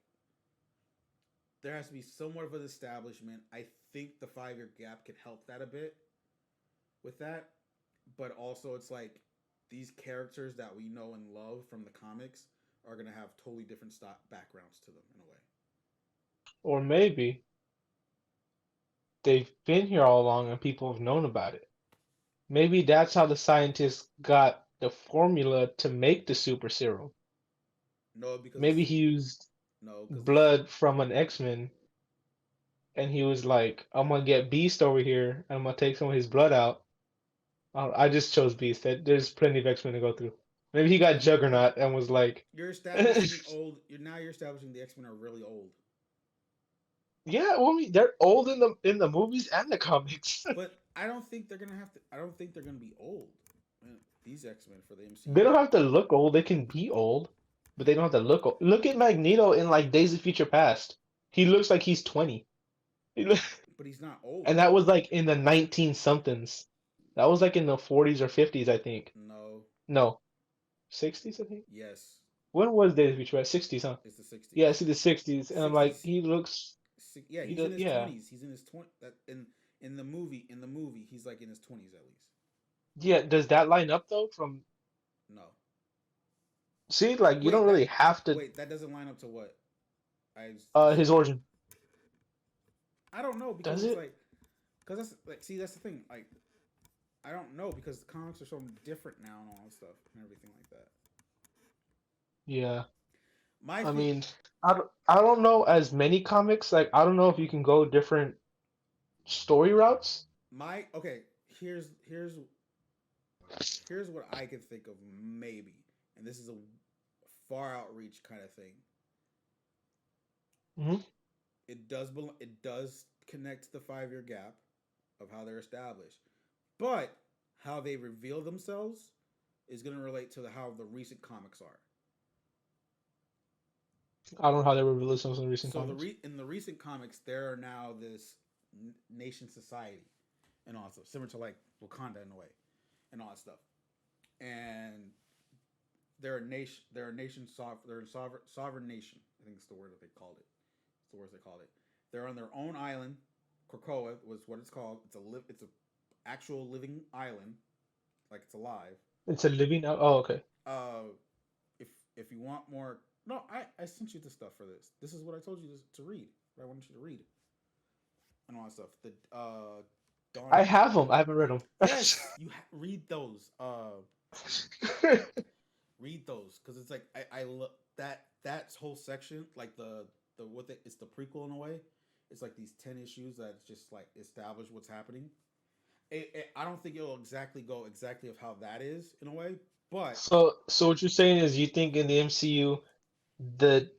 there has to be somewhat of an establishment. I think the 5 year gap could help that a bit with that, but also it's like these characters that we know and love from the comics are gonna have totally different backgrounds to them in a way. Or maybe they've been here all along and people have known about it. Maybe that's how the scientists got the formula to make the super serum. No, because Maybe this he used no, because this blood from an X-Men and he was like, I'm gonna get Beast over here and I'm gonna take some of his blood out. I just chose Beast. There's plenty of X-Men to go through. Maybe he got but Juggernaut and was like, you're establishing old. You're establishing the X Men are really old. yeah, well, I mean, they're old in the movies and the comics. But I don't think they're gonna have to. I don't think they're gonna be old. These X Men for the They MCU. don't have to look old. They can be old, but they don't have to look old. Look at Magneto in like Days of Future Past. He looks like he's 20. He look- But he's not old And that though. was like in the 19 somethings. That was like in the 40s or 50s, I think. No. No, 60s, I think. Yes. When was Days of Future Past? 60s, huh? It's the Yeah, I '60s. see the 60s, and I'm like, '60s. he looks, Yeah, he he's does, in his yeah, 20s. He's in his 20. That in the movie. In the movie, he's like in his 20s at least. yeah. Does that line up though? From No. see, like you don't Wait. really have to. That doesn't line up to what I His said. origin. I don't know because Does it's it? like because that's like see that's the thing like I don't know because the comics are so different now and all that stuff and everything like that. Yeah. My I thing, mean, I don't know as many comics. Like, I don't know if you can go different story routes. my okay. Here's what I can think of maybe, and this is a far outreach kind of thing. Hmm. It does connect to the 5 year gap, of how they're established. But how they reveal themselves is going to relate to how the recent comics are. I don't know how they were released in recent So comics. in the recent comics, there are now this nation society and all that stuff, similar to like Wakanda in a way, and all that stuff. And they're a nation, they're a sovereign nation. I think it's the word that they called it. It's the words they called it. They're on their own island. Krakoa was what it's called. It's a actual living island, like it's alive. It's a living. Oh, okay. Uh, if you want more, no, I sent you the stuff for this. This is what I told you to read. What I wanted you to read and all that stuff. The Dawn I of have them. I haven't read them. Yes, read those. Read those because it's like I look that whole section like it's the prequel in a way. It's like these 10 issues that just like establish what's happening. I don't think it'll exactly go exactly of how that is in a way, but So what you're saying is you think in the MCU the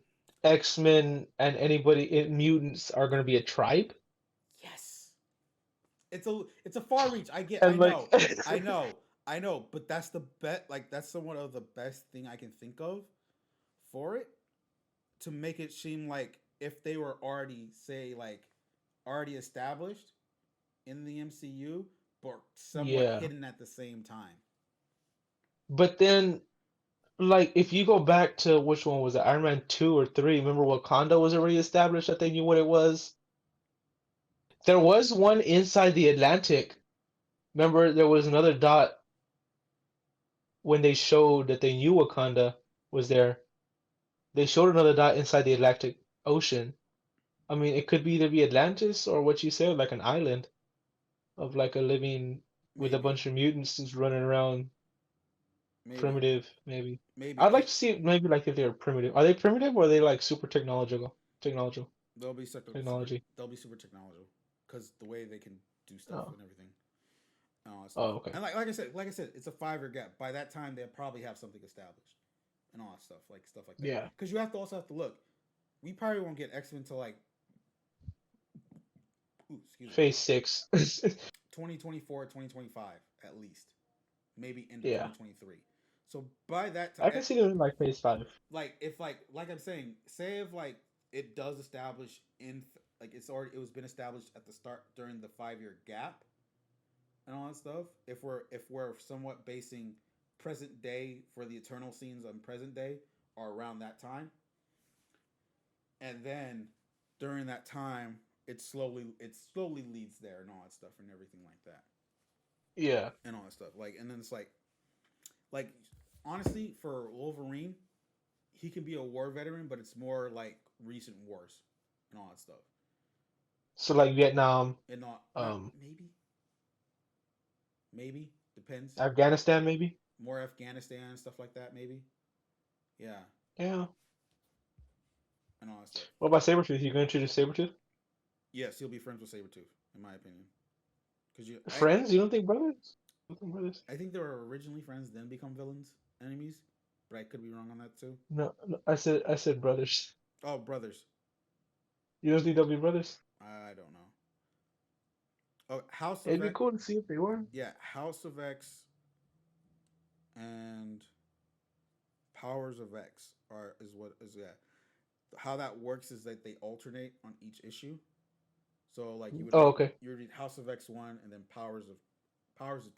X-Men and mutants are going to be a tribe? yes, it's a far reach. I And like, know, I know, I know, but that's the bet. Like that's somewhat of the best thing I can think of for it to make it seem like if they were already say like already established in the MCU, but somewhat yeah. hidden at the same time. But then, like, if you go back to which one was it, Iron Man 2 or 3, remember Wakanda was already established that they knew what it was? There was one inside the Atlantic. Remember, there was another dot when they showed that they knew Wakanda was there. They showed another dot inside the Atlantic Ocean. I mean, it could be either be Atlantis or what you said, like an island of like a living with a Maybe, bunch of mutants just running around, maybe, primitive, maybe. maybe. I'd like to see maybe like if they're primitive. Are they primitive or are they like super technological? They'll be super. Technology. They'll be super technological because the way they can do stuff Oh, and everything and all that stuff. oh, okay. And like I said, it's a 5 year gap. By that time, they'll probably have something established and all that stuff like that. Yeah. Because you have to also have to look. We probably won't get X Men until like, ooh, excuse me, Phase 6. 2024, 2025 at least, maybe into Yeah. 2023. So by that time, I can see them in like Phase 5. like if like I'm saying, say if like it does establish like it was been established at the start during the 5 year gap and all that stuff. If we're somewhat basing present day for the eternal scenes on present day or around that time, and then during that time it slowly leads there and all that stuff and everything like that Yeah. and all that stuff like and then it's like honestly for Wolverine he can be a war veteran but it's more like recent wars and all that stuff So like Vietnam, and not um, maybe depends Afghanistan maybe? more Afghanistan and stuff like that maybe yeah Yeah. and all that stuff What about Sabretooth? You going to introduce Sabretooth? yes he'll be friends with Sabretooth in my opinion because Friends? You don't think brothers? You don't think brothers? I think they were originally friends, then become villains, enemies. But I could be wrong on that too. No, no, I said brothers. Oh, brothers. You don't think they'll be brothers? I don't know. Oh, House of It'd be X. cool to see if they were. Yeah, House of X and Powers of X are is what is that? How that works is that they alternate on each issue. So like Oh, okay. you would read House of X 1 and then Powers of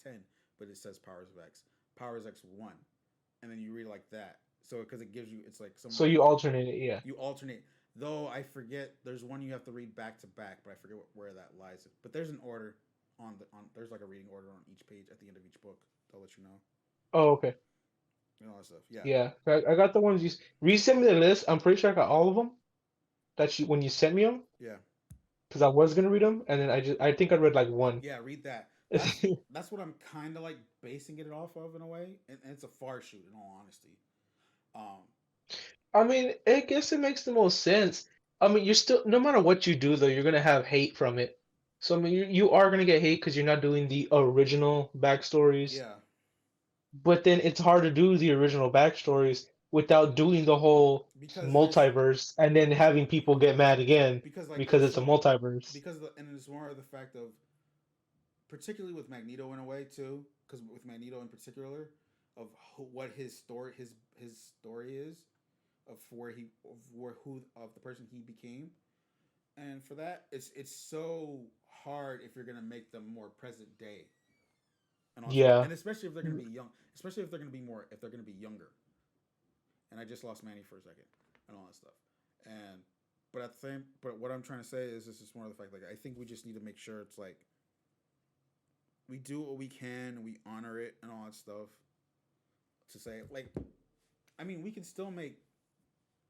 10, but it says Powers of X. Powers X 1. And then you read it like that. So because it gives you it's like So somewhat you alternate it, yeah. you alternate. Though I forget, there's one you have to read back to back, but I forget where that lies. But there's an order on there's like a reading order on each page at the end of each book. I'll let you know Oh, okay. and all that stuff. Yeah, Yeah. I got the ones you resend me the list. I'm pretty sure I got all of them that you when you sent me them yeah, because I was gonna read them and then I think I read like one. yeah. Read that. That's what I'm kind of like basing it off of in a way, and it's a far shoot in all honesty. Um, I mean, I guess it makes the most sense. I mean, you're still no matter what you do though, you're gonna have hate from it. So I mean, you are gonna get hate because you're not doing the original backstories. yeah, But then it's hard to do the original backstories without doing the whole because there's multiverse and then having people get mad again because like because there's it's a so multiverse. and it's more of the fact of particularly with Magneto in a way too, because with Magneto in particular, of what his story is, of where he of where who of the person he became, and for that, it's so hard if you're gonna make them more present day and all that stuff, Yeah. and especially if they're gonna be young, especially if they're gonna be more if they're gonna be younger. And I just lost Manny for a second and all that stuff, and but at the same, but what I'm trying to say is this is more of the fact like I think we just need to make sure it's like we do what we can, we honor it and all that stuff to say like I mean we can still make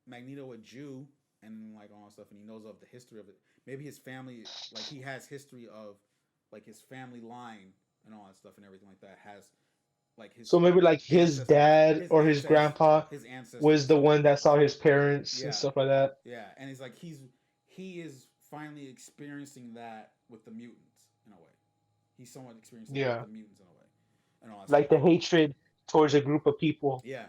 Magneto a Jew and like all that stuff and he knows of the history of it. Maybe his family like he has history of like his family line and all that stuff and everything like that has like So maybe like his dad or his grandpa his was ancestors. the one that saw his parents and Yeah. stuff like that. Yeah. And he's like he is finally experiencing that with the mutants in a way. He's somewhat experiencing that with Yeah. the mutants in a way. And all that stuff. Like the hatred towards a group of people. Yeah.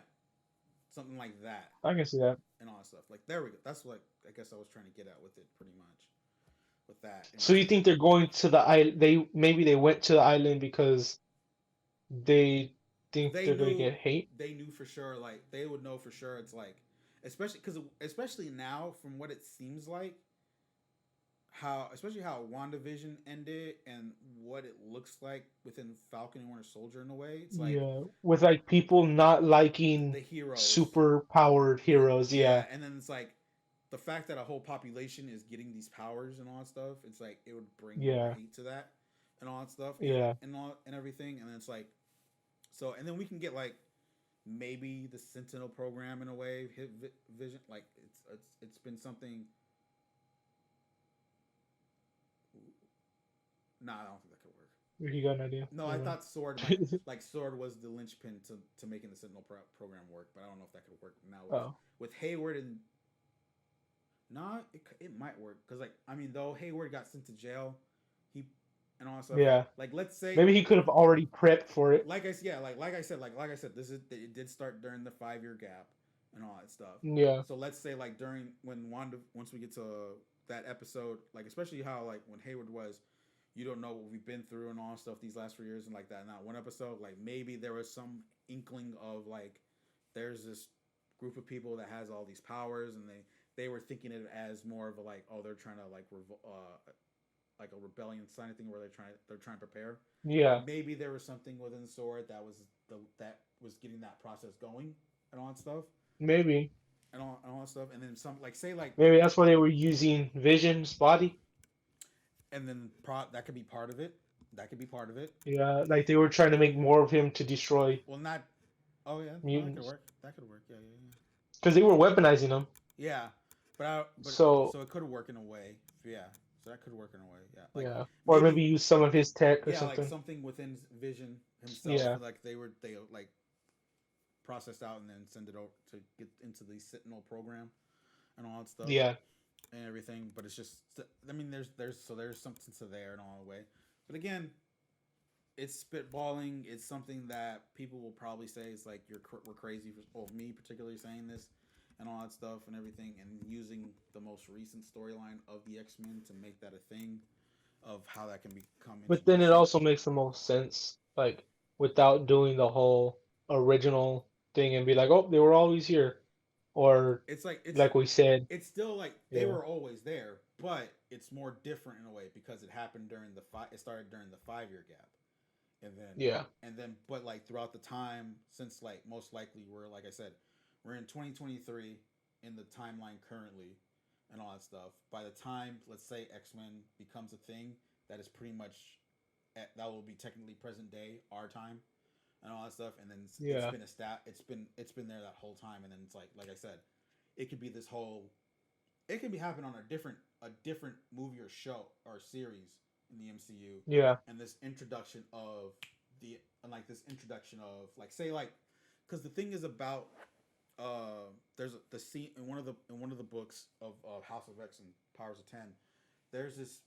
Something like that. I can see that. And all that stuff. Like there we go. That's what I guess I was trying to get at with it pretty much. With that. And So you think they're going to the island? They maybe they went to the island because they think they they're gonna knew get hate. they knew for sure like they would know for sure it's like especially now from what it seems like how especially how WandaVision ended and what it looks like within Falcon and Winter Soldier in a way it's like Yeah, with like people not liking the heroes super powered heroes. yeah Yeah, and then it's like the fact that a whole population is getting these powers and all that stuff it's like it would bring more yeah, hate to that and all that stuff yeah. and all and everything and then it's like so and then we can get like maybe the Sentinel program in a way hit Vision like it's been something. Nah, I don't think that could work. You got an idea? No, I Never thought Sword might mind. like Sword was the linchpin to making the Sentinel program work, but I don't know if that could work now Oh, with Hayward and nah, it might work because like I mean though Hayward got sent to jail, he and all that stuff. yeah. Like let's say Maybe he could have already prepped for it. like I yeah like I said this is it did start during the 5 year gap and all that stuff. Yeah, So let's say like during when Wanda once we get to that episode like especially how like when Hayward was you don't know what we've been through and all that stuff these last 3 years and like that. Now one episode like maybe there was some inkling of like there's this group of people that has all these powers and they were thinking it as more of a like oh they're trying to like a rebellion sign thing where they're trying to prepare. yeah. Maybe there was something within the sword that was getting that process going and all that stuff Maybe, and all that stuff and then some like say like maybe that's why they were using Vision's body. and then that could be part of it. That could be part of it. Yeah, like they were trying to make more of him to destroy Well, not. Oh yeah, no, that could mutants work. That could work. Yeah, yeah, because they were weaponizing them. yeah. Yeah, but So so it could work in a way. Yeah, so that could work in a way. Yeah, like yeah, or maybe maybe use some of his tech or yeah, like something. something within Vision himself. Yeah, Like they like processed out and then send it over to get into the Sentinel program and all that stuff yeah, and everything. But it's just I mean there's something to there and all the way. But again, it's spitballing. It's something that people will probably say is like we're crazy for well, me particularly saying this and all that stuff and everything and using the most recent storyline of the X-Men to make that a thing of how that can become but then it introduced. also makes the most sense, like without doing the whole original thing and be like, oh, they were always here, or It's like like we said, it's still like they yeah, were always there, but it's more different in a way because it happened during it started during the 5 year gap. yeah, And then but like throughout the time since like most likely we're like I said we're in 2023 in the timeline currently and all that stuff by the time let's say X-Men becomes a thing that is pretty much that will be technically present day our time and all that stuff and then it's yeah, been a stat it's been there that whole time and then it's like I said it could be this whole it can be happening on a different movie or show or series in the MCU yeah, and this introduction of the and like this introduction of like say like because the thing is about there's the scene in one of the books of House of X and Powers of 10 there's this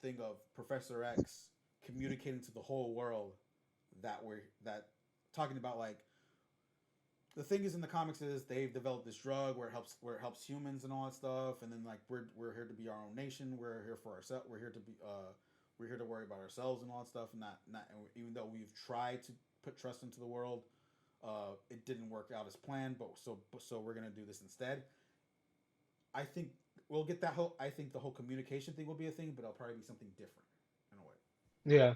thing of Professor X communicating to the whole world that talking about like the thing is in the comics is they've developed this drug where it helps humans and all that stuff and then like we're here to be our own nation we're here for ourselves we're here to be We're here to worry about ourselves and all that stuff. And not and even though we've tried to put trust into the world, it didn't work out as planned. But so we're gonna do this instead. I think we'll get that whole. I think the whole communication thing will be a thing, but it'll probably be something different in a way. Yeah,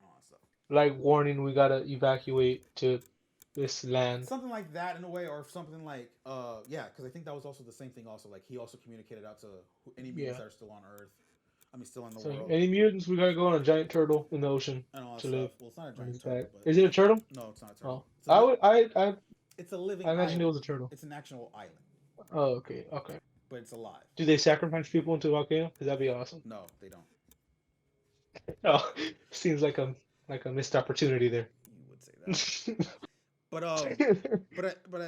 All that stuff. like warning, we gotta evacuate to this land. Something like that in a way, or something like yeah, because I think that was also the same thing. Also, like he also communicated out to any mutants Yeah. that are still on Earth. I mean, still in the So world any mutants, we gotta go on a giant turtle in the ocean and all that to stuff. live Well, it's not a on his giant back. turtle, but Is it a turtle? no, it's not a turtle. Oh, I would. It's a living I imagined it island. was a turtle. It's an actual island, Oh, okay, okay. but it's alive. Do they sacrifice people into the volcano? Because that'd be awesome. No, they don't. Oh, seems like a missed opportunity there. You would say that, but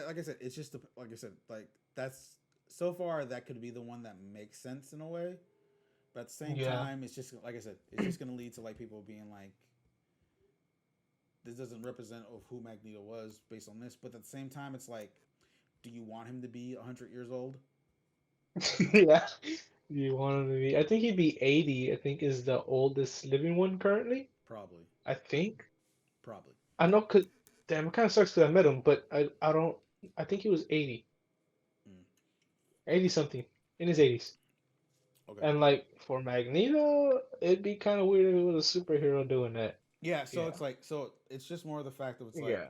like I said, it's just like I said, like that's so far that could be the one that makes sense in a way. But at the same Yeah, time, it's just like I said, it's just gonna lead to like people being like, this doesn't represent of who Magneto was based on this. But at the same time, it's like, do you want him to be 100 years old? yeah. You want him to be? I think he'd be 80. I think is the oldest living one currently. Probably, I think. probably. I know, cause damn, it kind of sucks because I met him, but I don't. I think he was 80, Mm, 80 something, in his 80s. okay. And like for Magneto, it'd be kind of weird if it was a superhero doing that. Yeah. So Yeah. it's like, so it's just more the fact of it's like, Yeah.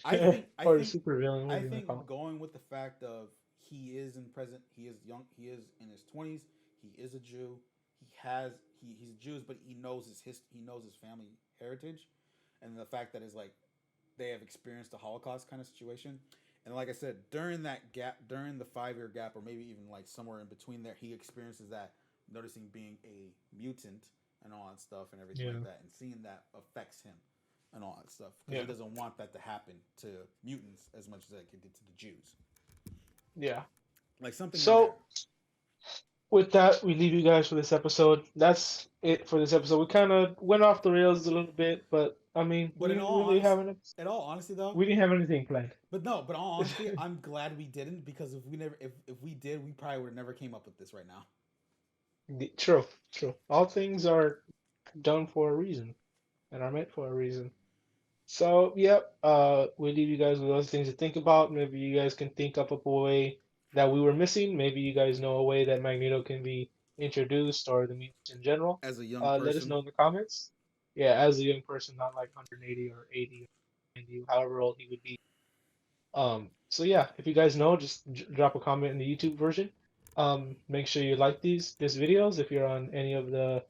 I think, I Or a think, supervillain, I whatever you want to call think going with the fact of he is in present, he is young, he is in his 20s, he is a Jew, he has he's Jews, but he knows he knows his family heritage, and the fact that is like they have experienced a Holocaust kind of situation. And like I said, during that gap, during the 5 year gap, or maybe even like somewhere in between there, he experiences that, noticing being a mutant and all that stuff and everything it. like Yeah. that, and seeing that affects him and all that stuff because he Yeah. doesn't want that to happen to mutants as much as like it did to the Jews. Yeah. Like something in there. So with that, we leave you guys for this episode. That's it for this episode. We kind of went off the rails a little bit, but I mean, But we didn't really have an, in all honesty though, we didn't have anything planned. but no, but in all honesty, I'm glad we didn't because if we did, we probably would have never came up with this right now. True, true. All things are done for a reason and are meant for a reason. So, yep, we leave you guys with those things to think about. Maybe you guys can think up a way that we were missing. Maybe you guys know a way that Magneto can be introduced or the mutants in general. As a young Let us person, know in the comments. Yeah, as a young person, not like 180 or 80 or 90, however old he would be. So yeah, if you guys know, just drop a comment in the YouTube version. Make sure you like these videos if you're on any of the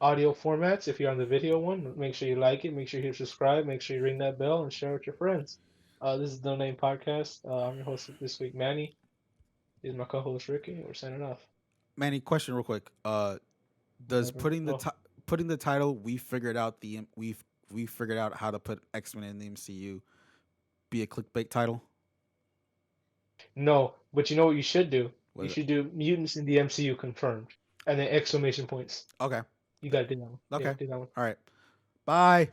audio formats. If you're on the video one, make sure you like it, make sure you subscribe, make sure you ring that bell and share with your friends. This is the Name Podcast. I'm your host this week, Manny. This is my co-host Ricky. We're signing off. Manny, question real quick. Does Whatever. Oh, putting the title we figured out how to put X-Men in the MCU be a clickbait title? no, but you know what you should do? You Was it? should do mutants in the MCU confirmed, and then exclamation points. Okay. You gotta do that one. Yeah, Okay. do that one. All right. Bye.